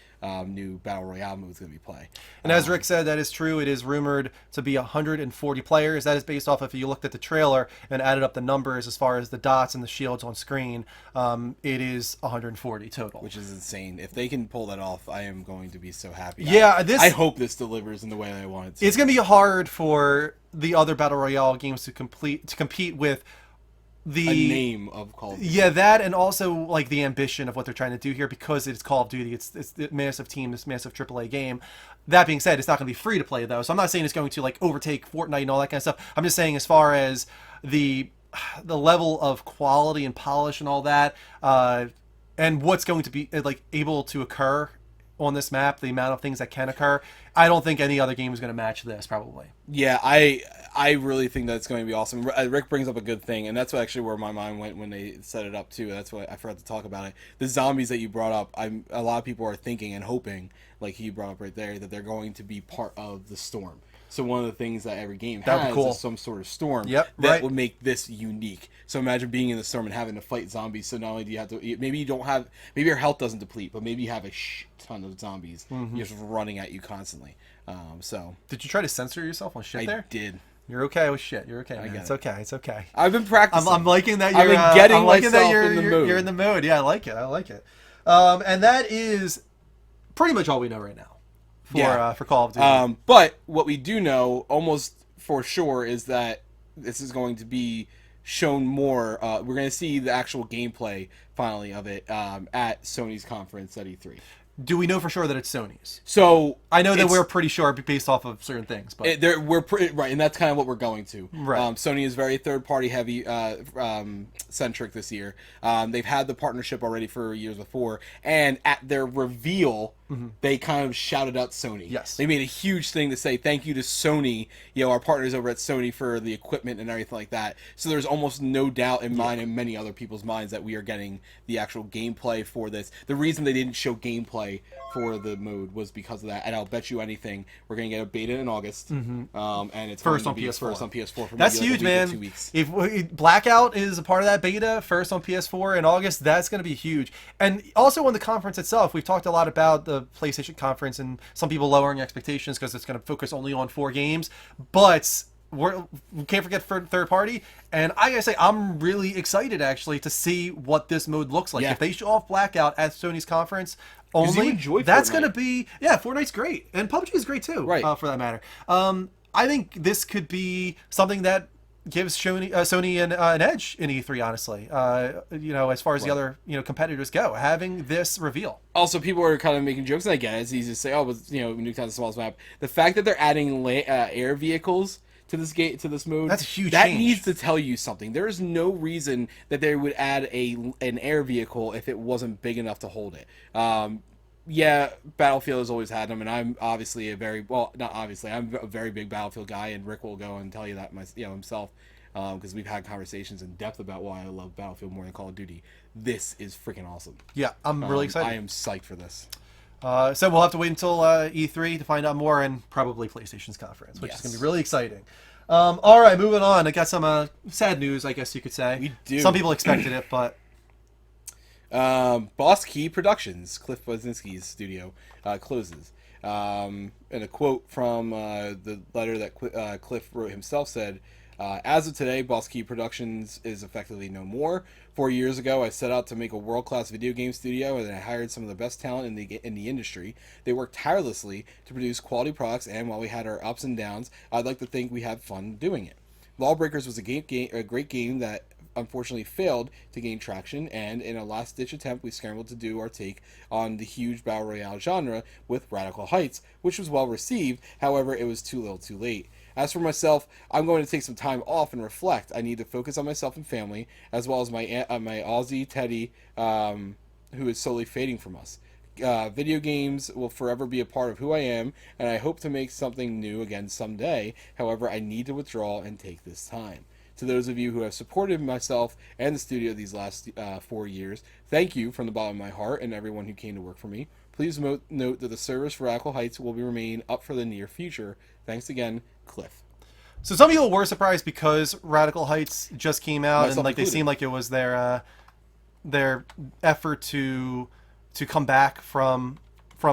new Battle Royale mode is going to be played. And as Rick said, that is true. It is rumored to be 140 players. That is based off if you looked at the trailer and added up the numbers as far as the dots and the shields on screen. It is 140 total. Which is insane. If they can pull that off, I am going to be so happy. Yeah, I hope this delivers in the way that I want it to. It's going to be hard for the other Battle Royale games to compete with the a name of Call of Duty. Yeah, that, and also like the ambition of what they're trying to do here, because it's Call of Duty. It's the massive team, this massive AAA game. That being said, it's not going to be free to play though, so I'm not saying it's going to like overtake Fortnite and all that kind of stuff. I'm just saying as far as the level of quality and polish and all that, and what's going to be like able to occur on this map, the amount of things that can occur, I don't think any other game is going to match this, probably. Yeah, I really think that's going to be awesome. Rick brings up a good thing, and that's actually where my mind went when they set it up too. That's what I forgot to talk about it. The zombies that you brought up, a lot of people are thinking and hoping, like he brought up right there, that they're going to be part of the storm. So one of the things that every game has is some sort of storm that would make this unique. So imagine being in the storm and having to fight zombies. So not only do you have to, maybe your health doesn't deplete, but maybe you have a ton of zombies just running at you constantly. So did you try to censor yourself on shit there? I did. You're okay with shit. You're okay, man. It's okay. It's okay. I've been practicing. I'm liking that you're. I'm liking that you're in the mood. You're in the mood. Yeah, I like it. I like it. And that is pretty much all we know right now for Call of Duty. But what we do know almost for sure is that this is going to be shown more. We're going to see the actual gameplay finally of it at Sony's conference at E3. Do we know for sure that it's Sony's? So I know that we're pretty sure based off of certain things, but we're pretty right, and that's kind of what we're going to. Right. Sony is very third-party heavy centric this year. They've had the partnership already for years before, and at their reveal, they kind of shouted out Sony. Yes. They made a huge thing to say thank you to Sony, our partners over at Sony for the equipment and everything like that. So there's almost no doubt in mine and many other people's minds that we are getting the actual gameplay for this. The reason they didn't show gameplay for the mode was because of that, and I'll bet you anything we're going to get a beta in August, and it's first going to on be PS4. First on PS4 for that's maybe huge, like a week man. or 2 weeks. If Blackout is a part of that beta, first on PS4 in August, that's going to be huge. And also on the conference itself, we've talked a lot about the PlayStation conference and some people lowering expectations because it's going to focus only on 4 games, but we can't forget third party, and I gotta say I'm really excited actually to see what this mode looks like. If they show off Blackout at Sony's conference only, that's Fortnite. gonna be Fortnite's great, and PUBG is great too, right? For that matter. I think this could be something that gives Sony an edge in E3, honestly. As far as the other competitors go, having this reveal. Also, people are kind of making jokes, and I get it. It's easy to say, Nuketown's the smallest map. The fact that they're adding air vehicles to this mode, that's a huge that change. Needs to tell you something. There is no reason that they would add an air vehicle if it wasn't big enough to hold it. Battlefield has always had them, and I'm obviously I'm a very big Battlefield guy, and Rick will go and tell you that himself, because we've had conversations in depth about why I love Battlefield more than Call of Duty. This is freaking awesome. Yeah, I'm really excited. I am psyched for this. So we'll have to wait until E3 to find out more, and probably PlayStation's conference, which is going to be really exciting. All right, moving on. I got some sad news, I guess you could say. We do. Some people expected it, but... Boss Key Productions, Cliff Bleszinski's studio, closes. And a quote from the letter that Cliff wrote himself said, as of today, Boss Key Productions is effectively no more. 4 years ago, I set out to make a world-class video game studio, and I hired some of the best talent in the industry. They worked tirelessly to produce quality products, and while we had our ups and downs, I'd like to think we had fun doing it. Lawbreakers was a great game that unfortunately failed to gain traction, and in a last-ditch attempt, we scrambled to do our take on the huge Battle Royale genre with Radical Heights, which was well received. However, it was too little too late. As for myself, I'm going to take some time off and reflect. I need to focus on myself and family, as well as my Aussie Teddy, who is slowly fading from us. Video games will forever be a part of who I am, and I hope to make something new again someday. However, I need to withdraw and take this time. To those of you who have supported myself and the studio these last 4 years, thank you from the bottom of my heart and everyone who came to work for me. Please note that the service for Radical Heights will remain up for the near future. Thanks again, Cliff. So some people were surprised because Radical Heights just came out, Myself and like they included. seemed like it was their effort to come back from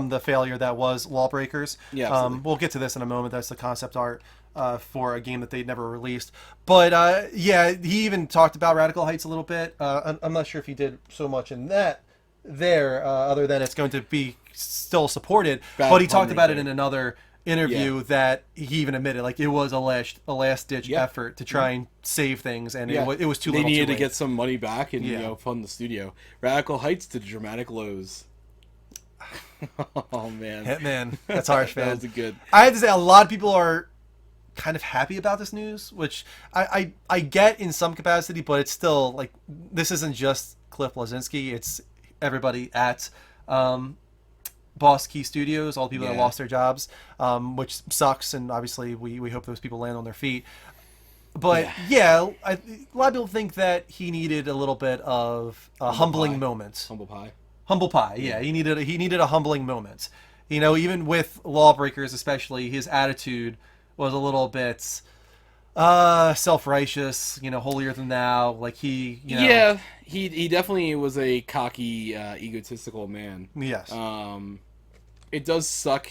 the failure that was Lawbreakers. Yeah, absolutely. We'll get to this in a moment. That's the concept art for a game that they'd never released. But yeah, he even talked about Radical Heights a little bit. I'm not sure if he did so much in that there, other than it's going to be still supported. Bad but he pun talked right about it there. in another interview Yeah. that he even admitted like it was a last ditch Yeah. effort to try and save things, and Yeah. it was too They little. needed too to late. get some money back and Yeah. fund the studio. Radical Heights to dramatic lows. Oh man, Hitman. That's harsh, man. that was good. I had to say a lot of people are kind of happy about this news, which I get in some capacity, but it's still like this isn't just Cliff Blazinski, it's everybody at Boss Key Studios, all the people that Yeah. lost their jobs, which sucks, and obviously we hope those people land on their feet. But yeah, a lot of people think that he needed a little bit of a humbling pie. moment. Humble pie. Humble pie, yeah. He needed a humbling moment. You know, even with Lawbreakers, especially, his attitude was a little bit self-righteous. You know, holier than thou. Like he, you know, Yeah, he definitely was a cocky, egotistical man. yes, It does suck.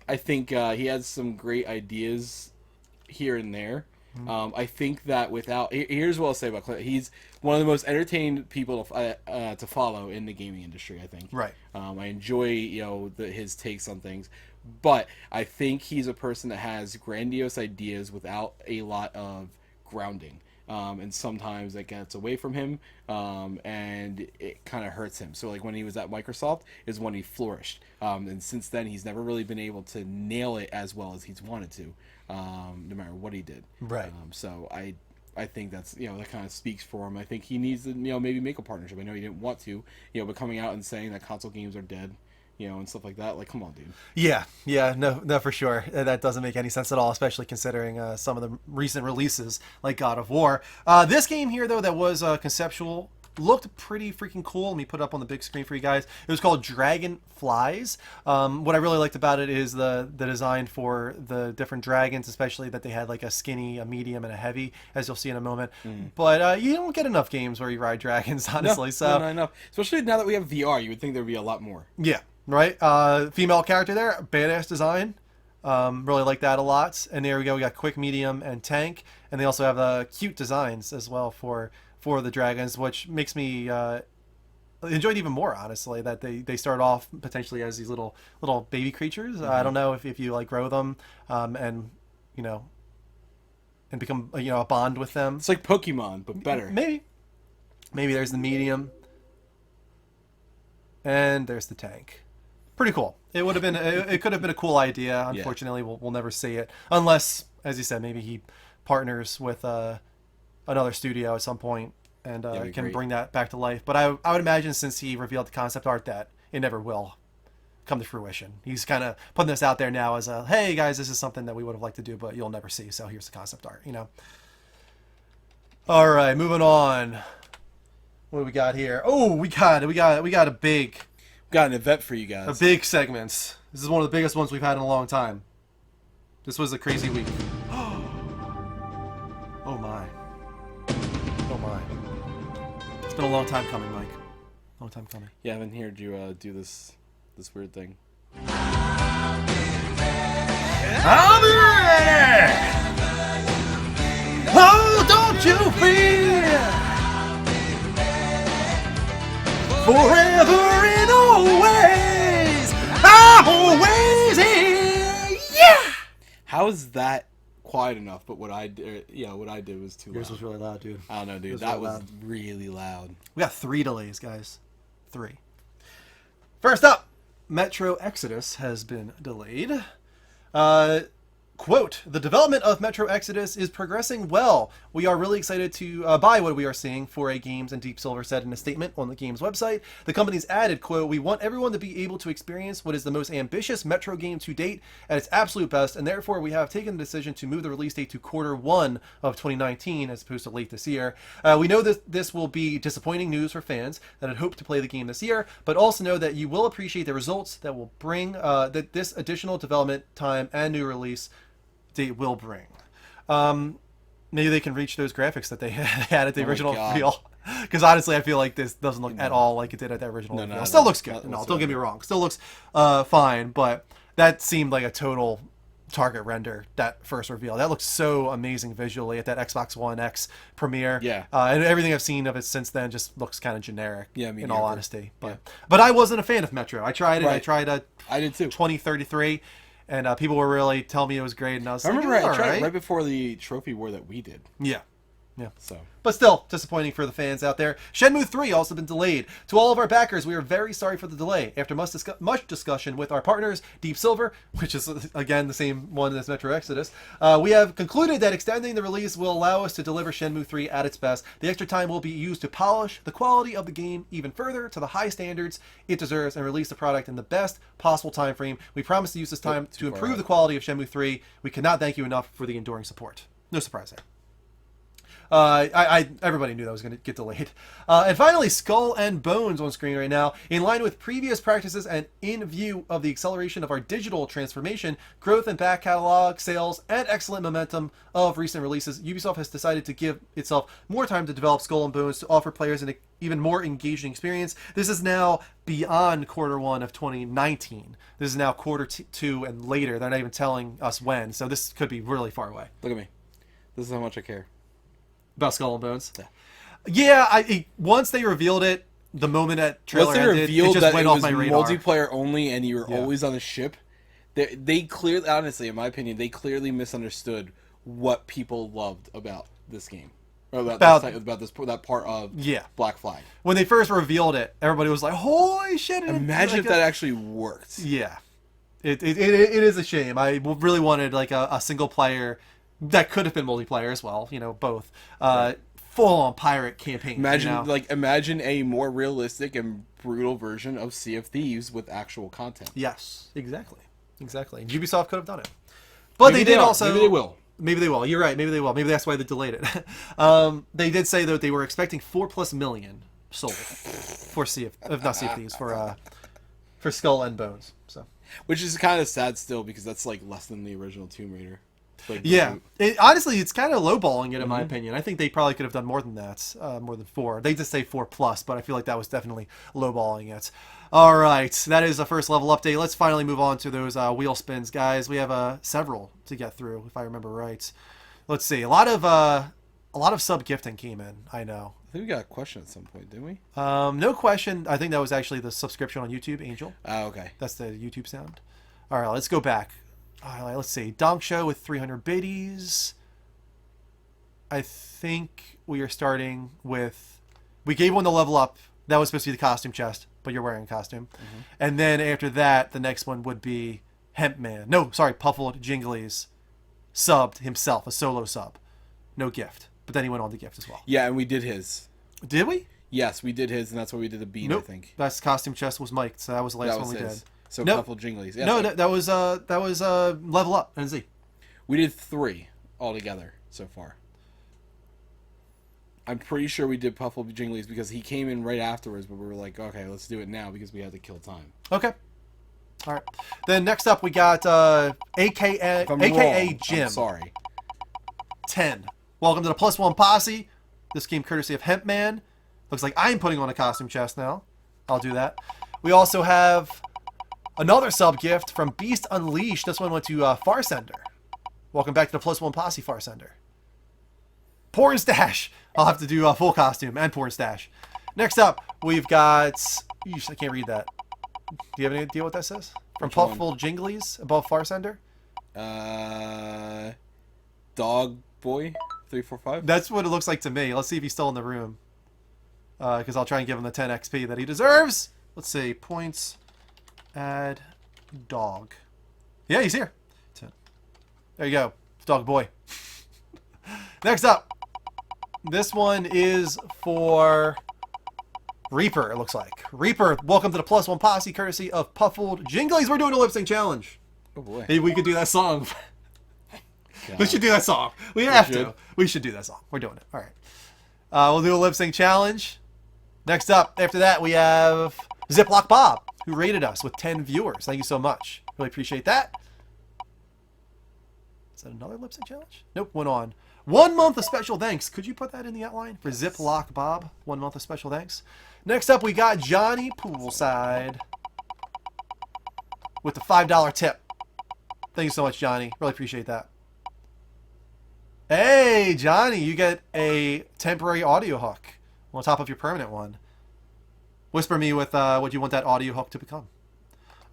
I think he has some great ideas here and there. I think that here's what I'll say about Clint. He's one of the most entertained people to follow in the gaming industry. I think. right. I enjoy his takes on things, but I think he's a person that has grandiose ideas without a lot of grounding. And sometimes that gets away from him, and it kind of hurts him. So like when he was at Microsoft is when he flourished, and since then he's never really been able to nail it as well as he's wanted to, no matter what he did. Right. So I think that's that kind of speaks for him. I think he needs to maybe make a partnership. I know he didn't want to, but coming out and saying that console games are dead, and stuff like that. Like, come on, dude. Yeah, no, for sure. That doesn't make any sense at all, especially considering some of the recent releases like God of War. This game here, though, that was conceptual, looked pretty freaking cool. Let me put it up on the big screen for you guys. It was called Dragonflies. What I really liked about it is the design for the different dragons, especially that they had like a skinny, a medium, and a heavy, as you'll see in a moment. But you don't get enough games where you ride dragons, honestly. No, I know. Especially now that we have VR, you would think there'd be a lot more. Yeah, right. Female character there, badass design. Really like that a lot. And there we go. We got quick, medium, and tank. And they also have cute designs as well for the dragons, which makes me enjoy it even more. Honestly, that they start off potentially as these little baby creatures. I don't know if you like grow them and and become a bond with them. It's like Pokemon, but better. Maybe there's the medium. And there's the tank. Pretty cool. It would have been. It could have been a cool idea. Unfortunately, we'll never see it unless, as you said, maybe he partners with another studio at some point and can great. bring that back to life. But I would imagine since he revealed the concept art that it never will come to fruition. He's kind of putting this out there now as a, hey guys, this is something that we would have liked to do, but you'll never see. So here's the concept art. All right, moving on. What do we got here? Oh, we got a big Got an event for you guys. segment. This is one of the biggest ones we've had in a long time. This was a crazy week. Oh my. Oh my. It's been a long time coming, Mike. Long time coming. Yeah, I've been here to do this weird thing. I'll be ready! Oh, don't you fear! Forever and always! I'm always here! Yeah! How is that quiet enough? But what I did was too Yours loud. was really loud, dude. I don't know, dude. was That really was loud. really loud. We got 3 delays, guys. 3. First up, Metro Exodus has been delayed. Quote, the development of Metro Exodus is progressing well. We are really excited to by what we are seeing, 4A Games and Deep Silver said in a statement on the game's website. The company's added, quote, we want everyone to be able to experience what is the most ambitious Metro game to date at its absolute best, and therefore we have taken the decision to move the release date to Q1 of 2019 as opposed to late this year. We know that this will be disappointing news for fans that had hoped to play the game this year, but also know that you will appreciate the results that will bring that this additional development time and new release date will bring. Maybe they can reach those graphics that they had at the original reveal. Because honestly, I feel like this doesn't look at all like it did at that original reveal. Still looks good. No, don't get me wrong. Still looks fine, but that seemed like a total target render, that first reveal. That looks so amazing visually at that Xbox One X premiere. Yeah. And everything I've seen of it since then just looks kind of generic, in all honesty. Yeah. But I wasn't a fan of Metro. I tried it. Right. I tried I did too. 2033. And people were really telling me it was great, and I was I like, remember I all tried right. it right before the trophy war that we did. Yeah. So, But still, disappointing for the fans out there. Shenmue 3 also been delayed. To all of our backers, we are very sorry for the delay. After much discussion with our partners, Deep Silver, which is, again, the same one as Metro Exodus, we have concluded that extending the release will allow us to deliver Shenmue 3 at its best. The extra time will be used to polish the quality of the game even further to the high standards it deserves and release the product in the best possible time frame. We promise to use this time to improve the quality of Shenmue 3. We cannot thank you enough for the enduring support. No surprise there. Everybody knew that was going to get delayed. And finally, Skull and Bones on screen right now. In line with previous practices and in view of the acceleration of our digital transformation, growth in back catalog, sales, and excellent momentum of recent releases, Ubisoft has decided to give itself more time to develop Skull and Bones to offer players an even more engaging experience. This is now beyond Q1 of 2019. This is now Q2 and later. They're not even telling us when, so this could be really far away. look at me. This is how much I care. About Skull and Bones? Yeah. Yeah, once they revealed it, the moment that trailer Once they ended, revealed it just that went it off was my radar. multiplayer only and you were always on the ship, they clearly, honestly, in my opinion, they clearly misunderstood what people loved about this game. Or about that part of Black Flag. When they first revealed it, everybody was like, holy shit. Imagine if that actually worked. Yeah. It is a shame. I really wanted like a single player that could have been multiplayer as well, both. Full-on pirate campaign. Imagine a more realistic and brutal version of Sea of Thieves with actual content. Yes, exactly. Ubisoft could have done it. But maybe they did also... Maybe they will. Maybe they will. You're right. Maybe they will. Maybe that's why they delayed it. They did say, though, they were expecting 4+ million sold for Sea of Thieves, for Skull and Bones. So, which is kind of sad still, because that's like less than the original Tomb Raider. Honestly, it's kind of lowballing it in my opinion. I think they probably could have done more than that, more than 4. They just say 4+, but I feel like that was definitely lowballing it. All right, that is the first level update. Let's finally move on to those wheel spins, guys. We have several to get through, if I remember right. Let's see. A lot of sub gifting came in. I know. I think we got a question at some point, didn't we? No question. I think that was actually the subscription on YouTube, Angel. Oh, okay. That's the YouTube sound. All right, let's go back. All right, let's see. Donk Show with 300 biddies. I think we are starting with... We gave one the level up. That was supposed to be the costume chest, but you're wearing a costume. Mm-hmm. And then after that, the next one would be Hemp Man. No, sorry, Puffled Jinglies subbed himself, a solo sub. No gift. But then he went on to gift as well. Yeah, and we did his. Did we? Yes, we did his, and that's why we did the bean, nope. I think. That's costume chest was Mike, so that was the last one we did. So Puffled Jinglies. Yeah, no, that was level up, NZ. We did 3 altogether so far. I'm pretty sure we did Puffled Jinglies because he came in right afterwards, but we were like, okay, let's do it now because we had to kill time. Okay. All right. Then next up we got AKA Jim. I'm sorry. 10. Welcome to the +1 posse. This game courtesy of Hemp Man. Looks like I'm putting on a costume chest now. I'll do that. We also have another sub gift from Beast Unleashed. This one went to Farsender. Welcome back to the +1 posse, Farsender. Porn Stash. I'll have to do a full costume and Porn Stash. Next up, we've got... I can't read that. Do you have any idea what that says? From Puffled Jinglies above Farsender? Dog Boy 345? That's what it looks like to me. Let's see if he's still in the room. Because I'll try and give him the 10 XP that he deserves. Let's see. Points. Add dog. Yeah, he's here. 10. There you go. Dog boy. Next up. This one is for Reaper, it looks like. Reaper, welcome to the Plus One Posse, courtesy of Puffled Jinglies. We're doing a lip sync challenge. Oh boy. Maybe we could do that song. God. We should do that song. We have to. We should do that song. We're doing it. All right. We'll do a lip sync challenge. Next up, after that, we have Ziploc Bob, who rated us with 10 viewers. Thank you so much. Really appreciate that. Is that another lip sync challenge? Nope, went on. 1 month of special thanks. Could you put that in the outline for Ziploc Bob? 1 month of special thanks. Next up, we got Johnny Poolside with the $5 tip. Thank you so much, Johnny. Really appreciate that. Hey, Johnny, you get a temporary audio hook on top of your permanent one. Whisper me with what you want that audio hook to become.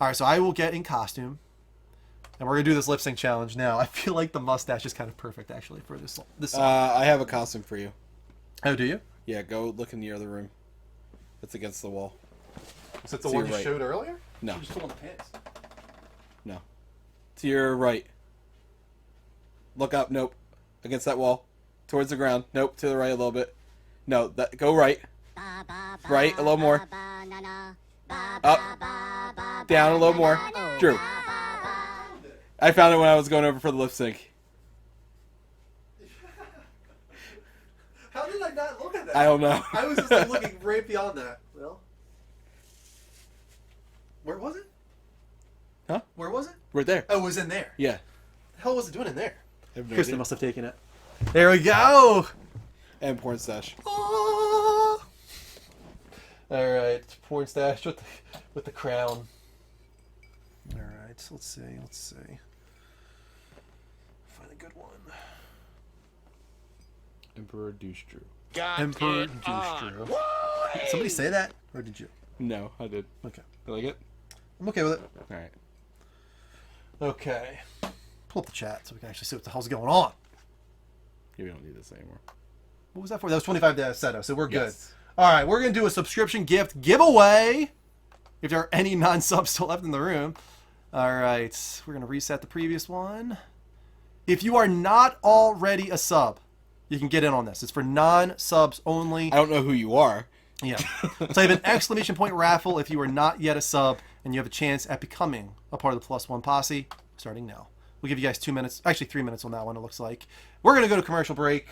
All right, so I will get in costume, and we're gonna do this lip sync challenge now. I feel like the mustache is kind of perfect actually for this song. I have a costume for you. Oh, do you? Yeah, go look in the other room. It's against the wall. Is it the To one your you right. showed earlier? No. You just put on the pants. No. To your right. Look up. Nope. Against that wall. Towards the ground. Nope. To the right a little bit. No. Go right. Right. A little more. Up. Down a little more. Drew. I found it when I was going over for the lip sync. How did I not look at that? I don't know. I was just like, looking right beyond that. Well, where was it? Huh? Where was it? Right there. Oh, it was in there. Yeah. The hell was it doing in there? I have no Kristen idea. must have taken it. There we go. And porn stash. Ah. All right, porn stash with the crown. All right, so let's see. Find a good one. Emperor Douche Drew. Got Emperor it on. Douche Drew. Did somebody say that, or did you? No, I did. Okay, You like it? I'm okay with it. Alright. Okay, pull up the chat so we can actually see what the hell's going on. Yeah, we don't need this anymore. What was that for? That was 25 to Seto, so we're good. Yes. All right, we're going to do a subscription gift giveaway. If there are any non-subs still left in the room. All right, we're going to reset the previous one. If you are not already a sub, you can get in on this. It's for non-subs only. I don't know who you are. Yeah. So I have an exclamation point raffle if you are not yet a sub, and you have a chance at becoming a part of the Plus One Posse starting now. We'll give you guys 2 minutes, actually 3 minutes on that one, it looks like. We're going to go to commercial break,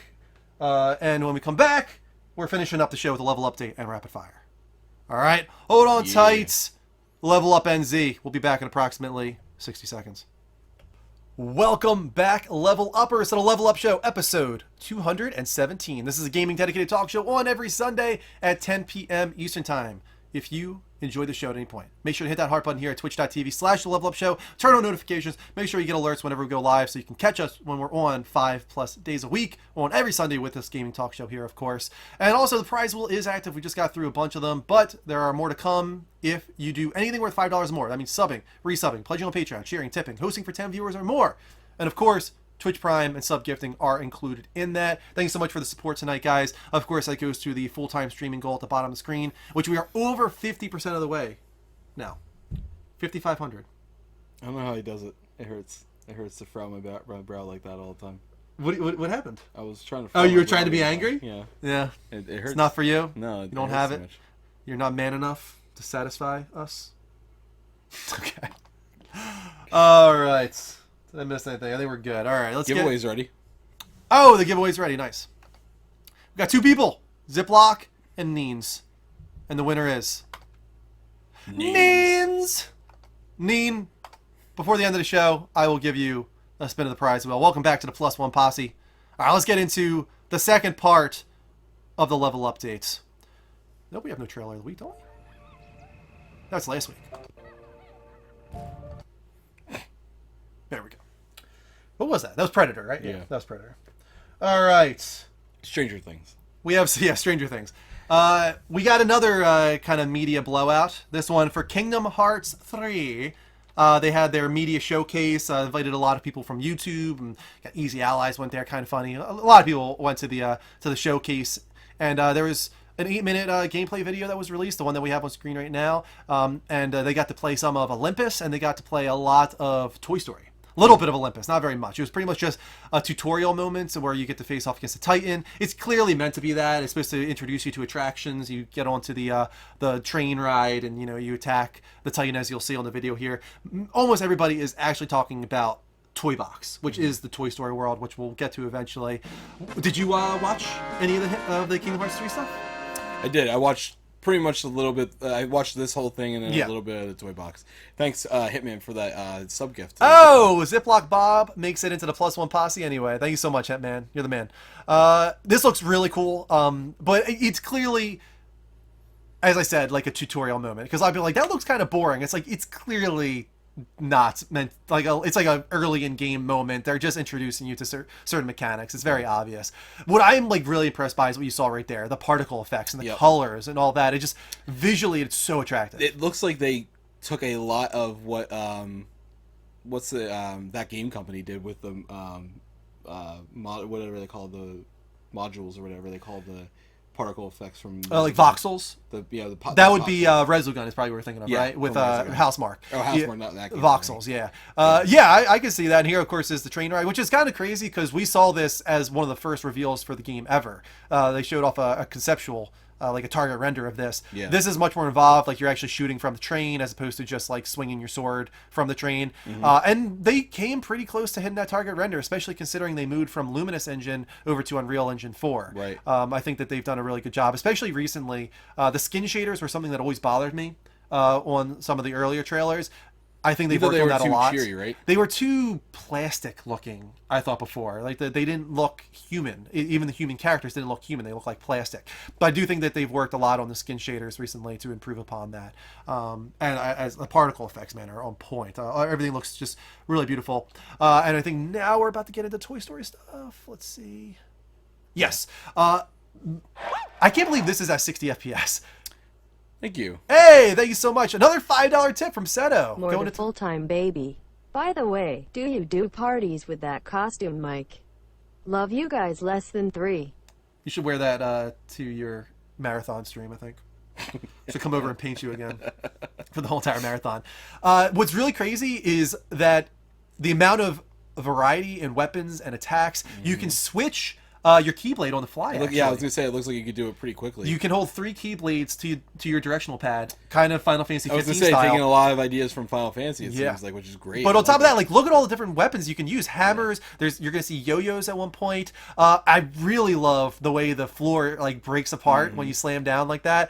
and when we come back, we're finishing up the show with a level update and rapid fire. All right? Hold on tight. Level up NZ. We'll be back in approximately 60 seconds. Welcome back, Level Uppers, to the Level Up Show, episode 217. This is a gaming dedicated talk show on every Sunday at 10 p.m. Eastern Time. If you enjoy the show at any point, make sure to hit that heart button here at twitch.tv/The Level Up Show. Turn on notifications. Make sure you get alerts whenever we go live so you can catch us when we're on 5+ days a week, on every Sunday with this gaming talk show here, of course. And also, the prize wheel is active. We just got through a bunch of them, but there are more to come if you do anything worth $5 or more. That means subbing, resubbing, pledging on Patreon, sharing, tipping, hosting for 10 viewers or more. And of course, Twitch Prime and sub gifting are included in that. Thanks so much for the support tonight, guys. Of course, that goes to the full-time streaming goal at the bottom of the screen, which we are over 50% of the way now. 5,500. I don't know how he does it. It hurts. It hurts to frown my brow like that all the time. What happened? I was trying to. Oh, frown you my were trying brow to be all the angry? time. Yeah. Yeah. It hurts. It's not for you? No, You don't have hurts it? too much. You're not man enough to satisfy us? Okay. All right. Did I miss anything? I think we're good. All right, let's get... Giveaway's ready. Oh, the giveaway's ready. Nice. We got 2 people. Ziploc and Neens. And the winner is... Neens! Neen, before the end of the show, I will give you a spin of the prize wheel. Welcome back to the Plus One Posse. All right, let's get into the second part of the level updates. No, we have no trailer of the week, don't we? That's last week. There we go. What was that? That was Predator, right? Yeah. That was Predator. All right. Stranger Things. We have, yeah, Stranger Things. We got another kind of media blowout. This one for Kingdom Hearts 3. They had their media showcase, invited a lot of people from YouTube, and got Easy Allies went there, kind of funny. A lot of people went to the showcase, and there was an 8-minute gameplay video that was released, the one that we have on screen right now, and they got to play some of Olympus, and they got to play a lot of Toy Story. Little bit of Olympus, not very much. It was pretty much just a tutorial moment where you get to face off against a Titan. It's clearly meant to be that. It's supposed to introduce you to attractions. You get onto the train ride, and you attack the Titan, as you'll see on the video here. Almost everybody is actually talking about Toy Box, which is the Toy Story world, which we'll get to eventually. Did you watch any of the Kingdom Hearts 3 stuff? I did. I watched pretty much a little bit. I watched this whole thing and then Yeah. a little bit of the Toy Box. Thanks, Hitman, for that sub gift. Oh, Ziploc Bob makes it into the +1 posse anyway. Thank you so much, Hitman. You're the man. This looks really cool, but it's clearly, as I said, like a tutorial moment. Because I'd be like, that looks kind of boring. It's like, it's clearly not meant, it's like a early in-game moment. They're just introducing you to certain mechanics. It's very obvious. What I'm like really impressed by is what you saw right there, the particle effects and the colors and all that. It just, visually, it's so attractive. It looks like they took a lot of what what's the that game company did with the whatever they call the modules or whatever they call the particle effects from like voxels. That would be Resogun is probably what we're thinking of, right? With Housemarque. Oh, Housemarque, not that game. Voxels, yeah. I can see that. And here, of course, is the train ride, which is kind of crazy because we saw this as one of the first reveals for the game ever. They showed off a conceptual, like a target render of this. Yeah. This is much more involved. Like you're actually shooting from the train as opposed to just like swinging your sword from the train. And they came pretty close to hitting that target render, especially considering they moved from Luminous Engine over to Unreal Engine 4. Right. I think that they've done a really good job, especially recently. The skin shaders were something that always bothered me on some of the earlier trailers. I think they've worked on that a lot. Cheery, right? They were too plastic looking, I thought before. Like they didn't look human. Even the human characters didn't look human. They looked like plastic. But I do think that they've worked a lot on the skin shaders recently to improve upon that. As the particle effects, man, are on point. Everything looks just really beautiful. And I think now we're about to get into Toy Story stuff. Let's see. Yes. I can't believe this is at 60 FPS. Thank you. Hey, thank you so much. Another $5 tip from Seto. More Going to to full-time baby. By the way, do you do parties with that costume, Mike? Love you guys less than 3. You should wear that to your marathon stream, I think. Should come over and paint you again for the whole entire marathon. What's really crazy is that the amount of variety in weapons and attacks, you can switch your Keyblade on the fly. I was gonna say it looks like you could do it pretty quickly. You can hold 3 Keyblades to your directional pad, kind of Final Fantasy 15 I was gonna say style. taking a lot of ideas from Final Fantasy. It seems like, which is great. But on top of that, like look at all the different weapons you can use. Hammers. You're gonna see yo-yos at one point. I really love the way the floor like breaks apart when you slam down like that.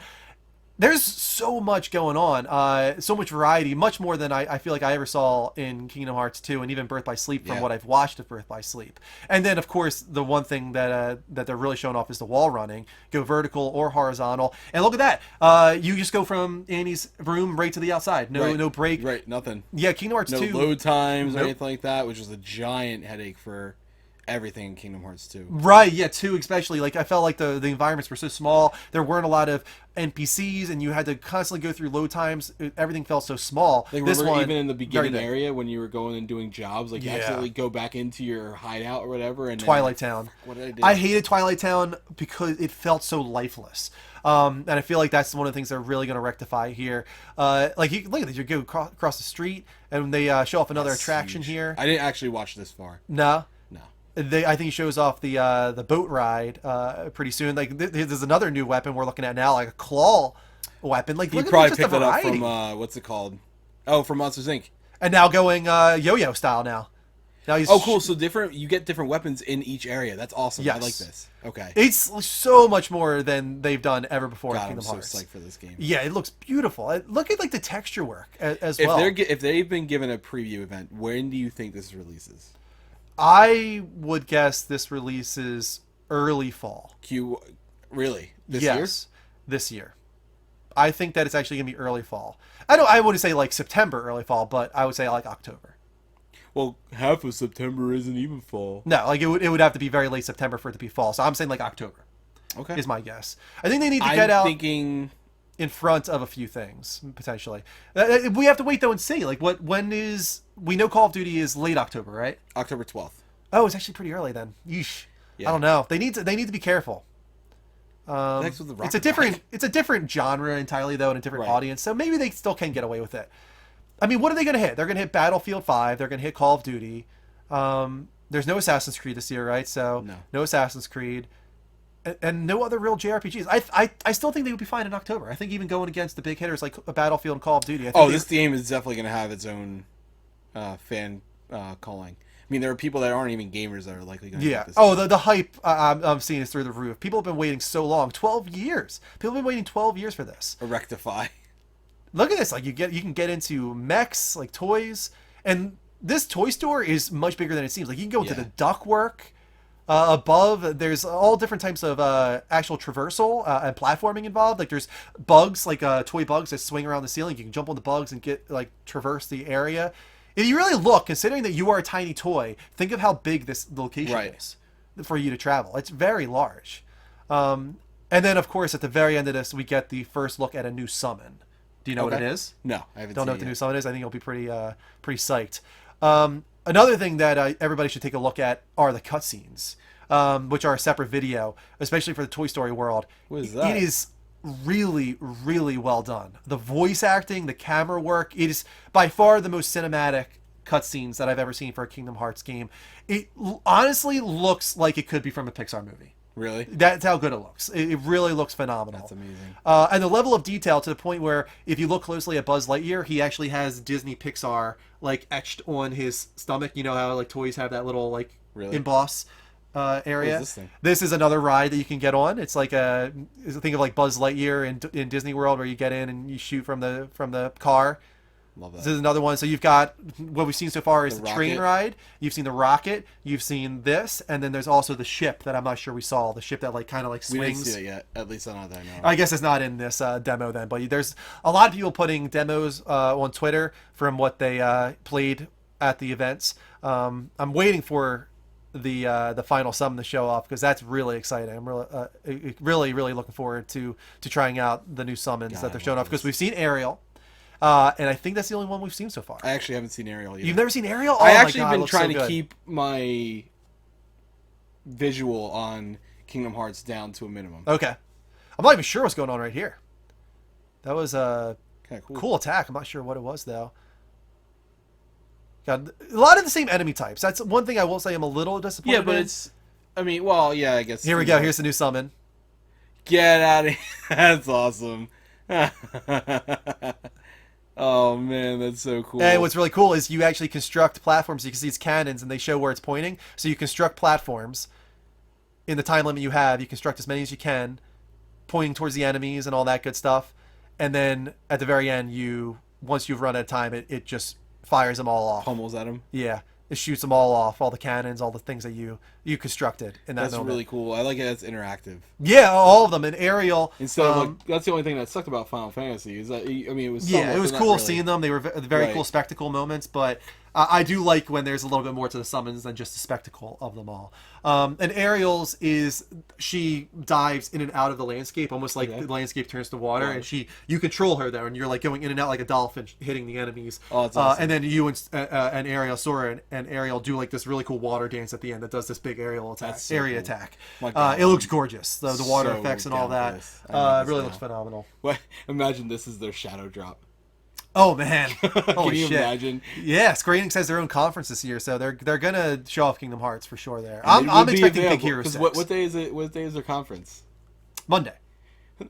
There's so much going on, so much variety, much more than I feel like I ever saw in Kingdom Hearts 2 and even Birth by Sleep from what I've watched of Birth by Sleep. And then, of course, the one thing that they're really showing off is the wall running. Go vertical or horizontal. And look at that. You just go from Annie's room right to the outside. No break. Right, nothing. Yeah, Kingdom Hearts 2. No load times or Nope. anything like that, which was a giant headache for everything in Kingdom Hearts 2. Right, yeah, 2 especially. Like, I felt like the environments were so small. There weren't a lot of NPCs, and you had to constantly go through load times. Everything felt so small. Like, this remember one, even in the beginning very big. area when you were going and doing jobs, like you Yeah. accidentally go back into your hideout or whatever, and Twilight Town. What did I do? I hated Twilight Town because it felt so lifeless. And I feel like that's one of the things they're really going to rectify here. Like, look at this. You go across the street, and they show off another attraction Huge. here. I didn't actually watch this far. No. No. I think he shows off the boat ride pretty soon. Like there's another new weapon we're looking at now, like a claw weapon. Like You look probably at just picked the that up variety. from what's it called? Oh, from Monsters Inc. And now going yo-yo style now. Now he's Oh, cool. So you get different weapons in each area. That's awesome. Yes. I like this. Okay. It's so much more than they've done ever before in God, I'm Kingdom so Hearts. psyched for this game. Yeah, it looks beautiful. Look at like the texture work as If well. if they've been given a preview event, when do you think this releases? I would guess this releases early fall. Really? Yes, this year. I think that it's actually gonna be early fall. I wouldn't say like September, early fall, but I would say like October. Well, half of September isn't even fall. No, like it would have to be very late September for it to be fall. So I'm saying like October Okay. is my guess. I think they need to get out thinking in front of a few things potentially. We have to wait though and see. Like we know Call of Duty is late October, right? October 12th. Oh, it's actually pretty early then. Yeesh. Yeah. I don't know. They need to be careful. Next with the It's a rocket different genre entirely though, and a different Right. audience. So maybe they still can get away with it. I mean, what are they going to hit? They're going to hit Battlefield 5. They're going to hit Call of Duty. There's no Assassin's Creed this year, right? So no Assassin's Creed. And no other real JRPGs. I still think they would be fine in October. I think even going against the big hitters like Battlefield and Call of Duty. This game is definitely going to have its own fan calling. I mean, there are people that aren't even gamers that are likely going to get this. Oh, the hype I'm seeing is through the roof. People have been waiting so long. 12 years. People have been waiting 12 years for this. A Rectify. Look at this. Like you can get into mechs, like toys. And this toy store is much bigger than it seems. Like you can go into the ductwork. Above, there's all different types of actual traversal and platforming involved. Like there's bugs, like toy bugs that swing around the ceiling. You can jump on the bugs and get like traverse the area. If you really look, considering that you are a tiny toy, think of how big this location is for you to travel. It's very large. And then, of course, at the very end of this, we get the first look at a new summon. Do you know what it is? No, I haven't. Don't seen know it what the yet. new summon is. I think you'll be pretty psyched. Another thing that everybody should take a look at are the cutscenes, which are a separate video, especially for the Toy Story world. What is that? It is really, really well done. The voice acting, the camera work, it is by far the most cinematic cutscenes that I've ever seen for a Kingdom Hearts game. It honestly looks like it could be from a Pixar movie. Really? That's how good it looks. It really looks phenomenal. That's amazing. And the level of detail to the point where if you look closely at Buzz Lightyear, he actually has Disney Pixar like etched on his stomach. You know how like toys have that little like emboss area. What is this thing? This is another ride that you can get on. It's like think of like Buzz Lightyear in Disney World where you get in and you shoot from the car. Love that. This is another one. So you've got what we've seen so far is the train rocket. ride. You've seen the rocket. You've seen this, and then there's also the ship that I'm not sure we saw. The ship that like kind of like We swings. didn't see it yet. At least not that I know. I guess it's not in this demo then, but there's a lot of people putting demos on Twitter from what they played at the events. I'm waiting for the final summon to show off because that's really exciting. I'm really looking forward to trying out the new summons that they're showing off because we've seen Ariel. And I think that's the only one we've seen so far. I actually haven't seen Ariel yet. You've never seen Ariel? Oh I my actually God, it been looks trying so to good. keep my visual on Kingdom Hearts down to a minimum. Okay. I'm not even sure what's going on right here. That was a Kind of cool. cool attack. I'm not sure what it was, though. Got a lot of the same enemy types. That's one thing I will say I'm a little disappointed Yeah, but in. it's. I mean, well, yeah, I guess. Here we go. Here's the new summon. Get out of here. That's awesome. Oh man, that's so cool. And what's really cool is you actually construct platforms. You can see it's cannons, and they show where it's pointing. So you construct platforms in the time limit you have. You construct as many as you can, pointing towards the enemies and all that good stuff. And then at the very end, once you've run out of time, it just fires them all off. Pummels at him. Yeah, it shoots them all off. All the cannons, all the things that you constructed in that That's moment. really cool. I like it. It's interactive. Yeah, all of them. And Ariel. Instead of like, that's the only thing that sucked about Final Fantasy is that I mean it was. Yeah, it was but not cool really. seeing them. They were very Right. cool spectacle moments, but I do like when there's a little bit more to the summons than just the spectacle of them all. And Ariel's she dives in and out of the landscape, almost like the landscape turns to water, and you control her there, and you're like going in and out like a dolphin hitting the enemies. Oh, that's awesome. And then you and Ariel, Sora and Ariel do like this really cool water dance at the end that does this big aerial attack, That's so area cool. attack. My God. It looks gorgeous. The water So effects and all down for that. this. I need It really this looks now. phenomenal. What? Imagine this is their shadow drop. Oh man! Can Holy you shit! imagine? Yeah, Square Enix has their own conference this year, so they're gonna show off Kingdom Hearts for sure. There, It I'm will be expecting Big available- Hero 'cause 6. What day is it? What day is their conference? Monday.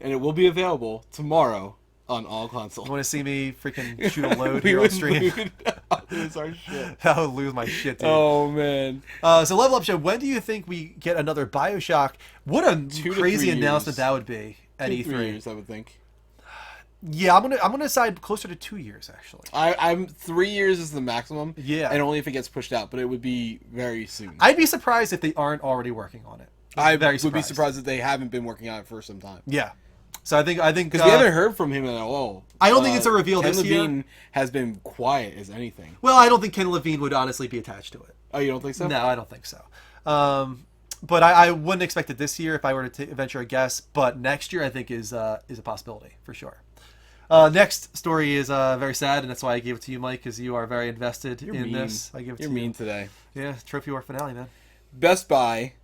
And it will be available tomorrow on all consoles. You want to see me freaking shoot a load We here on would stream? lose our shit. I would lose my shit, dude. Oh man. So Level Up Show, when do you think we get another Bioshock? What a 2 to crazy 3 announcement years. that would be at 2-3 E3. years, I would think. Yeah, I'm gonna decide closer to 2 years actually. I'm 3 years is the maximum. Yeah. And only if it gets pushed out, but it would be very soon. I'd be surprised if they aren't already working on it. I very would be surprised if they haven't been working on it for some time. Yeah. So I think Because we haven't heard from him at all. I don't think it's a reveal Ken this year. Levine has been quiet as anything. Well, I don't think Ken Levine would honestly be attached to it. Oh, you don't think so? No, I don't think so. But I wouldn't expect it this year if I were to venture a guess. But next year, I think is a possibility for sure. Next story is very sad, and that's why I gave it to you, Mike, because you are very invested in mean. this. I give it You're to mean you. today. Yeah, Trophy War finale, man. Best Buy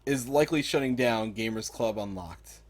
is likely shutting down Gamers Club Unlocked.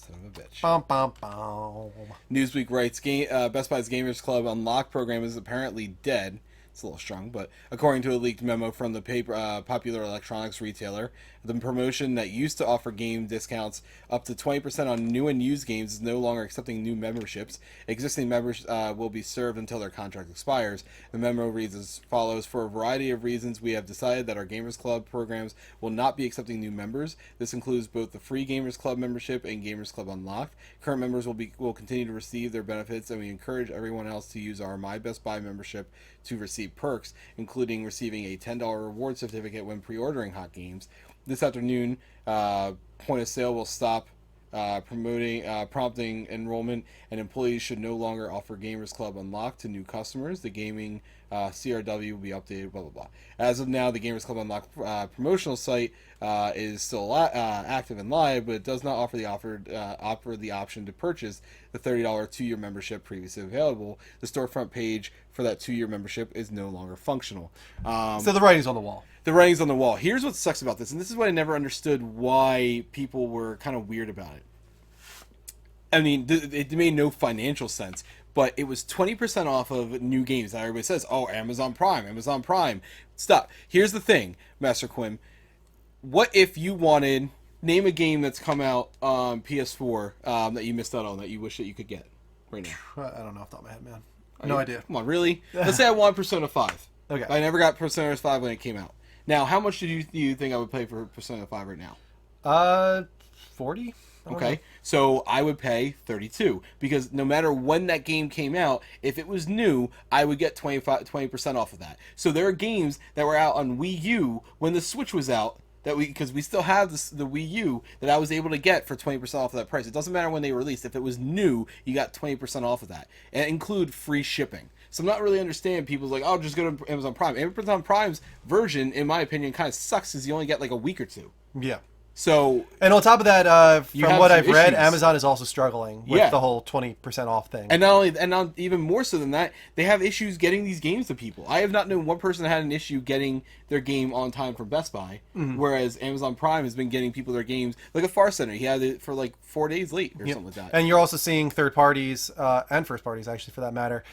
Son of a bitch. Bum, bum, bum. Newsweek writes, Best Buy's Gamers Club Unlocked program is apparently dead. It's a little strong, but according to a leaked memo from the popular electronics retailer, the promotion that used to offer game discounts up to 20% on new and used games is no longer accepting new memberships. Existing members will be served until their contract expires. The memo reads as follows: For a variety of reasons, we have decided that our Gamers Club programs will not be accepting new members. This includes both the free Gamers Club membership and Gamers Club Unlocked. Current members will continue to receive their benefits, and we encourage everyone else to use our My Best Buy membership to receive perks, including receiving a $10 reward certificate when pre-ordering hot games. This afternoon, point of sale will stop prompting enrollment, and employees should no longer offer Gamers Club Unlocked to new customers. The gaming CRW will be updated, blah, blah, blah. As of now, the Gamers Club Unlocked promotional site is still active and live, but it does not offer the option to purchase the $30 2-year membership previously available. The storefront page for that 2-year membership is no longer functional. So the writing's on the wall. The writing's on the wall. Here's what sucks about this, and this is what I never understood why people were kind of weird about it. I mean, it made no financial sense, but it was 20% off of new games. Now everybody says, oh, Amazon Prime, Amazon Prime. Stop. Here's the thing, Master Quim. What if you wanted, name a game that's come out on PS4 that you missed out on that you wish that you could get right now? I don't know off the top of my head, man. No idea. Come on, really? Let's say I want Persona 5. Okay. I never got Persona 5 when it came out. Now, how much do you think I would pay for Persona 5 right now? 40? Okay, so I would pay $32 because no matter when that game came out, if it was new, I would get 20% off of that. So there are games that were out on Wii U when the Switch was out because we still have the Wii U that I was able to get for 20% off of that price. It doesn't matter when they were released. If it was new, you got 20% off of that, and include free shipping. So I'm not really understanding people's like, oh, just go to Amazon Prime. Amazon Prime's version, in my opinion, kind of sucks because you only get like a week or two. Yeah. So, and on top of that, from have what some I've read, issues. Amazon is also struggling with the whole 20% off thing. And not even more so than that, they have issues getting these games to people. I have not known one person that had an issue getting their game on time from Best Buy, whereas Amazon Prime has been getting people their games. Like a Far Center, he had it for like 4 days late or something like that. And you're also seeing third parties, and first parties actually for that matter,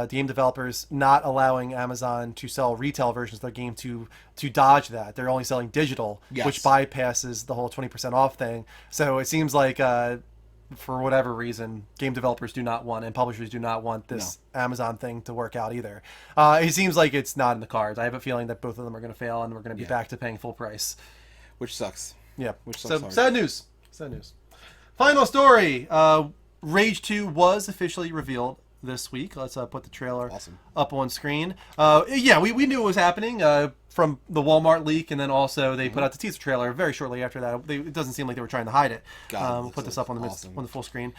game developers not allowing Amazon to sell retail versions of their game to dodge that. They're only selling digital, which bypasses the whole 20% off thing. So it seems like for whatever reason, game developers do not want and publishers do not want this Amazon thing to work out either. It seems like it's not in the cards. I have a feeling that both of them are going to fail and we're going to be back to paying full price. Which sucks. Yeah. Which sucks So hard. sad news. Sad news. Final story. Rage 2 was officially revealed this week. Let's put the trailer up on screen. We knew it was happening from the Walmart leak, and then also they put out the teaser trailer very shortly after that. It doesn't seem like they were trying to hide it. We'll put this up on the full screen.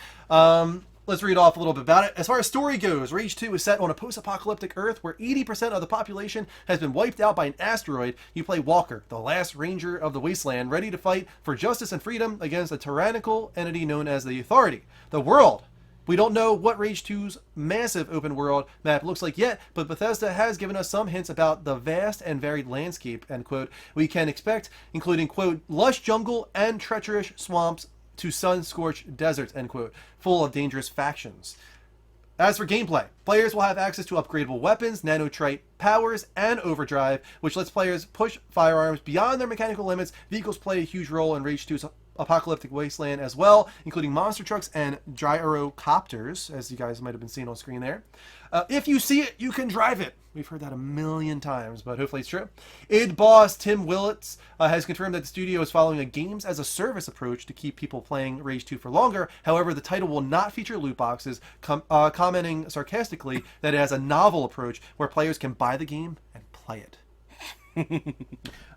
Let's read off a little bit about it. As far as story goes, Rage 2 is set on a post-apocalyptic Earth where 80% of the population has been wiped out by an asteroid. You play Walker, the last ranger of the wasteland, ready to fight for justice and freedom against a tyrannical entity known as the Authority. The world. We don't know what Rage 2's massive open world map looks like yet, but Bethesda has given us some hints about the vast and varied landscape, end quote, we can expect, including, quote, lush jungle and treacherous swamps to sun-scorched deserts, end quote, full of dangerous factions. As for gameplay, players will have access to upgradable weapons, nanotrite powers, and overdrive, which lets players push firearms beyond their mechanical limits. Vehicles play a huge role in Rage 2's apocalyptic wasteland as well, including monster trucks and gyrocopters, as you guys might have been seeing on screen there. If you see it, you can drive it. We've heard that a million times, but hopefully it's true. id boss Tim Willits has confirmed that the studio is following a games-as-a-service approach to keep people playing Rage 2 for longer. However, the title will not feature loot boxes, commenting sarcastically that it has a novel approach where players can buy the game and play it.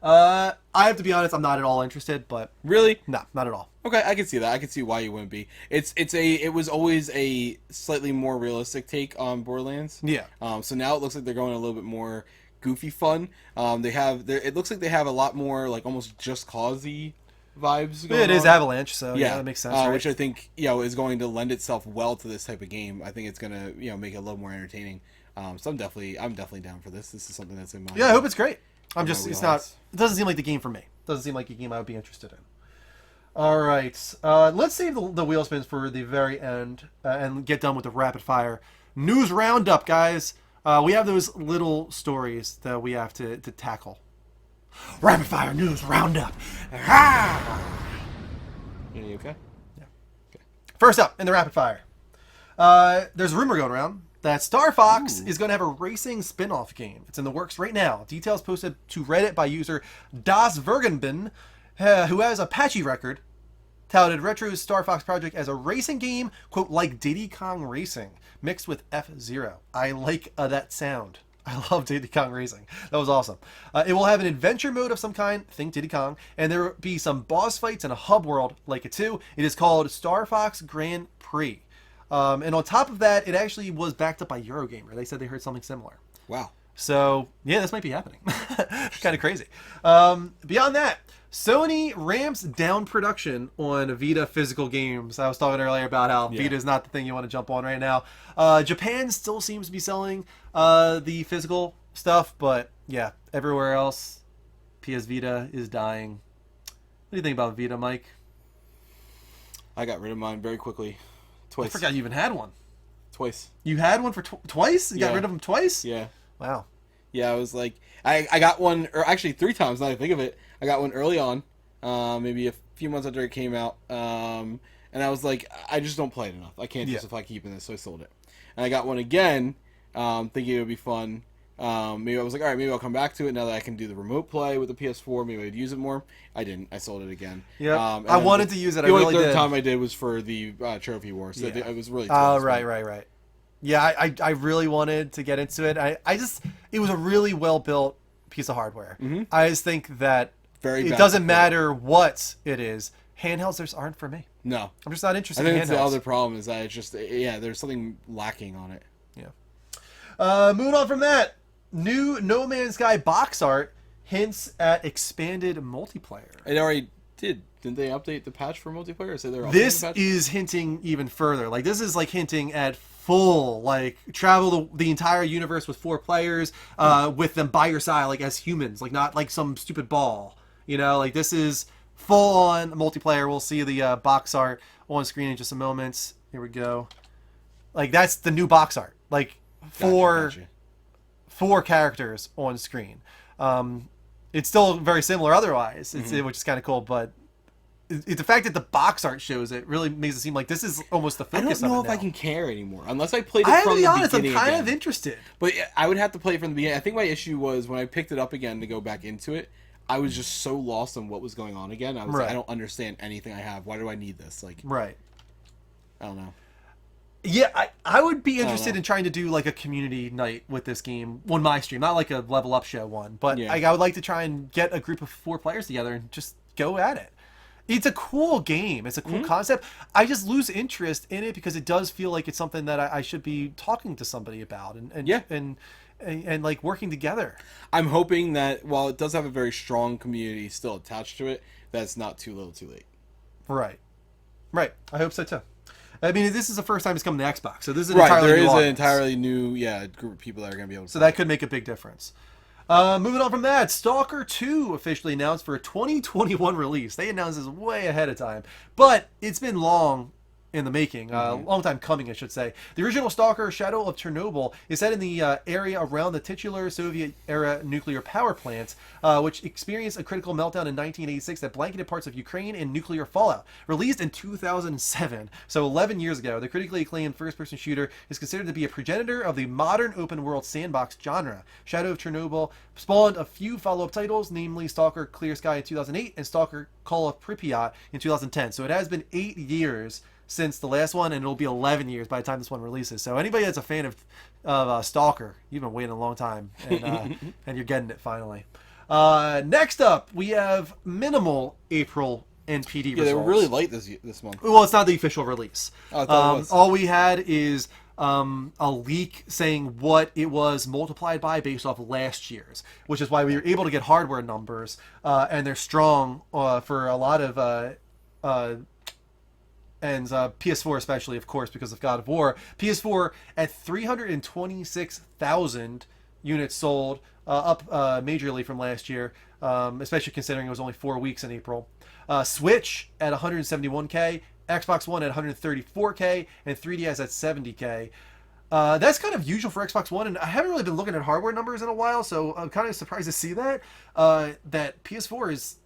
I have to be honest, I'm not at all interested, but really, no, not at all. Okay, I can see that. I can see why you wouldn't be. It was always a slightly more realistic take on Borderlands. Yeah. So now it looks like they're going a little bit more goofy fun. It looks like they have a lot more like almost Just Cause-y vibes going on. It is Avalanche, so yeah, that makes sense. Right? Which I think is going to lend itself well to this type of game. I think it's gonna make it a little more entertaining. So I'm definitely down for this. This is something that's in my I hope it's great. It doesn't seem like the game for me. Doesn't seem like a game I would be interested in. All right. Let's save the wheel spins for the very end and get done with the rapid fire news roundup, guys. We have those little stories that we have to tackle. Rapid fire news roundup. Ah! Are you okay? First up in the rapid fire, there's a rumor going around that Star Fox is going to have a racing spin-off game. It's in the works right now. Details posted to Reddit by user Das Vergenbin, who has a patchy record, touted Retro's Star Fox project as a racing game, quote, like Diddy Kong Racing, mixed with F-Zero. I like that sound. I love Diddy Kong Racing. That was awesome. It will have an adventure mode of some kind, think Diddy Kong, and there will be some boss fights and a hub world like it too. It is called Star Fox Grand Prix. And on top of that, it actually was backed up by Eurogamer. They said they heard something similar. Wow. So, yeah, this might be happening. Kind of crazy. Beyond that, Sony ramps down production on Vita physical games. I was talking earlier about how Vita is not the thing you want to jump on right now. Japan still seems to be selling the physical stuff, but yeah, everywhere else, PS Vita is dying. What do you think about Vita, Mike? I got rid of mine very quickly. Twice. I forgot you even had one. Twice. You had one for twice? You got rid of them twice? Yeah. Wow. Yeah, I was like, I got one, or actually 3 times now that I think of it. I got one early on, maybe a few months after it came out, and I was like, I just don't play it enough. I can't justify keeping this, so I sold it. And I got one again, thinking it would be fun. Maybe I was like, all right, maybe I'll come back to it now that I can do the remote play with the PS4. Maybe I'd use it more. I didn't. I sold it again. Yeah, I wanted to use it. The only third time I did was for the trophy war, so it was really. Oh, right. Yeah, I really wanted to get into it. I just, it was a really well built piece of hardware. Mm-hmm. I just think that it doesn't matter what it is. Handhelds just aren't for me. No, I'm just not interested. I think in it's handhelds. the other problem is that it's just there's something lacking on it. Yeah. Moving on from that, new No Man's Sky box art hints at expanded multiplayer. It already did. Didn't they update the patch for multiplayer? Or say they're This is hinting even further. Like, this is like hinting at full, like, travel the entire universe with 4 players, with them by your side, like, as humans, like, not like some stupid ball. You know, like, this is full on multiplayer. We'll see the box art on screen in just a moment. Here we go. Like, that's the new box art. Like, 4 characters on screen. It's still very similar otherwise, which is kind of cool, but the fact that the box art shows it really makes it seem like this is almost the focus of it. I don't know if now. I can care anymore unless I played it I have from to be the honest, I'm beginning kind again. of interested. But I would have to play it from the beginning. I think my issue was when I picked it up again to go back into it, I was just so lost on what was going on again. I was like, I don't understand anything I have. Why do I need this? Like, Right. I don't know. Yeah, I would be interested in trying to do like a community night with this game on my stream, not like a level up show one, but I would like to try and get a group of 4 players together and just go at it. It's a cool game. It's a cool concept. I just lose interest in it because it does feel like it's something that I should be talking to somebody about and like working together. I'm hoping that while it does have a very strong community still attached to it, that's not too little too late. Right. I hope so too. I mean, this is the first time it's coming to Xbox, so this is an entirely There new is an audience. entirely new group of people that are going to be able to So that could make a big difference. Moving on from that, Stalker 2 officially announced for a 2021 release. They announced this way ahead of time, but it's been long in the making, long time coming, I should say. The original Stalker, Shadow of Chernobyl, is set in the area around the titular Soviet-era nuclear power plants, which experienced a critical meltdown in 1986 that blanketed parts of Ukraine in nuclear fallout. Released in 2007, so 11 years ago, the critically acclaimed first-person shooter is considered to be a progenitor of the modern open-world sandbox genre. Shadow of Chernobyl spawned a few follow-up titles, namely Stalker Clear Sky in 2008 and Stalker Call of Pripyat in 2010. So it has been 8 years since the last one, and it'll be 11 years by the time this one releases. So anybody that's a fan of Stalker, you've been waiting a long time, and and you're getting it finally. Next up, we have minimal April NPD results. they were really light this month. Well, it's not the official release. Oh, I thought it was. All we had is a leak saying what it was multiplied by based off of last year's, which is why we were able to get hardware numbers, and they're strong for a lot of and PS4 especially, of course, because of God of War. PS4 at 326,000 units sold, up majorly from last year, especially considering it was only 4 weeks in April. Switch at 171K, Xbox One at 134K, and 3DS at 70K. That's kind of usual for Xbox One, and I haven't really been looking at hardware numbers in a while, so I'm kind of surprised to see that. That PS4 is,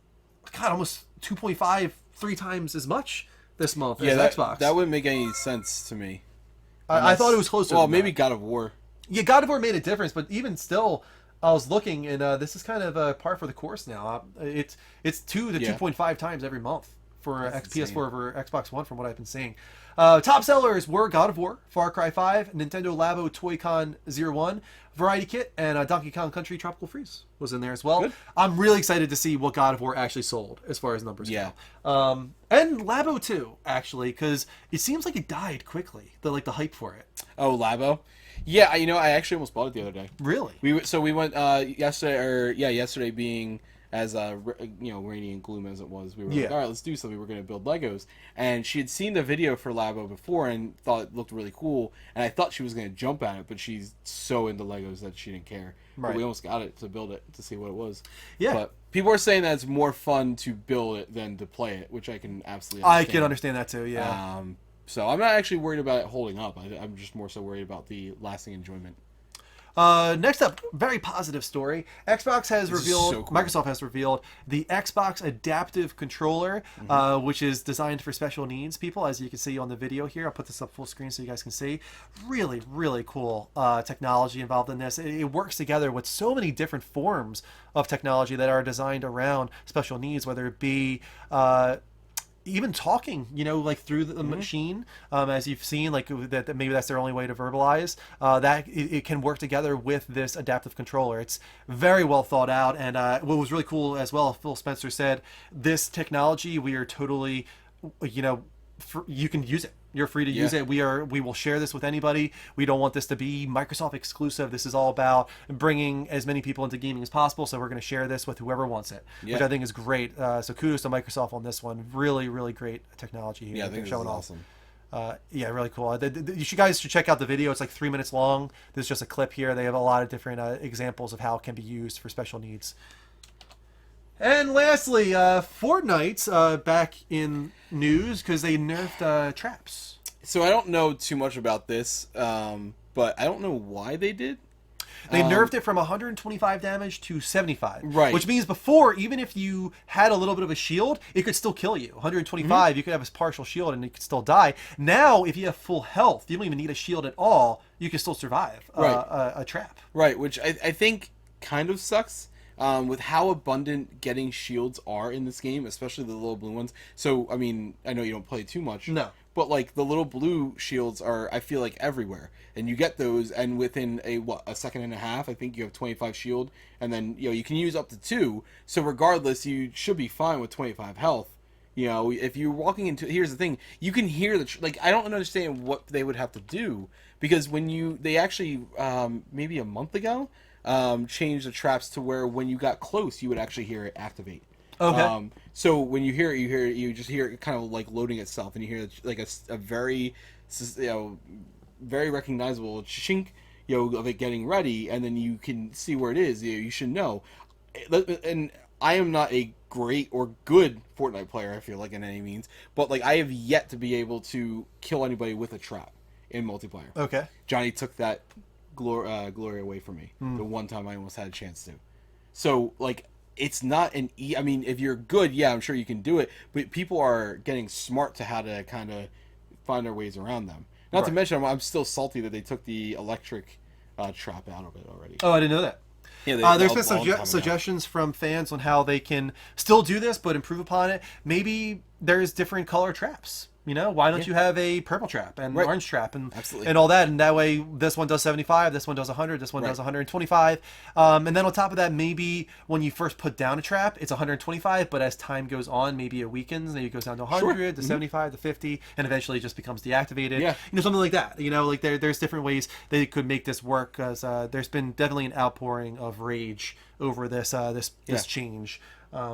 God, almost 2.5, 3 times as much this month as Xbox. That wouldn't make any sense to me. I thought it was closer. Well, than maybe that. God of War. Yeah, God of War made a difference, but even still, I was looking, and this is kind of par for the course now. It's 2 to 2.5 times every month for PS4 over Xbox One, from what I've been seeing. Top sellers were God of War, Far Cry 5, Nintendo Labo Toy-Con 01, Variety Kit, and Donkey Kong Country Tropical Freeze was in there as well. Good. I'm really excited to see what God of War actually sold as far as numbers Yeah. go. And Labo too, actually, because it seems like it died quickly. The hype for it. Oh, Labo. Yeah, I actually almost bought it the other day. Really? We went yesterday being as rainy and gloom as it was. We were like, all right, let's do something. We're going to build Legos. And she had seen the video for Labo before and thought it looked really cool. And I thought she was going to jump at it, but she's so into Legos that she didn't care. Right. But we almost got it to build it to see what it was. Yeah. But people are saying that it's more fun to build it than to play it, which I can absolutely I understand. can understand that too. Yeah. So I'm not actually worried about it holding up. I'm just more so worried about the lasting enjoyment. Next up, very positive story. Xbox has revealed, so cool. Microsoft has revealed the Xbox Adaptive Controller, which is designed for special needs people, as you can see on the video here. I'll put this up full screen so you guys can see. Really, really cool technology involved in this. It works together with so many different forms of technology that are designed around special needs, whether it be even talking, like through the machine, as you've seen, like that maybe that's their only way to verbalize, that it can work together with this adaptive controller. It's very well thought out, and what was really cool as well, Phil Spencer said, this technology, we are totally, you can use it. You're free to use it. We will share this with anybody. We don't want this to be Microsoft exclusive. This is all about bringing as many people into gaming as possible. So we're going to share this with whoever wants it, which I think is great. So kudos to Microsoft on this one. Really, really great technology here. Yeah, I think this is awesome. Yeah, really cool. You guys should check out the video. It's like 3 minutes long. There's just a clip here. They have a lot of different examples of how it can be used for special needs. And lastly, Fortnite back in news because they nerfed traps. So I don't know too much about this, but I don't know why they did. They nerfed it from 125 damage to 75. Right. Which means before, even if you had a little bit of a shield, it could still kill you. 125, you could have a partial shield and it could still die. Now, if you have full health, you don't even need a shield at all, you can still survive a trap. Right, which I think kind of sucks. With how abundant getting shields are in this game, especially the little blue ones. So, I mean, I know you don't play too much. No. But, like, the little blue shields are, I feel like, everywhere. And you get those, and within a second and a half, I think you have 25 shield. And then, you can use up to 2. So, regardless, you should be fine with 25 health. If you're walking into... Here's the thing. You can hear I don't understand what they would have to do. Because they actually, maybe a month ago... changed the traps to where when you got close, you would actually hear it activate. Okay. So when you hear it, you just hear it kind of like loading itself, and you hear like a very, very recognizable chink, of it getting ready, and then you can see where it is. You should know. And I am not a great or good Fortnite player, I feel like, in any means, but like I have yet to be able to kill anybody with a trap in multiplayer. Okay. Johnny took that glory away from me the one time I almost had a chance to. So like it's not I mean, if you're good, yeah, I'm sure you can do it, but people are getting smart to how to kind of find their ways around them. Not to mention, I'm still salty that they took the electric trap out of it already. Oh, I didn't know that. Yeah, there's been suggestions from fans on how they can still do this but improve upon it. Maybe there's different color traps. Why don't you have a purple trap and orange trap and all that? And that way, this one does 75, this one does 100, this one does 125. And then on top of that, maybe when you first put down a trap, it's 125, but as time goes on, maybe it weakens, maybe it goes down to 100, to 75, to 50, and eventually it just becomes deactivated. Yeah. Something like that. Like there's different ways they could make this work, because there's been definitely an outpouring of rage over this change.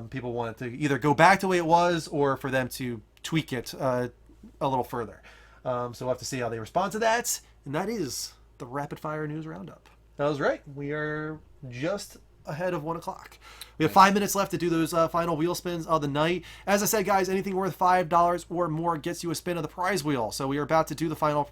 People want it to either go back to the way it was, or for them to tweak it a little further. So we'll have to see how they respond to that. And that is the Rapid Fire News Roundup. That was right. We are just ahead of 1 o'clock. We have 5 minutes left to do those final wheel spins of the night. As I said, guys, anything worth $5 or more gets you a spin of the prize wheel. So we are about to do the final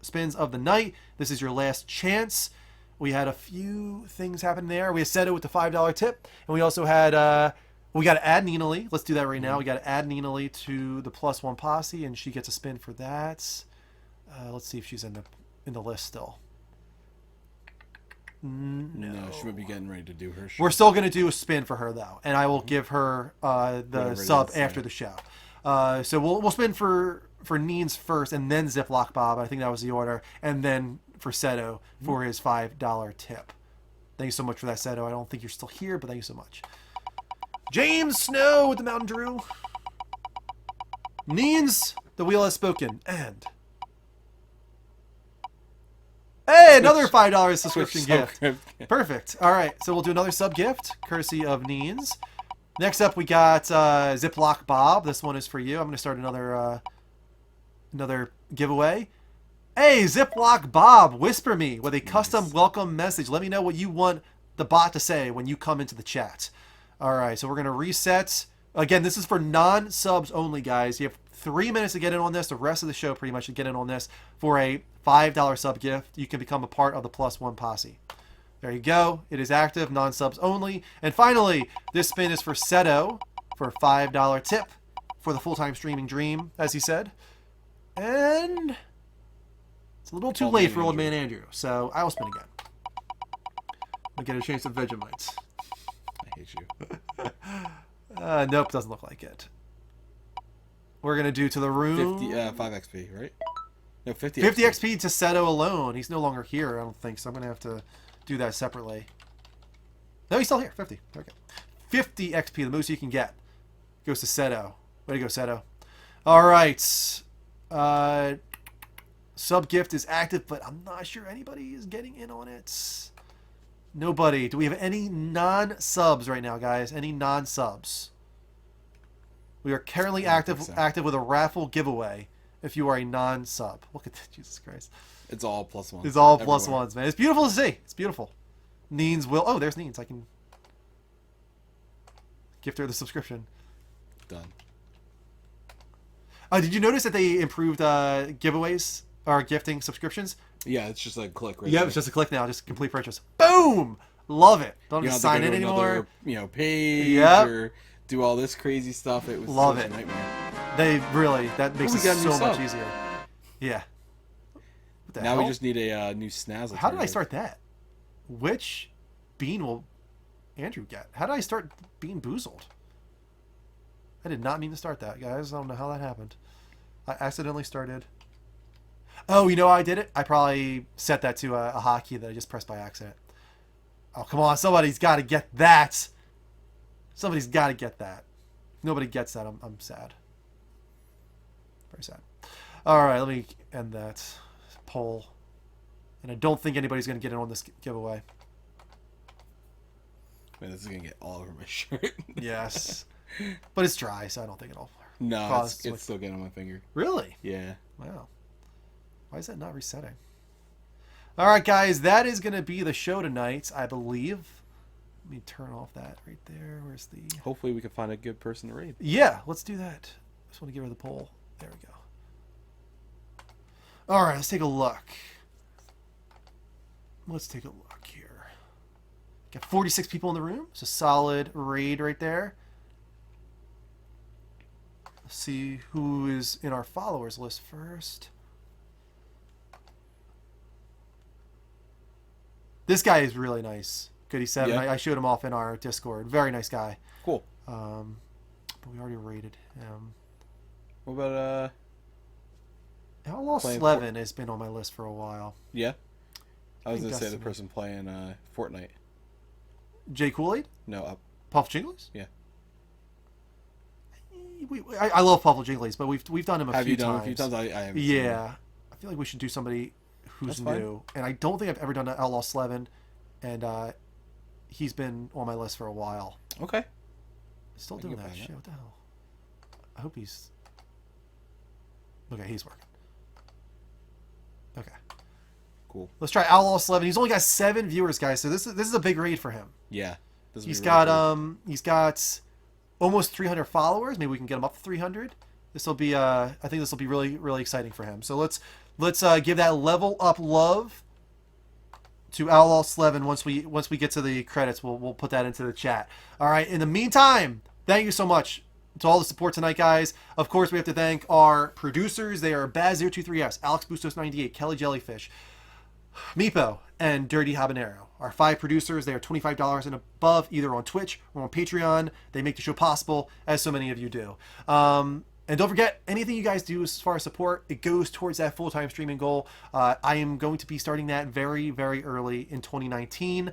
spins of the night. This is your last chance. We had a few things happen there. We said it with the $5 tip, and we also had we got to add Nina Lee. Let's do that right now. We got to add Nina Lee to the +1 posse, and she gets a spin for that. Let's see if she's in the list still. No, she might be getting ready to do her show. We're still going to do a spin for her, though, and I will give her the Whatever sub it is, after yeah. the show. So we'll spin for Neens first, and then Ziploc Bob. I think that was the order, and then for Seto for his $5 tip. Thank you so much for that, Seto. I don't think you're still here, but thank you so much. James Snow with the Mountain Drew. Neens, the wheel has spoken, and hey, another $5 subscription gift. Perfect. All right, so we'll do another sub gift, courtesy of Neens. Next up, we got Ziploc Bob. This one is for you. I'm going to start another giveaway. Hey, Ziploc Bob, whisper me with a custom welcome message. Let me know what you want the bot to say when you come into the chat. All right, so we're going to reset. Again, this is for non-subs only, guys. You have 3 minutes to get in on this. The rest of the show pretty much to get in on this for a $5 sub gift. You can become a part of the +1 posse. There you go. It is active, non-subs only. And finally, this spin is for Seto for a $5 tip for the full-time streaming dream, as he said. And it's a little too late for Old Man Andrew, so I will spin again. I'll get a chance of Vegemite. I hate you. Nope, doesn't look like it. We're going to do to the room. 5 XP, right? No, 50 XP to Seto alone. He's no longer here, I don't think, so I'm going to have to do that separately. No, he's still here. 50. Okay. 50 XP, the most you can get, goes to Seto. Way to go, Seto. All right. Sub gift is active, but I'm not sure anybody is getting in on it. Nobody. Do we have any non-subs right now, guys? Any non-subs? We are currently active with a raffle giveaway if you are a non-sub. Look at that, Jesus Christ. It's all +1s. It's all everywhere. +1s, man. It's beautiful to see. It's beautiful. Neens will... Oh, there's Neens. I can gift her the subscription. Done. Did you notice that they improved giveaways or gifting subscriptions? Yeah, it's just like a click right Yeah, there. it's just a click now. Just complete purchase. Boom! Love it. Don't You have to don't have sign to in go to anymore. another, page Yep. or do all this crazy stuff. It was Love such it. a nightmare. They really... That makes we it got a new so much sub. easier. Yeah. What the Now hell? we just need a new snaz. How did I start that? Which bean will Andrew get? How did I start being boozled? I did not mean to start that, guys. I don't know how that happened. I accidentally started... Oh, you know how I did it? I probably set that to a hotkey that I just pressed by accident. Oh, come on. Somebody's got to get that. Somebody's got to get that. If nobody gets that, I'm sad. Very sad. All right, let me end that poll. And I don't think anybody's going to get in on this giveaway. Man, this is gonna get all over my shirt. Yes. But it's dry, so I don't think it'll... No, cause it's still getting on my finger. Really? Yeah. Wow. Why is that not resetting? All right, guys, that is going to be the show tonight, I believe. Let me turn off that right there. Where's the... Hopefully we can find a good person to raid. Yeah, let's do that. Just want to give her the poll. There we go. All right, let's take a look. Let's take a look here. Got 46 people in the room. It's a solid raid right there. Let's see who is in our followers list first. This guy is really nice. Goody Seven. Yeah. I showed him off in our Discord. Very nice guy. Cool. But we already rated him. What about Outlaw Playing Slevin has been on my list for a while. yeah? I was think gonna say the Dustin- person playing Fortnite. Jay Kool-Aid? No, Puff Jinglies? yeah. I love Puff Jinglies, but we've done him a Have few you done times. a few times? I haven't. seen it. Yeah. I feel like we should do somebody who's That's fine. new. And I don't think I've ever done Outlaw Slevin. And he's been on my list for a while. Okay. Still I can doing get that behind shit. that. What the hell? I hope he's... Okay, he's working. Okay. Cool. Let's try Outlaw 11. He's only got 7 viewers, guys, so this is a big raid for him. Yeah. This would He's be really got cool. he's got almost 300 followers. Maybe we can get him up to 300. This will be I think this will be really, really exciting for him. So let's give that level up love to Outlaw Slevin. Once we get to the credits, we'll put that into the chat. All right. In the meantime, thank you so much to all the support tonight, guys. Of course, we have to thank our producers. They are Baz023S, Alex Bustos98, Kelly Jellyfish, Meepo, and Dirty Habanero. Our 5 producers, they are $25 and above, either on Twitch or on Patreon. They make the show possible, as so many of you do. And don't forget, anything you guys do as far as support, it goes towards that full-time streaming goal. I am going to be starting that very, very early in 2019.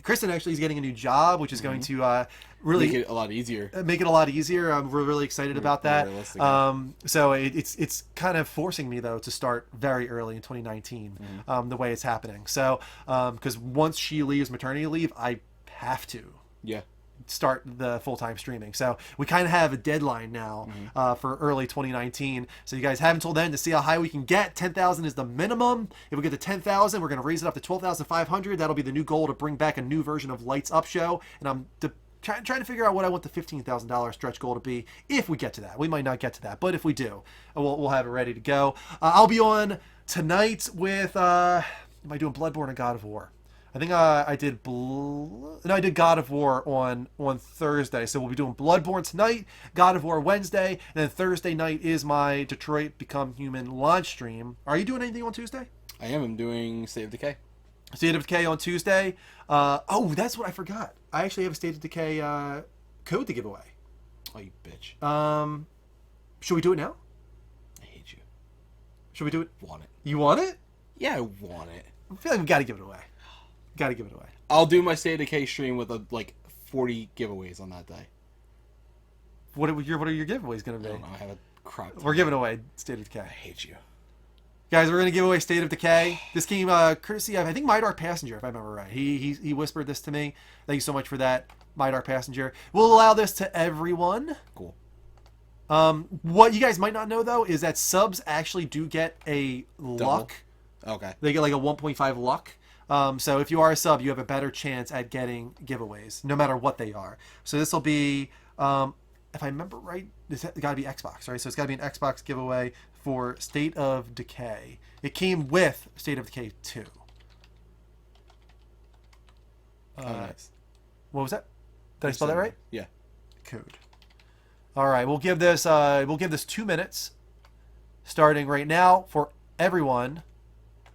Kristen actually is getting a new job, which is going to really Make it a lot easier. make it a lot easier. We're really excited about that. realistic. So it's kind of forcing me though to start very early in 2019, the way it's happening. So because once she leaves maternity leave, I have to Yeah. start the full-time streaming. So we kind of have a deadline now for early 2019. So you guys have until then to see how high we can get. 10,000 is the minimum. If we get to 10,000, we're going to raise it up to 12,500. That'll be the new goal to bring back a new version of Lights Up Show. And I'm trying to figure out what I want the $15,000 stretch goal to be if we get to that. We might not get to that, but if we do, we'll have it ready to go. I'll be on tonight with, am I doing Bloodborne or God of War? I think I did God of War on Thursday. So we'll be doing Bloodborne tonight, God of War Wednesday, and then Thursday night is my Detroit Become Human launch stream. Are you doing anything on Tuesday? I am. I'm doing State of Decay. State of Decay on Tuesday. Oh, that's what I forgot. I actually have a State of Decay code to give away. Oh, you bitch. Should we do it now? I hate you. Should we do it? Want it. You want it? Yeah, I want it. I feel like we got to give it away. Got to give it away. I'll do my State of Decay stream with like 40 giveaways on that day. What are your giveaways going to I be? don't know. I have a crap. We're giving away State of I Decay. hate you. Guys, we're going to give away State of Decay. This came courtesy of, I think, Midar Passenger, if I remember right. He whispered this to me. Thank you so much for that, Midar Passenger. We'll allow this to everyone. Cool. What you guys might not know, though, is that subs actually do get a luck. Okay. They get like a 1.5 luck. So if you are a sub, you have a better chance at getting giveaways, no matter what they are. So this will be, if I remember right, it's got to be Xbox, right? So it's got to be an Xbox giveaway for State of Decay. It came with State of Decay 2. Oh, nice. What was that? Did I spell that right? Yeah. Code. All right, we'll give this 2 minutes, starting right now for everyone.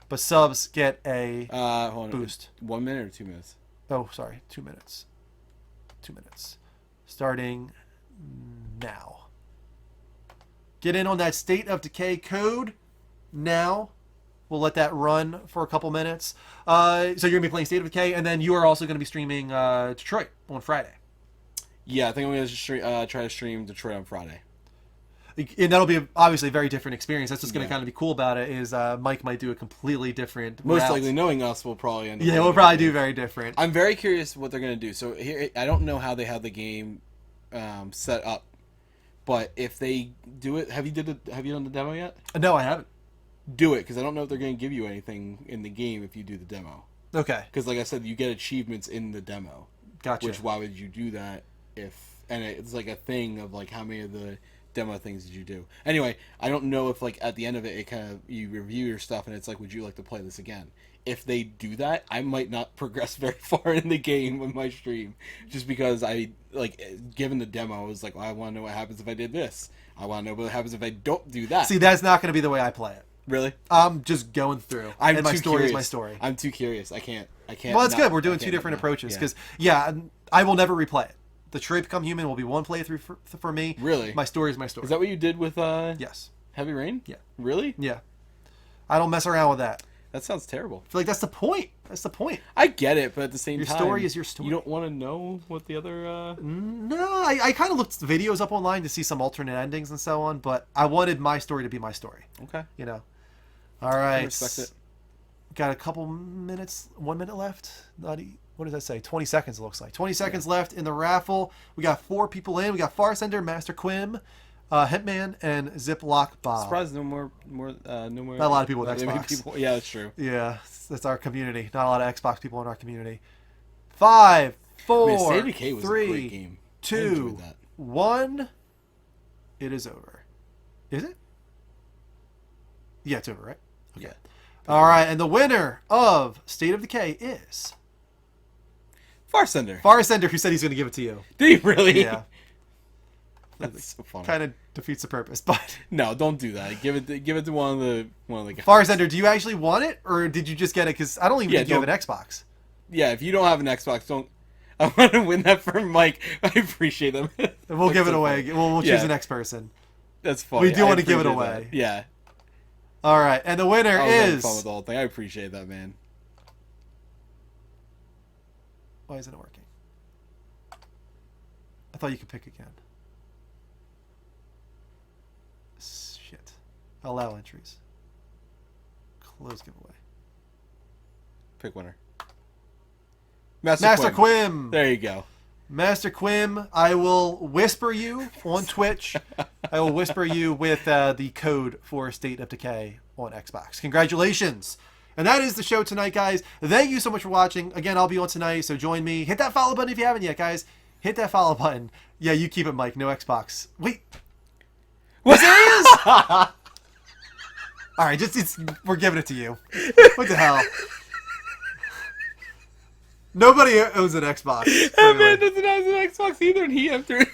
But subs get a Hold on. boost. 1 minute or 2 minutes? Oh, sorry, 2 minutes. 2 minutes. Starting now. Get in on that State of Decay code now. We'll let that run for a couple minutes. So you're going to be playing State of Decay, and then you are also going to be streaming Detroit on Friday. Yeah, I think I'm going to try to stream Detroit on Friday. And that'll be obviously a very different experience. That's what's going to Yeah. kind of be cool about it is Mike might do a completely different Most route. likely, knowing us, we'll probably end up. Yeah, doing we'll probably it. do very different. I'm very curious what they're going to do. So here, I don't know how they have the game set up, but if they do it, have you done the demo yet? No, I haven't. Do it, because I don't know if they're going to give you anything in the game if you do the demo. Okay, Because like I said, you get achievements in the demo. gotcha. Which why would you do that and it's like a thing of like how many of the demo things did you do? Anyway, I don't know if like at the end of it kind of you review your stuff and it's like, would you like to play this again? If they do that, I might not progress very far in the game with my stream, just because I like given the demo, I was like, well, I want to know what happens if I did this. I want to know what happens if I don't do that. See, that's not going to be the way I play it. Really? I'm just going through. I'm and my too story curious. is my story. I'm too curious. I can't. Well, it's not- good. We're doing I two can't different not. approaches Yeah. because, I will never replay it. The Detroit Become Human will be one playthrough for me. Really? My story is my story. Is that what you did with Yes. Heavy Rain? Yeah. Really? Yeah. I don't mess around with that. That sounds terrible. I feel like that's the point. That's the point. I get it, but at the same Your time, story is your story. You don't want to know what the other. No, I kind of looked videos up online to see some alternate endings and so on, but I wanted my story to be my story. Okay. You know. All right. I respect it. Got a couple minutes, 1 minute left. What does that say? 20 seconds, it looks like. 20 seconds left in the raffle. We got 4 people in. We got Farsender, Master Quim, Hitman and Ziploc Bob. Surprised no more. No more. Not a lot of people with that many Xbox. people- Yeah, that's true. Yeah, that's our community. Not a lot of Xbox people in our community. 5, 4, Man, State of Decay was a 3, great game. I 2, enjoyed that. 1. It is over. Is it? Yeah, it's over, right? Yeah. All right, and the winner of State of Decay is Farsender. Farsender, who said he's going to give it to you. Did he really? Yeah, That's so funny. kind of defeats the purpose. But No, don't do that. Give it to one of the guys. Farsender, do you actually want it, or did you just get it? Because I don't even Yeah, think you have an don't- Xbox. Yeah, if you don't have an Xbox, don't. I want to win that for Mike. I appreciate them. We'll give it away. We'll choose Yeah. the next person. That's funny. We do I want to give it appreciate away. that. Yeah. All right, and the winner I was having is. fun with the whole thing. I appreciate that, man. Why isn't it working? I thought you could pick again. Shit. Allow entries. Close giveaway. Pick winner. Master Quim. There you go. Master Quim, I will whisper you on Twitch. I will whisper you with the code for State of Decay on Xbox. Congratulations. And that is the show tonight, guys. Thank you so much for watching. Again, I'll be on tonight, so join me. Hit that follow button if you haven't yet, guys. Hit that follow button. Yeah, you keep it, Mike. No Xbox. Wait. What? Serious? All right, we're giving it to you. What the hell? Nobody owns an Xbox. That man doesn't have an Xbox either, and he after.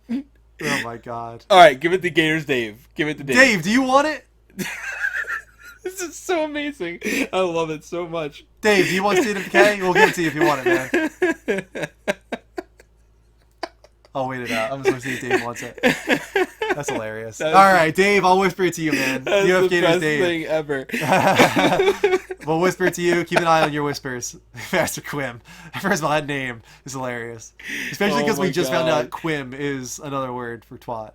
Oh my god. All right, give it to Gators Dave. Give it to Dave. Dave, do you want it? This is so amazing. I love it so much. Dave, do you want State of Decay? We'll give it to you if you want it, man. I'll wait it out. I'm just going to see if Dave wants it. That's hilarious. All right, Dave, I'll whisper it to you, man. That's You have the Gators best Dave. thing ever. We'll whisper it to you. Keep an eye on your whispers. Master Quim. First of all, that name is hilarious. Especially Oh because we my just found God. out Quim is another word for twat.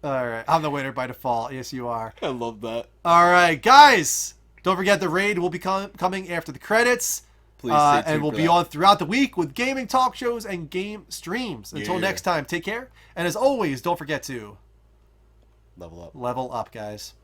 All right. I'm the winner by default. Yes, you are. I love that. All right, guys. Don't forget the raid will be coming after the credits. Please stay tuned and we'll for be that. on throughout the week with gaming talk shows and game streams. Until Yeah. next time, take care. And as always, don't forget to Level up. level up, guys.